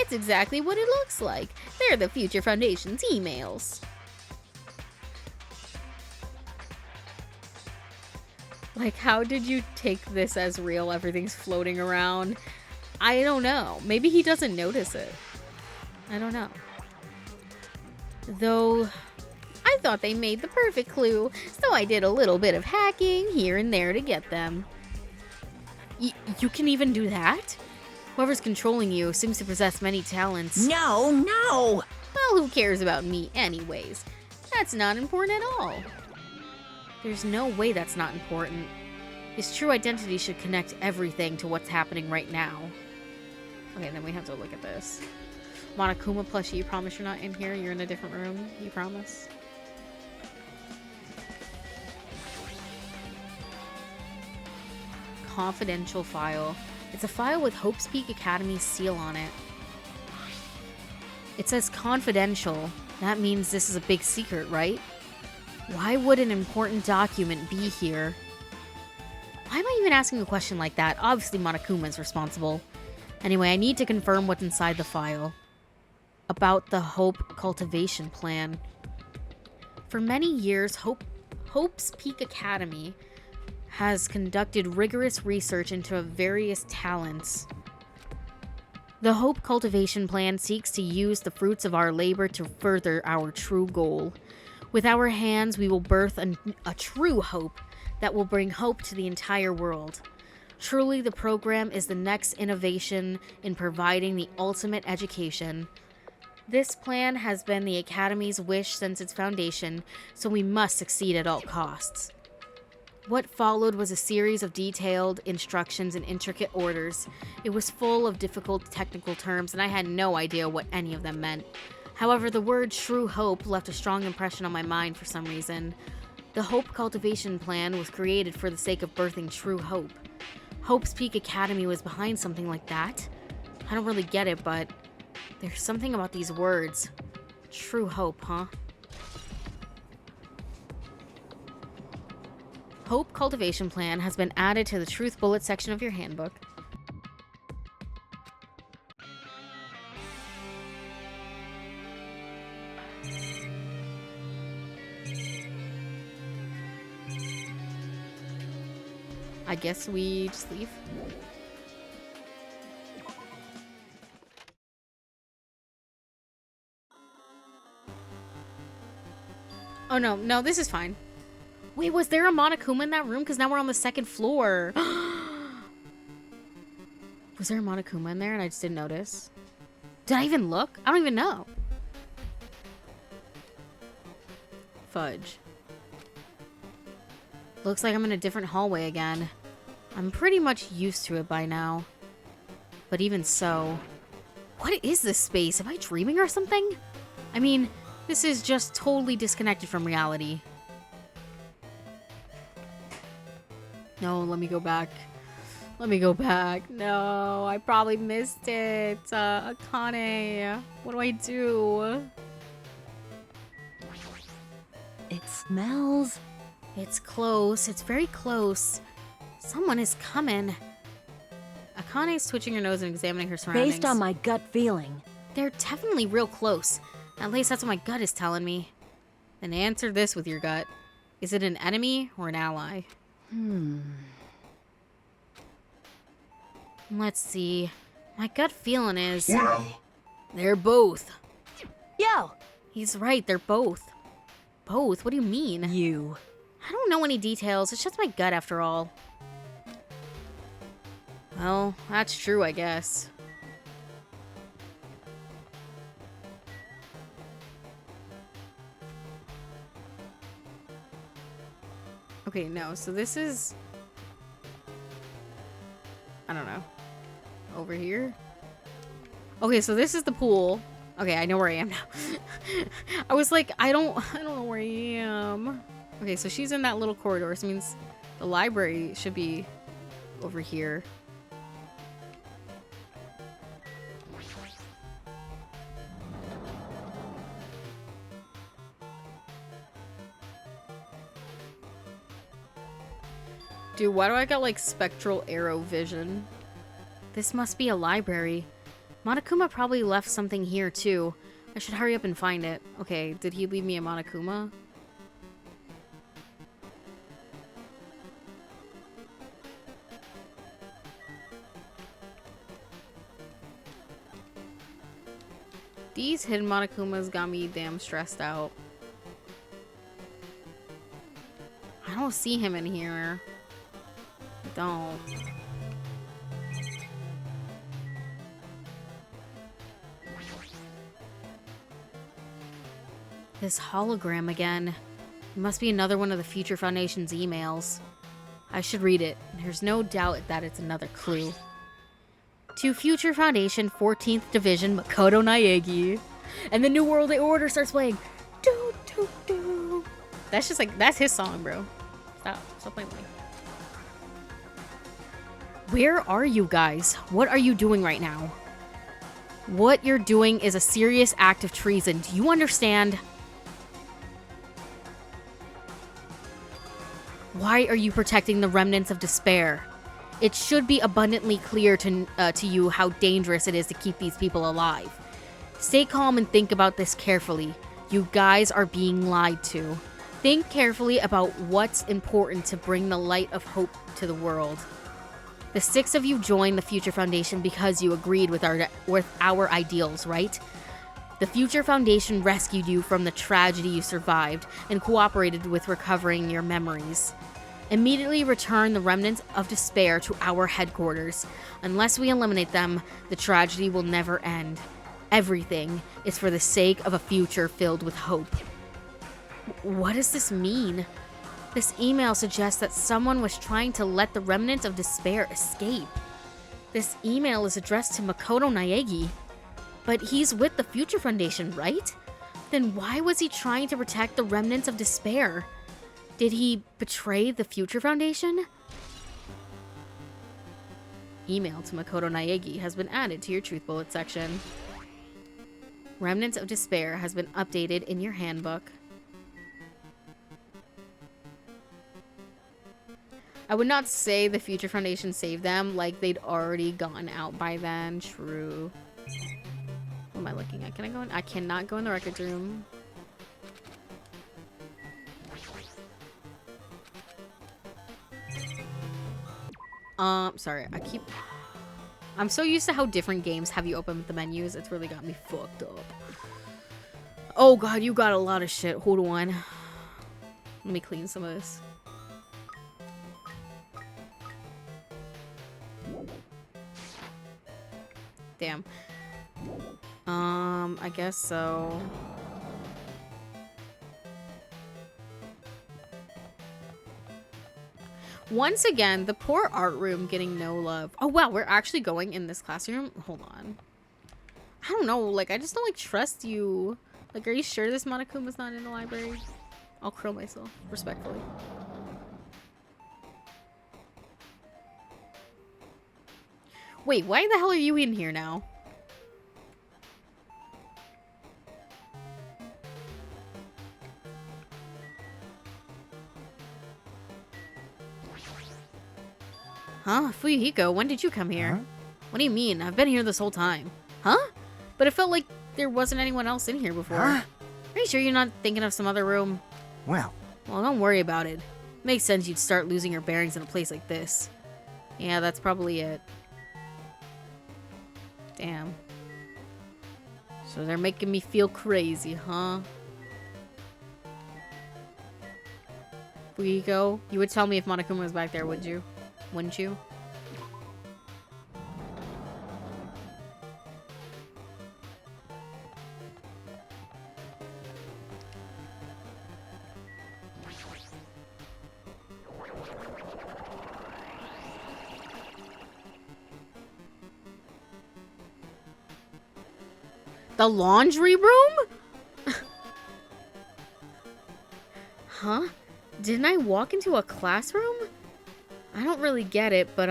It's exactly what it looks like. They're the Future Foundation's emails. Like, how did you take this as real? Everything's floating around. I don't know. Maybe he doesn't notice it. I don't know. Though, I thought they made the perfect clue, so I did a little bit of hacking here and there to get them. You can even do that? Whoever's controlling you seems to possess many talents. no. Well, who cares about me anyways? That's not important at all. There's no way that's not important. His true identity should connect everything to what's happening right now. Okay, then we have to look at this. Monokuma plushie, you promise you're not in here? You're in a different room? You promise? Confidential file. It's a file with Hope's Peak Academy's seal on it. It says confidential. That means this is a big secret, right? Why would an important document be here? Why am I even asking a question like that? Obviously Monokuma is responsible. Anyway, I need to confirm what's inside the file. About the Hope Cultivation Plan. For many years, Hope's Peak Academy has conducted rigorous research into various talents. The Hope Cultivation Plan seeks to use the fruits of our labor to further our true goal. With our hands, we will birth a true hope that will bring hope to the entire world. Truly, the program is the next innovation in providing the ultimate education. This plan has been the Academy's wish since its foundation, so we must succeed at all costs. What followed was a series of detailed instructions and intricate orders. It was full of difficult technical terms, and I had no idea what any of them meant. However, the word true hope left a strong impression on my mind for some reason. The Hope Cultivation Plan was created for the sake of birthing true hope. Hope's Peak Academy was behind something like that. I don't really get it, but there's something about these words. True hope, huh? Hope Cultivation Plan has been added to the Truth Bullet section of your handbook. I guess we just leave. Oh no, this is fine. Wait, was there a Monokuma in that room? Because now we're on the second floor. Was there a Monokuma in there and I just didn't notice? Did I even look? I don't even know. Fudge. Looks like I'm in a different hallway again. I'm pretty much used to it by now. But even so, what is this space? Am I dreaming or something? I mean, this is just totally disconnected from reality. No, let me go back. Let me go back. No, I probably missed it. Akane, what do I do? It smells. It's close. It's very close. Someone is coming. Akane's twitching her nose and examining her surroundings. Based on my gut feeling. They're definitely real close. At least that's what my gut is telling me. Then answer this with your gut. Is it an enemy or an ally? Let's see. My gut feeling is... Well, they're both. Yo! He's right, they're both. Both? What do you mean? You. I don't know any details. It's just my gut after all. Well, that's true, I guess. Okay, no, so this is... I don't know. Over here? Okay, so this is the pool. Okay, I know where I am now. I was like, I don't know where I am. Okay, so she's in that little corridor, so it means the library should be over here. Dude, why do I got like spectral arrow vision? This must be a library. Monokuma probably left something here too. I should hurry up and find it. Okay, did he leave me a Monokuma? These hidden Monokumas got me damn stressed out. I don't see him in here. I don't. This hologram again. It must be another one of the Future Foundation's emails. I should read it. There's no doubt that it's another clue. To Future Foundation 14th Division Makoto Naegi. And the New World Order starts playing. Do, do, do. That's just like, that's his song, bro. Stop playing with me. Where are you guys? What are you doing right now? What you're doing is a serious act of treason. Do you understand? Why are you protecting the remnants of despair? It should be abundantly clear to you how dangerous it is to keep these people alive. Stay calm and think about this carefully. You guys are being lied to. Think carefully about what's important to bring the light of hope to the world. The 6 of you joined the Future Foundation because you agreed with our ideals, right? The Future Foundation rescued you from the tragedy you survived and cooperated with recovering your memories. Immediately return the remnants of despair to our headquarters. Unless we eliminate them, the tragedy will never end. Everything is for the sake of a future filled with hope. What does this mean? This email suggests that someone was trying to let the remnants of despair escape. This email is addressed to Makoto Naegi. But he's with the Future Foundation, right? Then why was he trying to protect the remnants of despair? Did he betray the Future Foundation? Email to Makoto Naegi has been added to your Truth Bullet section. Remnants of Despair has been updated in your handbook. I would not say the Future Foundation saved them, like they'd already gone out by then. True. What am I looking at? Can I go in? I cannot go in the records room. Sorry, I'm so used to how different games have you open with the menus, it's really got me fucked up. Oh god, you got a lot of shit. Hold on. Let me clean some of this. Damn. I guess so. Once again, the poor art room getting no love. Oh wow, we're actually going in this classroom? Hold on. I don't know, like, I just don't, like, trust you. Like, are you sure this Monokuma's not in the library? I'll curl myself, respectfully. Wait, why the hell are you in here now? Huh? Fuyuhiko, when did you come here? Huh? What do you mean? I've been here this whole time. Huh? But it felt like there wasn't anyone else in here before. Huh? Are you sure you're not thinking of some other room? Well, Well, don't worry about it. Makes sense you'd start losing your bearings in a place like this. Yeah, that's probably it. Damn. So they're making me feel crazy, huh? Fuyuhiko, you would tell me if Monokuma was back there, would you? Wouldn't you? The laundry room? Huh? Didn't I walk into a classroom? I don't really get it, but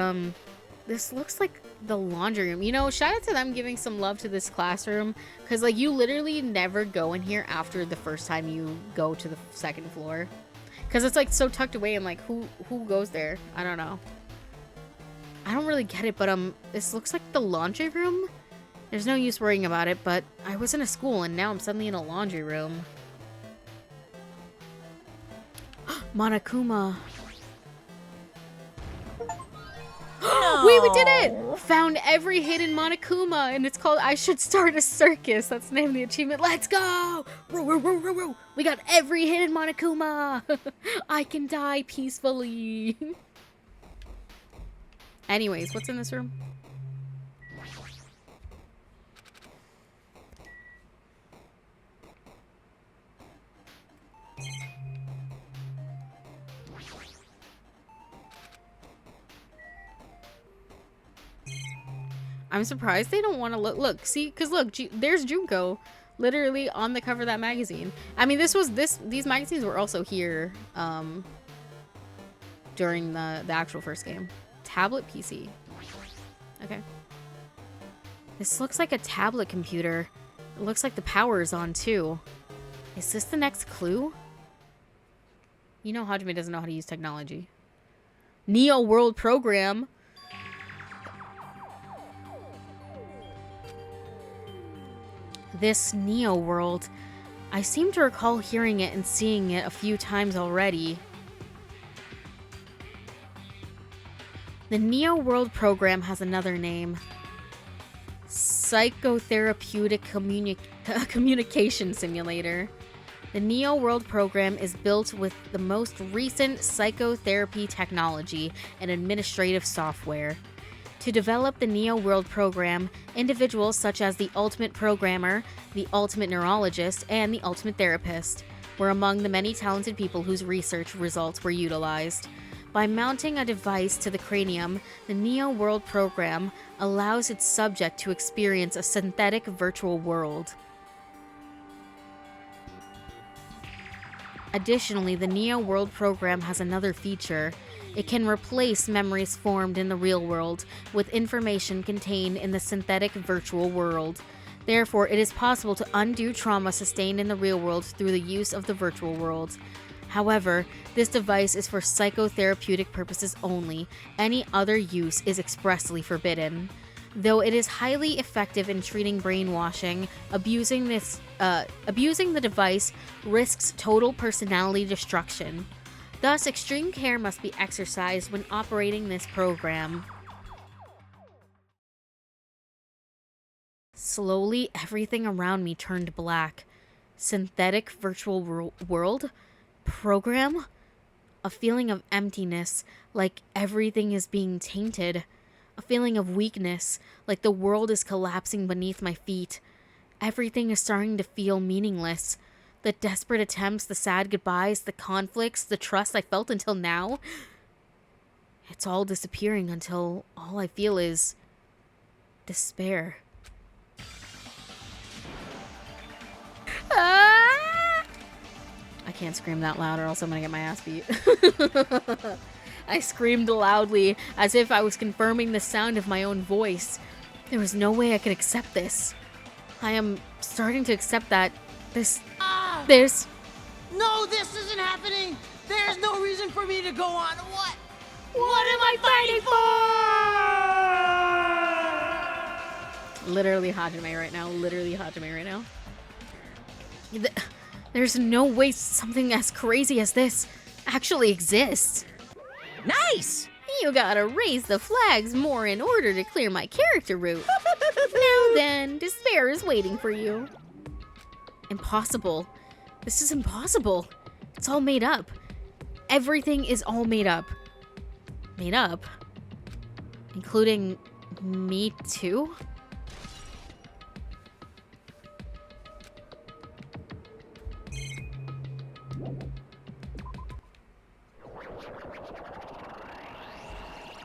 this looks like the laundry room. You know, shout out to them giving some love to this classroom, because like you literally never go in here after the first time you go to the second floor, because it's like so tucked away and like who goes there? I don't know. I don't really get it, but this looks like the laundry room. There's no use worrying about it, but I was in a school and now I'm suddenly in a laundry room. Monokuma. Wait, we did it! Found every hidden Monokuma, and it's called I Should Start a Circus. That's the name of the achievement. Let's go! Row, row, row, row, row. We got every hidden Monokuma! I can die peacefully. Anyways, what's in this room? I'm surprised they don't want to look, see, because look, there's Junko, literally on the cover of that magazine. I mean, these magazines were also here, during the actual first game. Tablet PC. Okay. This looks like a tablet computer. It looks like the power is on too. Is this the next clue? You know Hajime doesn't know how to use technology. Neo World Program. This Neo World, I seem to recall hearing it and seeing it a few times already. The Neo World program has another name. Psychotherapeutic Communication Simulator. The Neo World program is built with the most recent psychotherapy technology and administrative software. To develop the Neo World program, individuals such as the Ultimate Programmer, the Ultimate Neurologist, and the Ultimate Therapist were among the many talented people whose research results were utilized. By mounting a device to the cranium, the Neo World program allows its subject to experience a synthetic virtual world. Additionally, the Neo World program has another feature. It can replace memories formed in the real world with information contained in the synthetic virtual world. Therefore, it is possible to undo trauma sustained in the real world through the use of the virtual world. However, this device is for psychotherapeutic purposes only. Any other use is expressly forbidden. Though it is highly effective in treating brainwashing, abusing the device risks total personality destruction. Thus, extreme care must be exercised when operating this program. Slowly, everything around me turned black. Synthetic virtual world? Program? A feeling of emptiness, like everything is being tainted. A feeling of weakness, like the world is collapsing beneath my feet. Everything is starting to feel meaningless. The desperate attempts, the sad goodbyes, the conflicts, the trust I felt until now. It's all disappearing until all I feel is despair. Ah! I can't scream that loud or else I'm gonna get my ass beat. I screamed loudly, as if I was confirming the sound of my own voice. There was no way I could accept this. I am starting to accept that there's... No, this isn't happening! There's no reason for me to go on. What? What am I fighting for? Literally Hajime right now. Literally Hajime right now. There's no way something as crazy as this actually exists. Nice! You gotta raise the flags more in order to clear my character route. Now then, despair is waiting for you. Impossible. This is impossible. It's all made up. Everything is all made up. Made up? Including me too?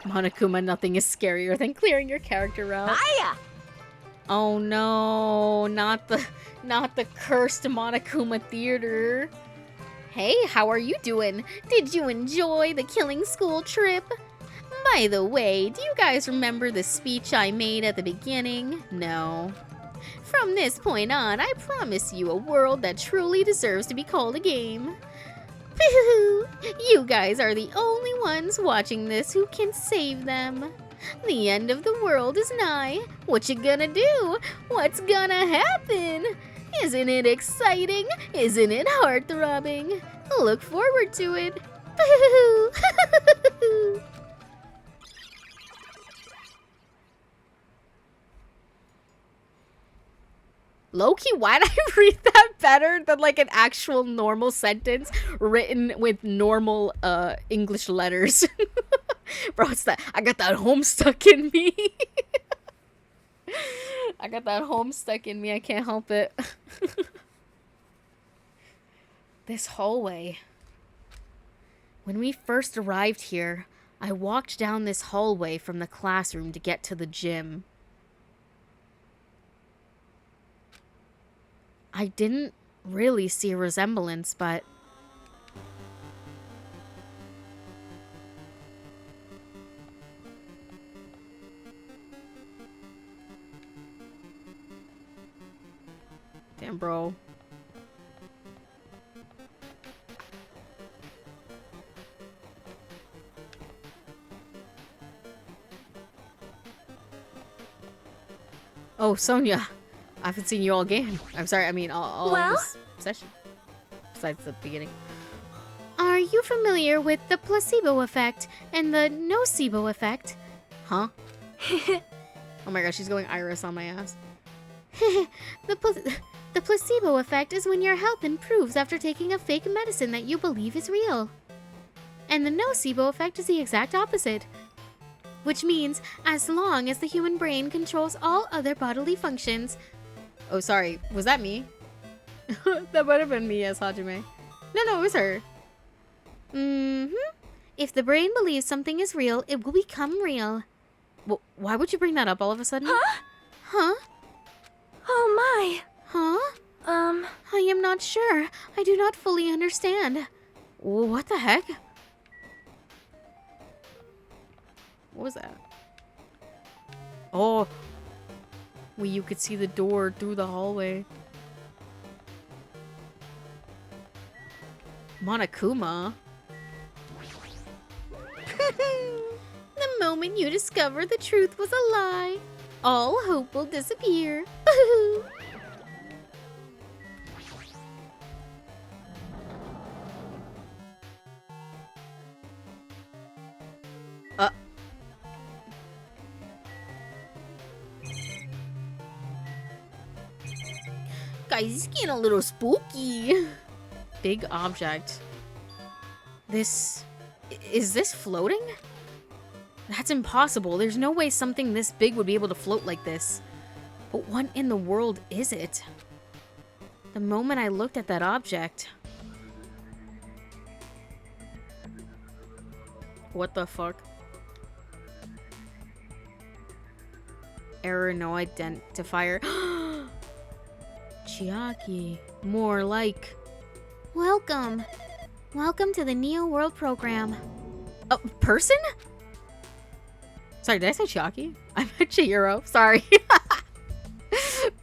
Monokuma, nothing is scarier than clearing your character route. Hiya! Oh no, not the cursed Monokuma Theater. Hey, how are you doing? Did you enjoy the killing school trip? By the way, do you guys remember the speech I made at the beginning? No. From this point on, I promise you a world that truly deserves to be called a game. You guys are the only ones watching this who can save them. The end of the world is nigh. What you gonna do? What's gonna happen? Isn't it exciting? Isn't it heart-throbbing? Look forward to it. Low-key, why did I read that better than like an actual normal sentence written with normal English letters? Bro, it's that I got that home stuck in me. I got that home stuck in me. I can't help it. This hallway. When we first arrived here, I walked down this hallway from the classroom to get to the gym. I didn't really see a resemblance, but... Damn, bro. Oh, Sonia. I haven't seen you all game. I'm sorry, I mean all this session. Besides the beginning. Are you familiar with the placebo effect and the nocebo effect? Huh? Oh my gosh, she's going Iris on my ass. The placebo effect is when your health improves after taking a fake medicine that you believe is real. And the nocebo effect is the exact opposite. Which means, as long as the human brain controls all other bodily functions... Oh, sorry. Was that me? That might have been me as Hajime. No, it was her. If the brain believes something is real, it will become real. Well, why would you bring that up all of a sudden? Huh? Oh my. Huh? I am not sure. I do not fully understand. What the heck? What was that? Oh. Well, you could see the door through the hallway. Monokuma. The moment you discover the truth was a lie, all hope will disappear. Guys, it's getting a little spooky. Big object. Is this floating? That's impossible. There's no way something this big would be able to float like this. But what in the world is it? The moment I looked at that object... What the fuck? Error, no identifier. Chiaki. More like... Welcome. Welcome to the Neo World program. A person? Sorry, did I say Chiaki? I meant Chihiro. Sorry.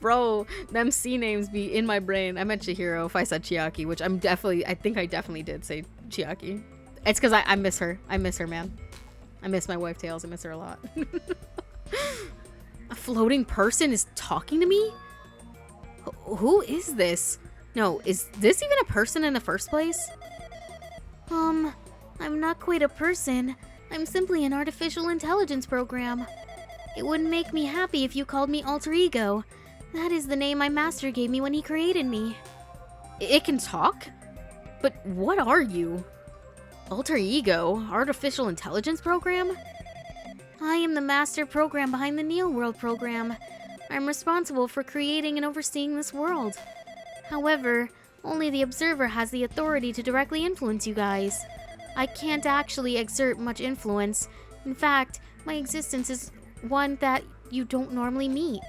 Bro, them C names be in my brain. I meant Chihiro if I said Chiaki, which I think I definitely did say Chiaki. It's because I miss her. I miss her, man. I miss my wife Tails. I miss her a lot. A floating person is talking to me? Who is this? No, is this even a person in the first place? I'm not quite a person. I'm simply an artificial intelligence program. It wouldn't make me happy if you called me alter ego. That is the name my master gave me when he created me. It can talk? But what are you? Alter ego? Artificial intelligence program? I am the master program behind the Neo World program. I'm responsible for creating and overseeing this world. However, only the observer has the authority to directly influence you guys. I can't actually exert much influence. In fact, my existence is one that you don't normally meet.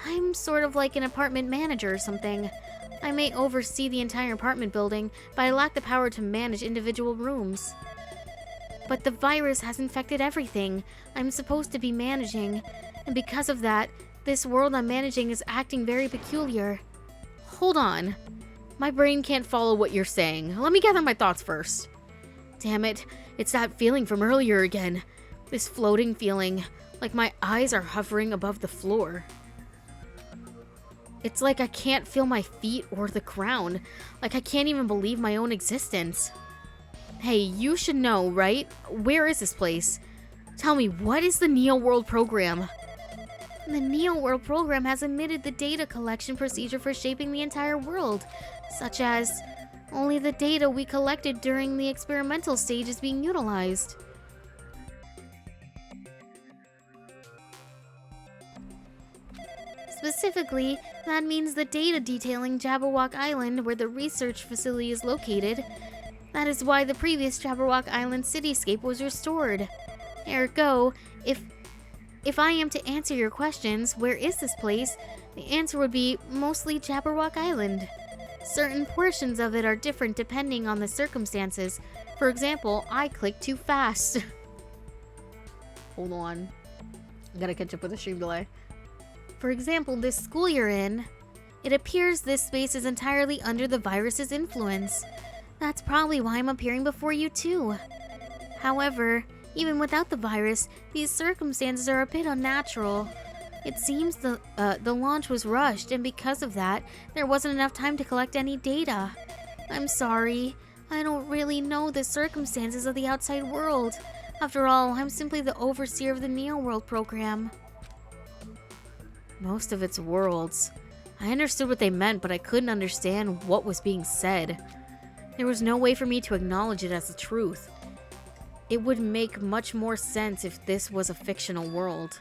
I'm sort of like an apartment manager or something. I may oversee the entire apartment building, but I lack the power to manage individual rooms. But the virus has infected everything I'm supposed to be managing, and because of that, this world I'm managing is acting very peculiar. Hold on. My brain can't follow what you're saying. Let me gather my thoughts first. Damn it, it's that feeling from earlier again. This floating feeling, like my eyes are hovering above the floor. It's like I can't feel my feet or the ground, like I can't even believe my own existence. Hey, you should know, right? Where is this place? Tell me, what is the Neo World program? The Neo World program has omitted the data collection procedure for shaping the entire world, such as only the data we collected during the experimental stage is being utilized. Specifically, that means the data detailing Jabberwock Island, where the research facility is located. That is why the previous Jabberwock Island cityscape was restored. Ergo, if I am to answer your questions, where is this place? The answer would be mostly Jabberwock Island. Certain portions of it are different depending on the circumstances. For example, I clicked too fast. Hold on. I gotta catch up with the stream delay. For example, this school you're in, it appears this space is entirely under the virus's influence. That's probably why I'm appearing before you too. However, even without the virus, these circumstances are a bit unnatural. It seems the launch was rushed, and because of that, there wasn't enough time to collect any data. I'm sorry. I don't really know the circumstances of the outside world. After all, I'm simply the overseer of the Neo World program. Most of its worlds. I understood what they meant, but I couldn't understand what was being said. There was no way for me to acknowledge it as the truth. It would make much more sense if this was a fictional world.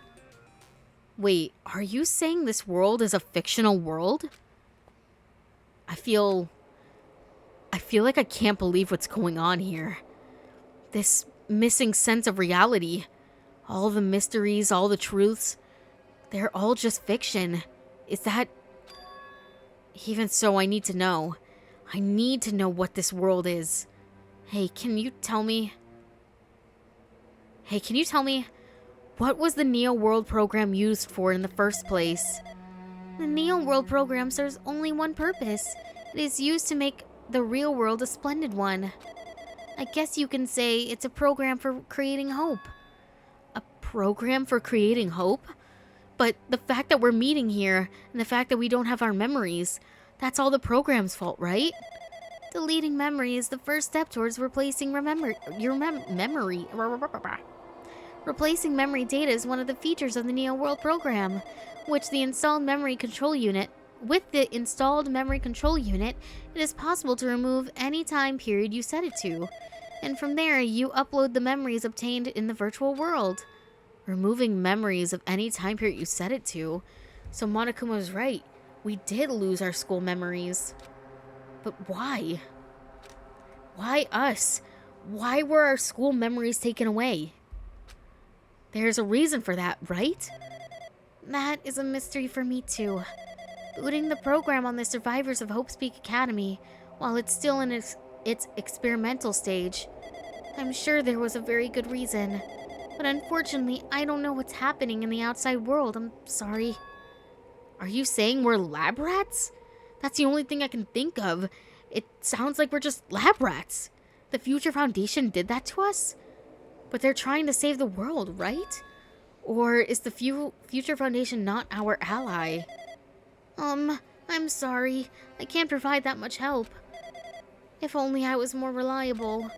Wait, are you saying this world is a fictional world? I feel like I can't believe what's going on here. This missing sense of reality. All the mysteries, all the truths. They're all just fiction. Is that... Even so, I need to know. I need to know what this world is. Hey, can you tell me... what was the Neo World program used for in the first place? The Neo World program serves only one purpose. It is used to make the real world a splendid one. I guess you can say it's a program for creating hope. A program for creating hope? But the fact that we're meeting here, and the fact that we don't have our memories, that's all the program's fault, right? Deleting memory is the first step towards replacing memory. Replacing memory data is one of the features of the Neo World program, with the installed memory control unit, it is possible to remove any time period you set it to. And from there, you upload the memories obtained in the virtual world. Removing memories of any time period you set it to. So Monokuma was right. We did lose our school memories. But why? Why us? Why were our school memories taken away? There's a reason for that, right? That is a mystery for me too. Booting the program on the survivors of Hope Speak Academy, while it's still in its experimental stage. I'm sure there was a very good reason. But unfortunately, I don't know what's happening in the outside world. I'm sorry. Are you saying we're lab rats? That's the only thing I can think of. It sounds like we're just lab rats. The Future Foundation did that to us? But they're trying to save the world, right? Or is the Future Foundation not our ally? I'm sorry. I can't provide that much help. If only I was more reliable.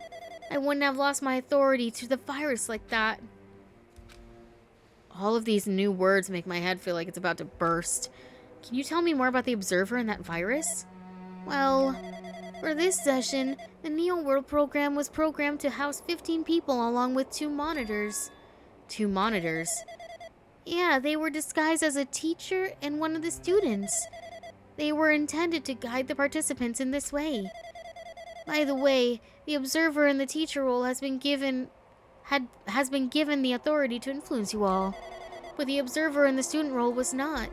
I wouldn't have lost my authority to the virus like that. All of these new words make my head feel like it's about to burst. Can you tell me more about the Observer and that virus? Well, for this session, the Neo World program was programmed to house 15 people along with 2 monitors. 2 monitors? Yeah, they were disguised as a teacher and one of the students. They were intended to guide the participants in this way. By the way, the Observer in the teacher role has been given the authority to influence you all, but the Observer in the student role was not.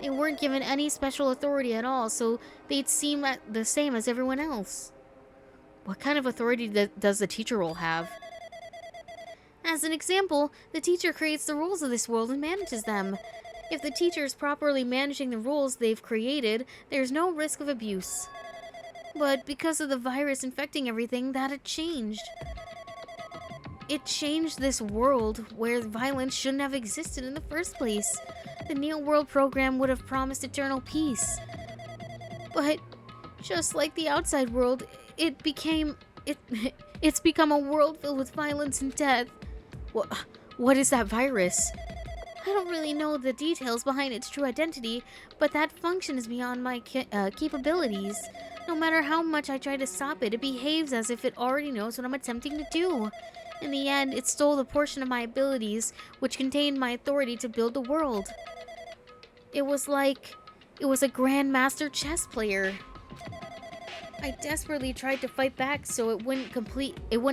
They weren't given any special authority at all, so they'd seem the same as everyone else. What kind of authority does the teacher role have? As an example, the teacher creates the rules of this world and manages them. If the teacher is properly managing the rules they've created, there's no risk of abuse. But because of the virus infecting everything, that had changed. It changed this world where violence shouldn't have existed in the first place. The Neo World program would have promised eternal peace. But just like the outside world, it's become a world filled with violence and death. What is that virus? I don't really know the details behind its true identity, but that function is beyond my capabilities. No matter how much I try to stop it, it behaves as if it already knows what I'm attempting to do. In the end, it stole the portion of my abilities which contained my authority to build the world. It was like it was a grandmaster chess player. I desperately tried to fight back so it wouldn't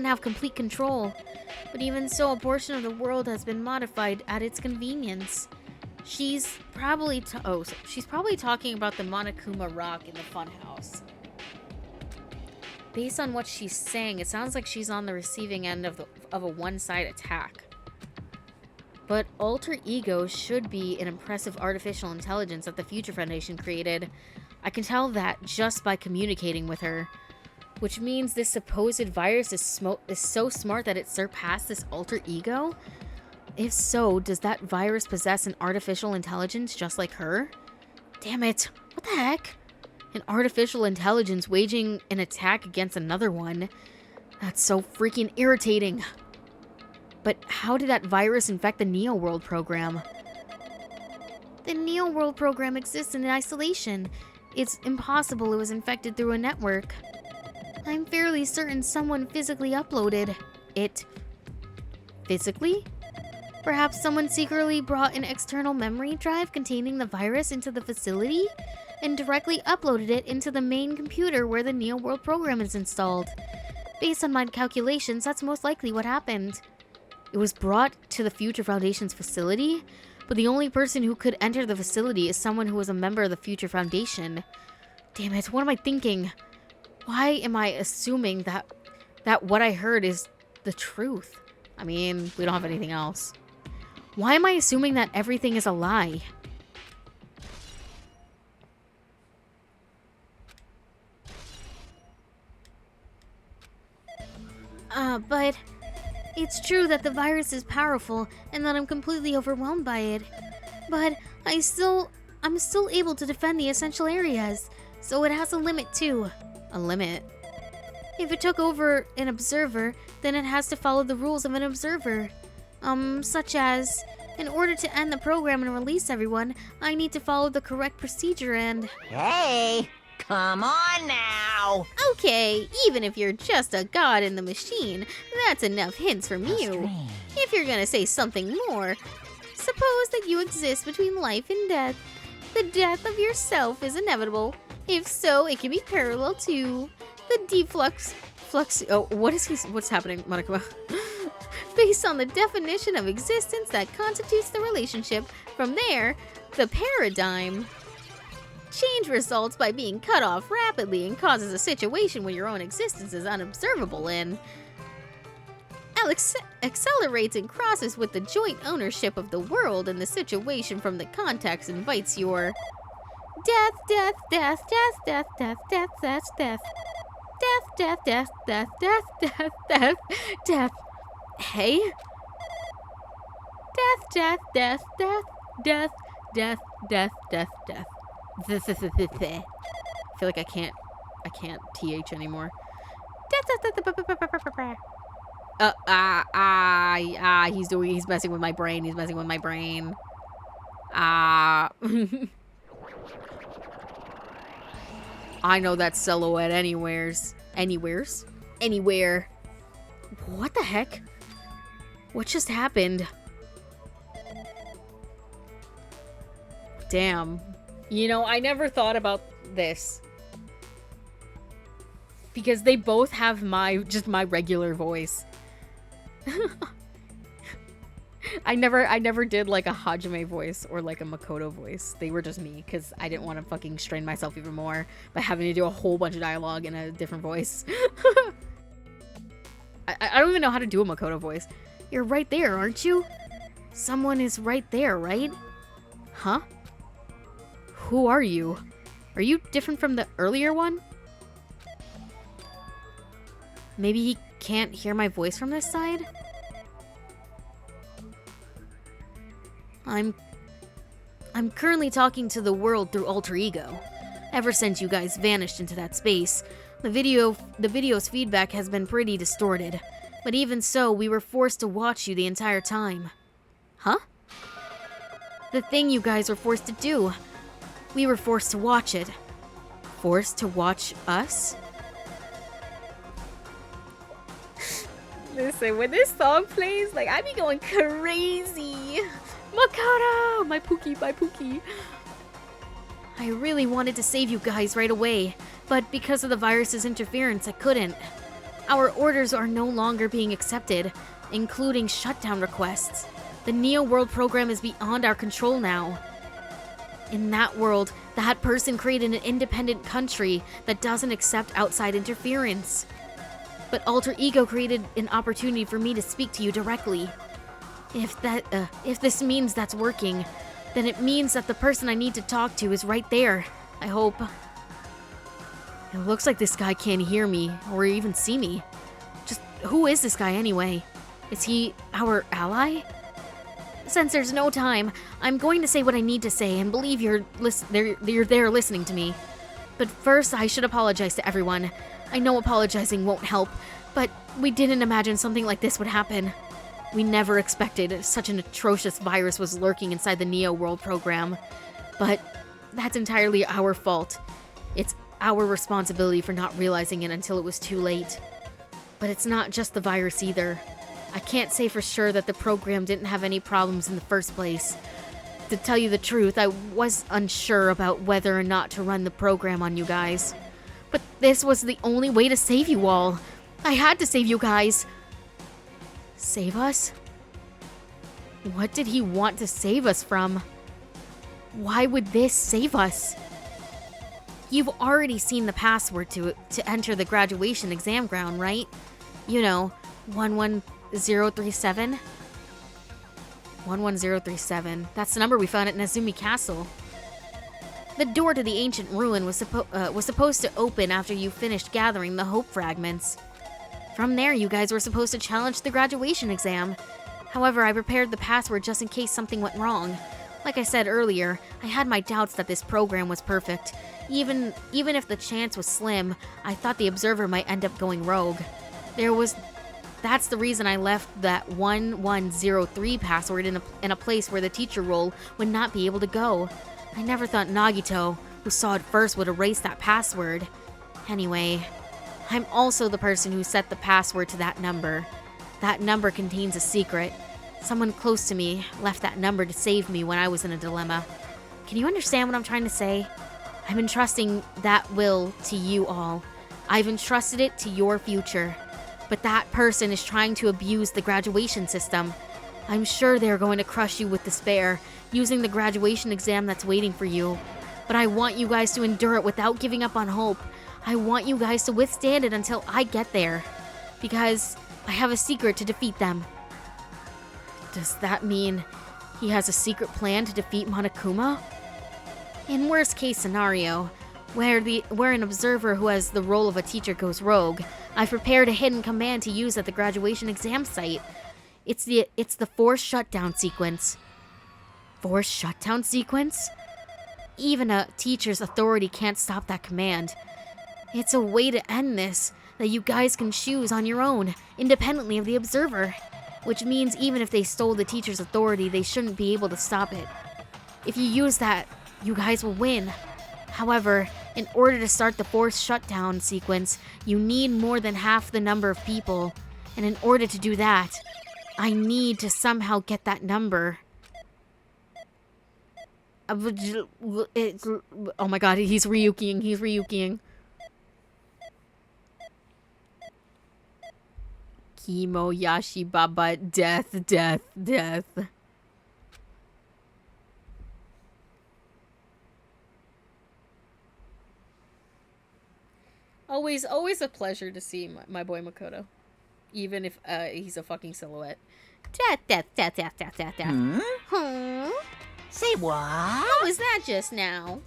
have complete control. But even so, a portion of the world has been modified at its convenience. She's probably talking about the Monokuma Rock in the funhouse. Based on what she's saying, it sounds like she's on the receiving end of a one-side attack. But alter ego should be an impressive artificial intelligence that the Future Foundation created. I can tell that just by communicating with her. Which means this supposed virus is so smart that it surpassed this alter ego? If so, does that virus possess an artificial intelligence just like her? Damn it, what the heck? An artificial intelligence waging an attack against another one? That's so freaking irritating. But how did that virus infect the Neo World program? The Neo World program exists in isolation. It's impossible it was infected through a network. I'm fairly certain someone physically uploaded it. Physically? Perhaps someone secretly brought an external memory drive containing the virus into the facility and directly uploaded it into the main computer where the Neo World program is installed. Based on my calculations, that's most likely what happened. It was brought to the Future Foundation's facility, but the only person who could enter the facility is someone who was a member of the Future Foundation. Damn it, what am I thinking? Why am I assuming that what I heard is the truth? I mean, we don't have anything else. Why am I assuming that everything is a lie? But it's true that the virus is powerful and that I'm completely overwhelmed by it. But I'm still able to defend the essential areas, so it has a limit too. A limit? If it took over an observer, then it has to follow the rules of an observer. Such as, in order to end the program and release everyone, I need to follow the correct procedure and... Hey, come on now. Okay, even if you're just a god in the machine, that's enough hints from you. If you're gonna say something more, suppose that you exist between life and death. The death of yourself is inevitable. If so, it can be parallel to the deep flux. Oh, what's happening, Monokuma? Based on the definition of existence that constitutes the relationship. From there, the paradigm. Change results by being cut off rapidly and causes a situation where your own existence is unobservable and accelerates and crosses with the joint ownership of the world, and the situation from the context invites your death, death, death, death, death, death, death, death, death. Death, death, death, death, death, death, death. Hey? Death, death, death, death, death, death, death, death, death. I feel like I can't TH anymore. He's messing with my brain. He's messing with my brain. I know that silhouette anywheres. Anywhere. What the heck? What just happened? Damn. You know, I never thought about this. Because they both have my regular voice. I never did like a Hajime voice or like a Makoto voice. They were just me because I didn't want to fucking strain myself even more by having to do a whole bunch of dialogue in a different voice. I don't even know how to do a Makoto voice. You're right there, aren't you? Someone is right there, right? Huh? Who are you? Are you different from the earlier one? Maybe he can't hear my voice from this side? I'm currently talking to the world through alter ego. Ever since you guys vanished into that space, the video's feedback has been pretty distorted. But even so, we were forced to watch you the entire time. Huh? The thing you guys were forced to do. We were forced to watch it. Forced to watch us? Listen, when this song plays, like, I be going crazy. Makoto! My Pookie, my Pookie. I really wanted to save you guys right away, but because of the virus's interference, I couldn't. Our orders are no longer being accepted, including shutdown requests. The Neo World program is beyond our control now. In that world, that person created an independent country that doesn't accept outside interference. But Alter Ego created an opportunity for me to speak to you directly. If this means that's working, then it means that the person I need to talk to is right there. I hope. It looks like this guy can't hear me or even see me. Just who is this guy anyway? Is he our ally? Since there's no time, I'm going to say what I need to say and believe you're there listening to me. But first, I should apologize to everyone. I know apologizing won't help, but we didn't imagine something like this would happen. We never expected such an atrocious virus was lurking inside the Neo World program. But that's entirely our fault. It's our responsibility for not realizing it until it was too late. But it's not just the virus either. I can't say for sure that the program didn't have any problems in the first place. To tell you the truth, I was unsure about whether or not to run the program on you guys. But this was the only way to save you all. I had to save you guys. Save us? What did he want to save us from? Why would this save us? You've already seen the password to enter the graduation exam ground, right? You know, 11037? 11037. That's the number we found at Nezumi Castle. The door to the ancient ruin was supposed to open after you finished gathering the hope fragments. From there, you guys were supposed to challenge the graduation exam. However, I prepared the password just in case something went wrong. Like I said earlier, I had my doubts that this program was perfect. Even if the chance was slim, I thought the observer might end up going rogue. That's the reason I left that 1103 password in a place where the teacher role would not be able to go. I never thought Nagito, who saw it first, would erase that password. Anyway, I'm also the person who set the password to that number. That number contains a secret. Someone close to me left that number to save me when I was in a dilemma. Can you understand what I'm trying to say? I'm entrusting that will to you all. I've entrusted it to your future. But that person is trying to abuse the graduation system. I'm sure they're going to crush you with despair, using the graduation exam that's waiting for you. But I want you guys to endure it without giving up on hope. I want you guys to withstand it until I get there. Because I have a secret to defeat them. Does that mean he has a secret plan to defeat Monokuma? In worst case scenario, where an observer who has the role of a teacher goes rogue, I've prepared a hidden command to use at the graduation exam site. It's the forced shutdown sequence. Forced shutdown sequence? Even a teacher's authority can't stop that command. It's a way to end this that you guys can choose on your own, independently of the observer. Which means even if they stole the teacher's authority, they shouldn't be able to stop it. If you use that, you guys will win. However, in order to start the forced shutdown sequence, you need more than half the number of people. And in order to do that, I need to somehow get that number. Oh my god, he's Ryukiing. Kimo Yashi Baba, death. Always a pleasure to see my boy Makoto. Even if he's a fucking silhouette. Hmm? Hmm? Say what? What was that just now?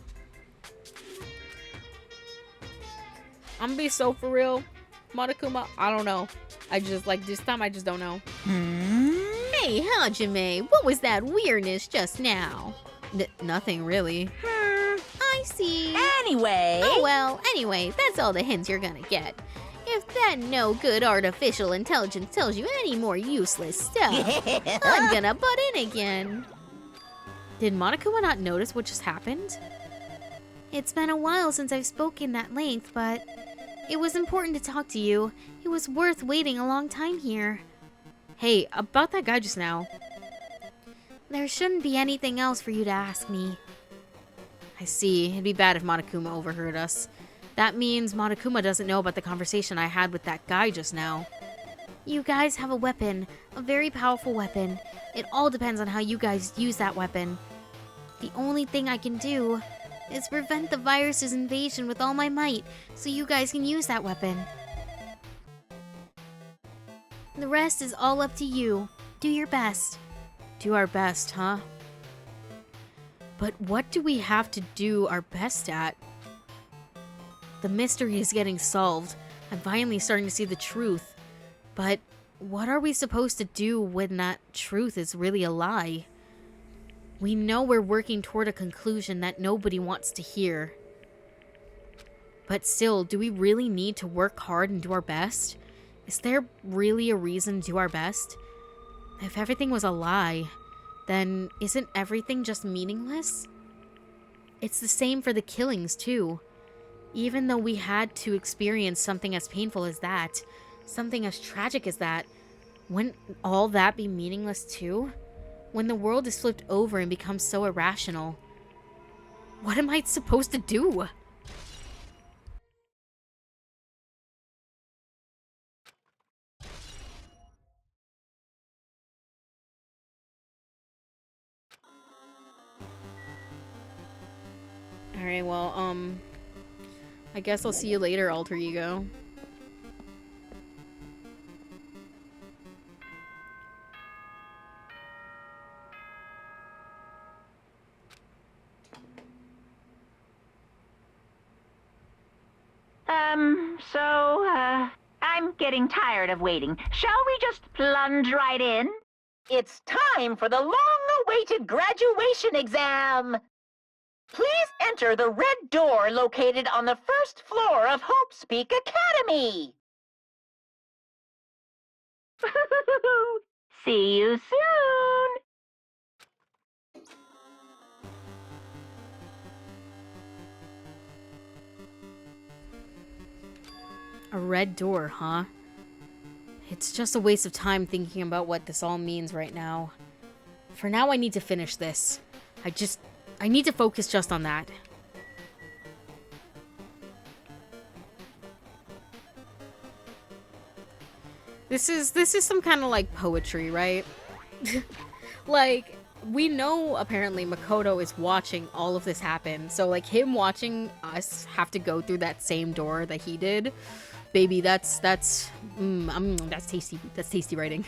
I'm gonna be so for real, Monokuma. I don't know. I just like this time. I just don't know. Hmm? Hey, Hajime, what was that weirdness just now? Nothing really. I see. Anyway. Oh well. Anyway, that's all the hints you're gonna get. If that no good artificial intelligence tells you any more useless stuff, I'm gonna butt in again. Did Monokuma not notice what just happened? It's been a while since I've spoken at length, but it was important to talk to you. It was worth waiting a long time here. Hey, about that guy just now. There shouldn't be anything else for you to ask me. I see. It'd be bad if Monokuma overheard us. That means Monokuma doesn't know about the conversation I had with that guy just now. You guys have a weapon, a very powerful weapon. It all depends on how you guys use that weapon. The only thing I can do is prevent the virus's invasion with all my might, so you guys can use that weapon. The rest is all up to you. Do your best. Do our best, huh? But what do we have to do our best at? The mystery is getting solved. I'm finally starting to see the truth. But what are we supposed to do when that truth is really a lie? We know we're working toward a conclusion that nobody wants to hear. But still, do we really need to work hard and do our best? Is there really a reason to do our best? If everything was a lie, then isn't everything just meaningless? It's the same for the killings, too. Even though we had to experience something as painful as that, something as tragic as that, wouldn't all that be meaningless, too? When the world is flipped over and becomes so irrational, what am I supposed to do? Alright, well, I guess I'll see you later, alter ego. I'm getting tired of waiting. Shall we just plunge right in? It's time for the long-awaited graduation exam! Please enter the red door located on the first floor of Hope Speak Academy! See you soon! A red door, huh? It's just a waste of time thinking about what this all means right now. For now, I need to finish this. I need to focus just on that. This is some kind of like poetry, right? Like, we know apparently Makoto is watching all of this happen. So like him watching us have to go through that same door that he did. Baby, that's tasty. That's tasty writing.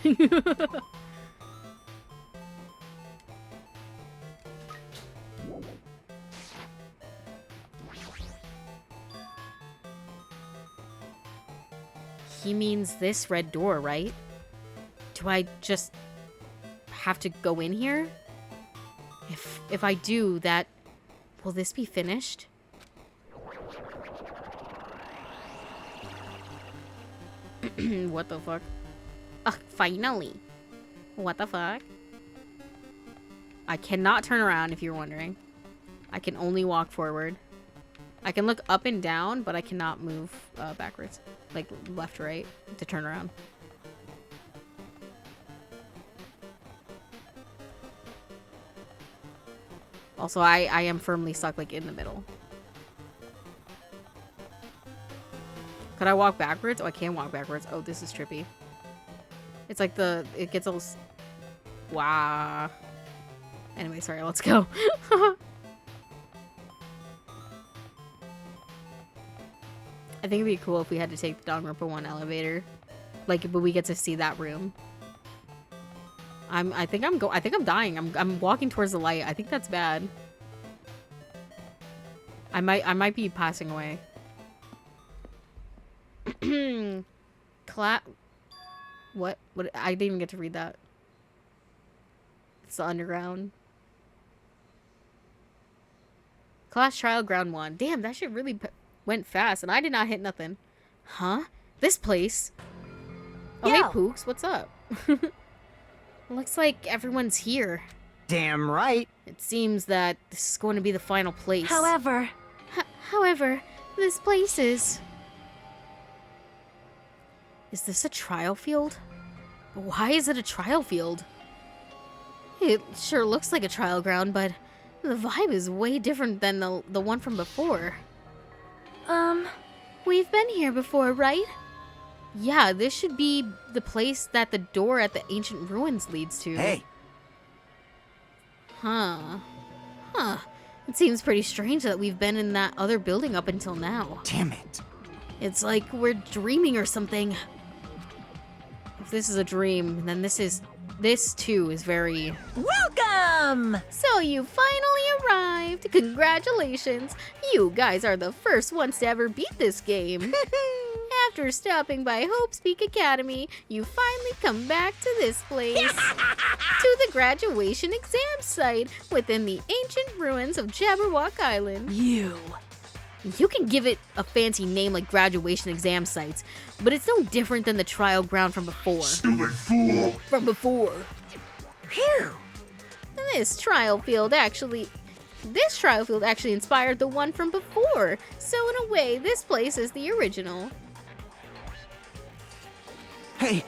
He means this red door, right? Do I just have to go in here? If I do, that... will this be finished? What the fuck? Ugh, finally. What the fuck? I cannot turn around, if you're wondering. I can only walk forward. I can look up and down, but I cannot move backwards. Like, left or right to turn around. Also, I am firmly stuck, like, in the middle. Could I walk backwards? Oh, I can walk backwards. Oh, this is trippy. It's like it gets all... Wow. Anyway, sorry, let's go. I think it'd be cool if we had to take the Danganronpa 1 elevator. Like, but we get to see that room. I think I'm dying. I'm walking towards the light. I think that's bad. I might be passing away. What? I didn't even get to read that. It's the underground. Class trial ground 1. Damn, that shit really went fast, and I did not hit nothing. Huh? This place? Oh, Yo. hey, Pooks. What's up? Looks like everyone's here. Damn right. It seems that this is going to be the final place. However, However, this place is... Is this a trial field? Why is it a trial field? It sure looks like a trial ground, but the vibe is way different than the one from before. We've been here before, right? Yeah, this should be the place that the door at the ancient ruins leads to. Hey, Huh. It seems pretty strange that we've been in that other building up until now. damn it. It's like we're dreaming or something. If this is a dream, then this too is very... Welcome! So you finally arrived! Congratulations! You guys are the first ones to ever beat this game. After stopping by Hope's Peak Academy, you finally come back to this place. To the graduation exam site within the ancient ruins of Jabberwock Island. You can give it a fancy name like graduation exam sites, but it's no different than the trial ground from before. Stupid fool! Phew! This trial field actually inspired the one from before, so in a way, this place is the original. Hey,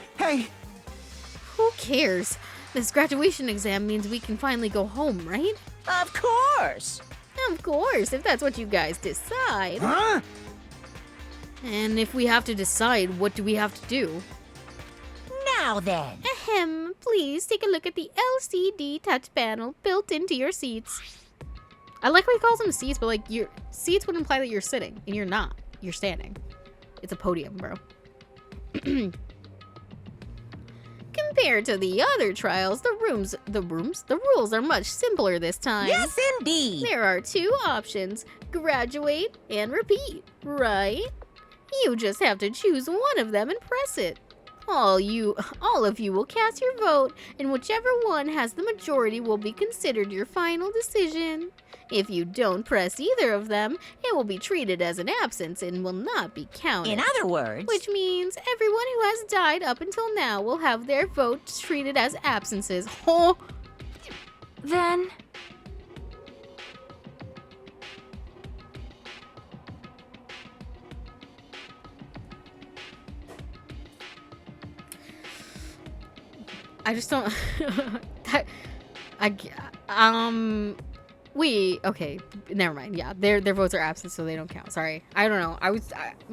Who cares? This graduation exam means we can finally go home, right? Of course! Of course, if that's what you guys decide. huh? And if we have to decide, what do we have to do? Now then, Ahem, please take a look at the LCD touch panel built into your seats. I like how he calls them seats, but like your seats would imply that you're sitting, and you're not. You're standing. It's a podium, bro. Compared to the other trials, the rules are much simpler this time. yes indeed! There are 2 options, graduate and repeat, right? You just have to choose one of them and press it. All of you will cast your vote, and whichever one has the majority will be considered your final decision. If you don't press either of them, it will be treated as an absence and will not be counted. In other words, Which means everyone who has died up until now will have their votes treated as absences. Oh, then I just don't. Okay, never mind. Yeah, their votes are absent, so they don't count. Sorry, I don't know.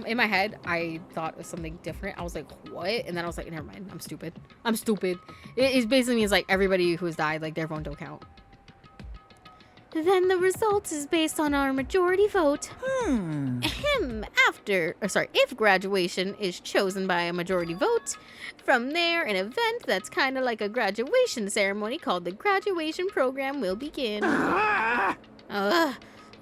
In my head, I thought it was something different. I was like, what? And then I was like, never mind. I'm stupid. It basically means like everybody who has died, like their vote don't count. Then the result is based on our majority vote. If graduation is chosen by a majority vote, from there, an event that's kind of like a graduation ceremony called the graduation program will begin.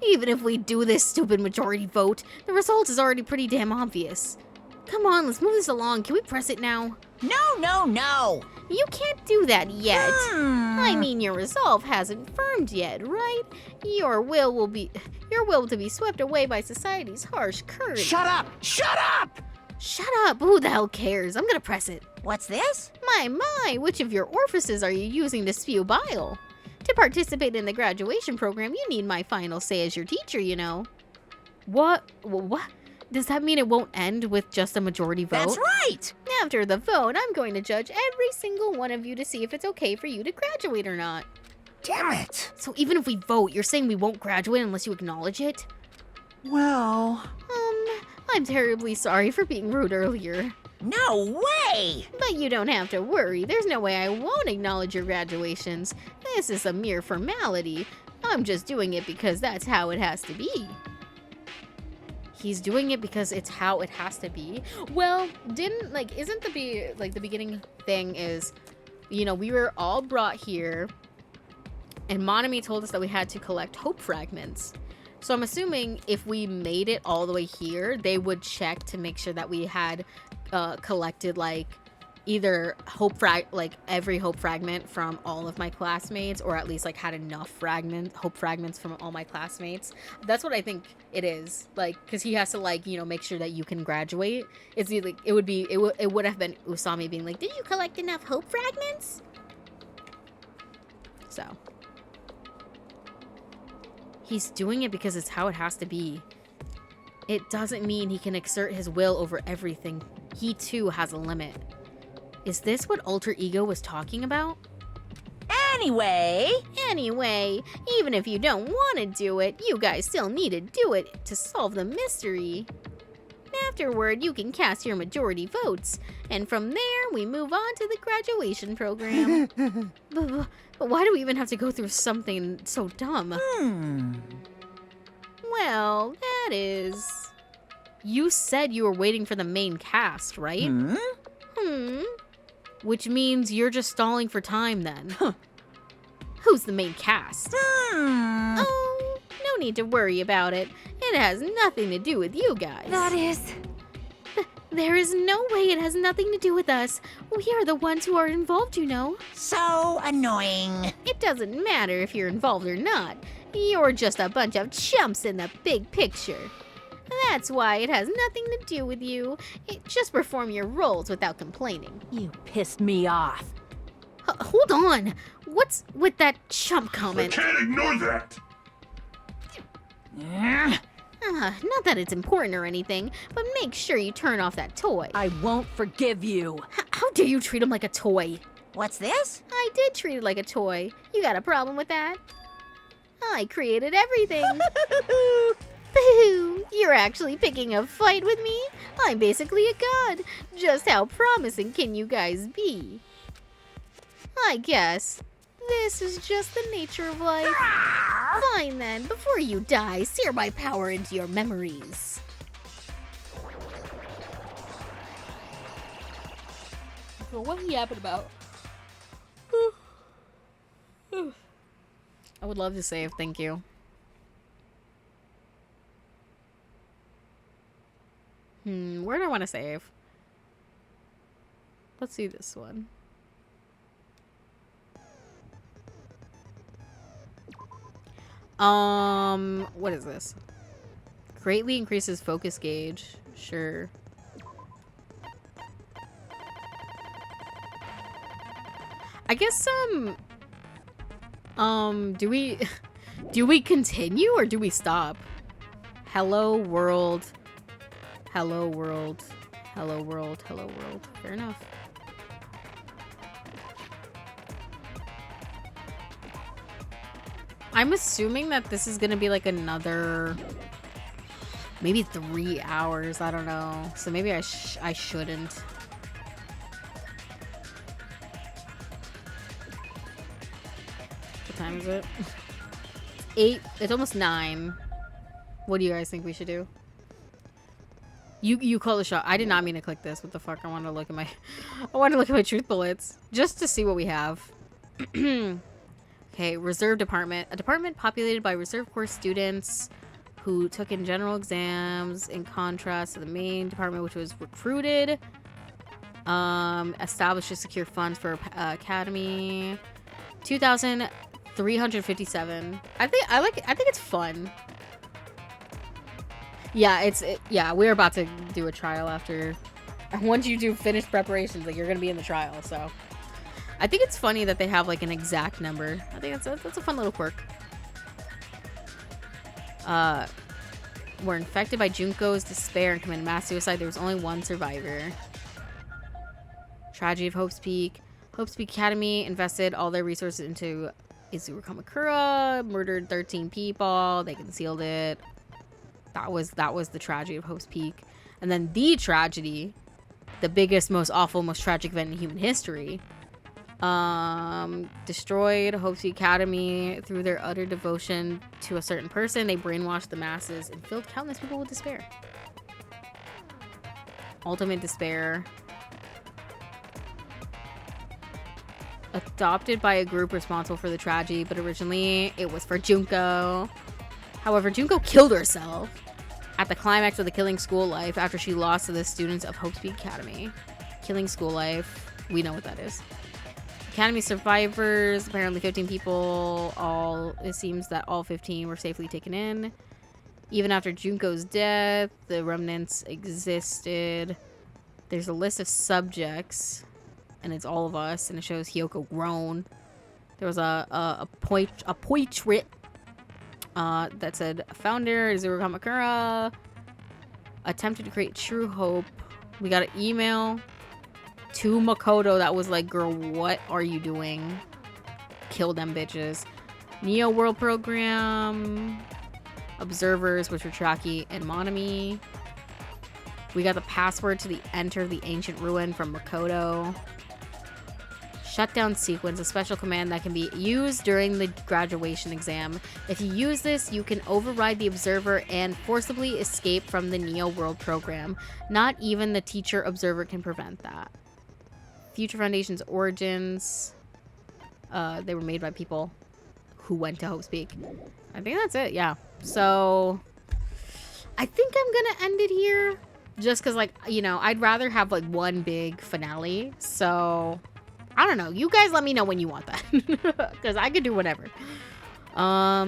Even if we do this stupid majority vote, the result is already pretty damn obvious. Come on, let's move this along. Can we press it now? No! You can't do that yet. I mean, your resolve hasn't firmed yet, right? Your will to be swept away by society's harsh current. Shut up! Shut up! Who the hell cares? I'm gonna press it. What's this? My, which of your orifices are you using to spew bile? To participate in the graduation program, you need my final say as your teacher, you know. What? Does that mean it won't end with just a majority vote? That's right! After the vote, I'm going to judge every single one of you to see if it's okay for you to graduate or not. Damn it! So even if we vote, you're saying we won't graduate unless you acknowledge it? Well... I'm terribly sorry for being rude earlier. No way! But you don't have to worry. There's no way I won't acknowledge your graduations. This is a mere formality. I'm just doing it because that's how it has to be. He's doing it because it's how it has to be. Well, isn't the beginning thing is you know, we were all brought here, and Monami told us that we had to collect hope fragments. So I'm assuming if we made it all the way here, they would check to make sure that we had collected like either every hope fragment from all of my classmates, or at least like had enough hope fragments from all my classmates. That's what I think it is, like, because he has to, like, you know, make sure that you can graduate. It's like it would have been Usami being like, did you collect enough hope fragments? So he's doing it because it's how it has to be. It doesn't mean he can exert his will over everything. He too has a limit. Is this what Alter Ego was talking about? Anyway, Even if you don't want to do it, you guys still need to do it to solve the mystery. Afterward, you can cast your majority votes, and from there, we move on to the graduation program. but why do we even have to go through something so dumb? Well, that is... You said you were waiting for the main cast, right? Which means you're just stalling for time then. Who's the main cast? Oh, no need to worry about it. It has nothing to do with you guys. That is... There is no way it has nothing to do with us. We are the ones who are involved, you know. so annoying. It doesn't matter if you're involved or not. You're just a bunch of chumps in the big picture. That's why it has nothing to do with you. Just perform your roles without complaining. You pissed me off. Hold on. What's with that chump I comment? can't ignore that. Not that it's important or anything, but make sure you turn off that toy. I won't forgive you. How dare you treat him like a toy? What's this? I did treat it like a toy. You got a problem with that? I created everything. Boo! You're actually picking a fight with me? I'm basically a god. Just how promising can you guys be? I guess this is just the nature of life. Fine then, before you die, sear my power into your memories. So what are you yapping about? I would love to save, thank you. Where do I want to save? Let's see this one. What is this? Greatly increases focus gauge. Sure. I guess do we continue or do we stop? Hello world. Hello world. Hello world. Hello world. Fair enough. I'm assuming that this is gonna be like another maybe 3 hours. I don't know. So maybe I shouldn't. What time is it? 8. It's almost 9. What do you guys think we should do? You call the shot. I did not mean to click this. What the fuck? I want to look at my truth bullets just to see what we have. Okay, reserve department. A department populated by reserve course students who took in general exams, in contrast to the main department, which was recruited. Established to secure funds for academy. 2,357. I think it's fun. Yeah, we're about to do a trial after. Once you do finish preparations, like, you're gonna be in the trial, so. I think it's funny that they have, like, an exact number. I think that's a fun little quirk. Were infected by Junko's despair and committed mass suicide. There was only one survivor. Tragedy of Hope's Peak. Hope's Peak Academy invested all their resources into Izuru Kamakura, murdered 13 people. They concealed it. That was the tragedy of Hope's Peak. And then the tragedy, the biggest, most awful, most tragic event in human history. Destroyed Hope's Peak Academy through their utter devotion to a certain person. They brainwashed the masses and filled countless people with despair. Ultimate despair. adopted by a group responsible for the tragedy, but originally it was for Junko. However, Junko killed herself at the climax of the Killing School Life after she lost to the students of Hope Speed Academy. Killing School Life, we know what that is. Academy survivors, apparently 15 people. It seems that all 15 were safely taken in. Even after Junko's death, the remnants existed. There's a list of subjects, and it's all of us, and it shows Hyoko grown. There was a portrait that said founder Izuru Kamakura attempted to create true hope. We got an email to Makoto that was like, girl, what are you doing? Kill them bitches. Neo World Program. Observers, which were Traki and Monami. We got the password to the enter the ancient ruin from Makoto. Shutdown sequence, a special command that can be used during the graduation exam. If you use this, you can override the observer and forcibly escape from the Neo World Program. Not even the teacher observer can prevent that. Future Foundation's origins. They were made by people who went to Hope Speak. I think that's it, yeah. So, I think I'm gonna end it here. Just because, like, you know, I'd rather have, like, one big finale. So, I don't know. You guys let me know when you want that. Because I could do whatever. Let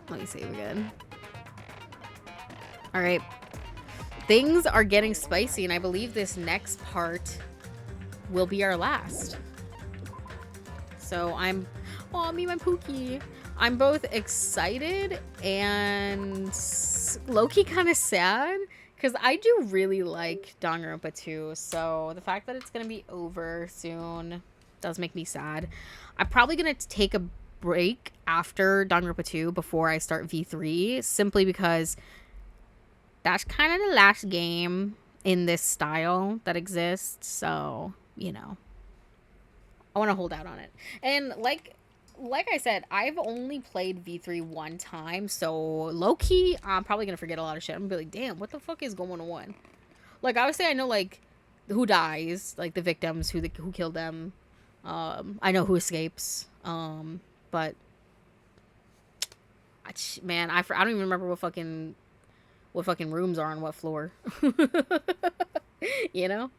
me save again. Alright. Things are getting spicy, and I believe this next part will be our last. So I'm... Oh, me and my Pookie. I'm both excited and low-key kind of sad. Because I do really like Danganronpa 2. So the fact that it's going to be over soon does make me sad. I'm probably going to take a break after Danganronpa 2 before I start V3. Simply because... that's kind of the last game in this style that exists. So, you know, I want to hold out on it. And like I said, I've only played V3 one time. So low-key, I'm probably going to forget a lot of shit. I'm going to be like, damn, what the fuck is going on? Like, obviously, I know, like, who dies. Like, the victims, who killed them. I know who escapes. But, man, I don't even remember what fucking rooms are on what floor. You know?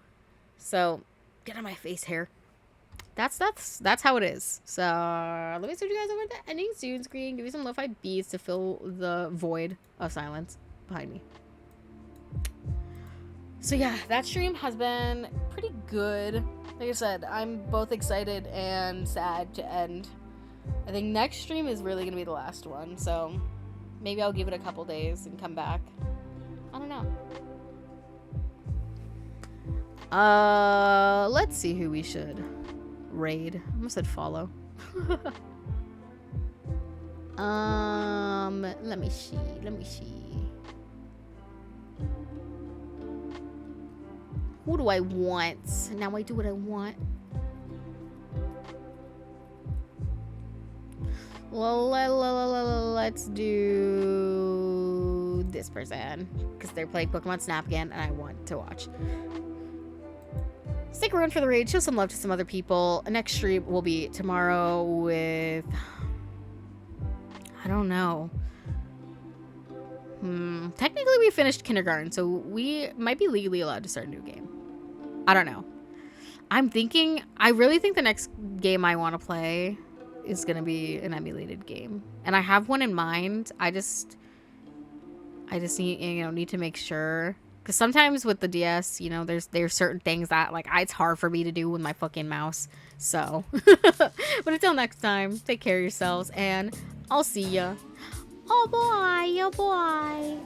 So, get on my face hair. That's how it is. So, let me switch you guys over to the ending soon screen. Give you some lo-fi beats to fill the void of silence behind me. So yeah, that stream has been pretty good. Like I said, I'm both excited and sad to end. I think next stream is really gonna be the last one. So, maybe I'll give it a couple days and come back. I don't know. Let's see who we should raid. I almost said follow. Let me see. Who do I want? Now I do what I want. Let's do this person because they're playing Pokemon Snap again and I want to watch. Stick around for the raid, show some love to some other people. Next stream will be tomorrow with... I don't know. Technically we finished kindergarten, so we might be legally allowed to start a new game. I don't know. I really think the next game I want to play is going to be an emulated game. And I have one in mind. I just need to make sure. Because sometimes with the DS, you know, there's certain things that, like, it's hard for me to do with my fucking mouse. So, but until next time, take care of yourselves, and I'll see ya. Oh boy, oh boy.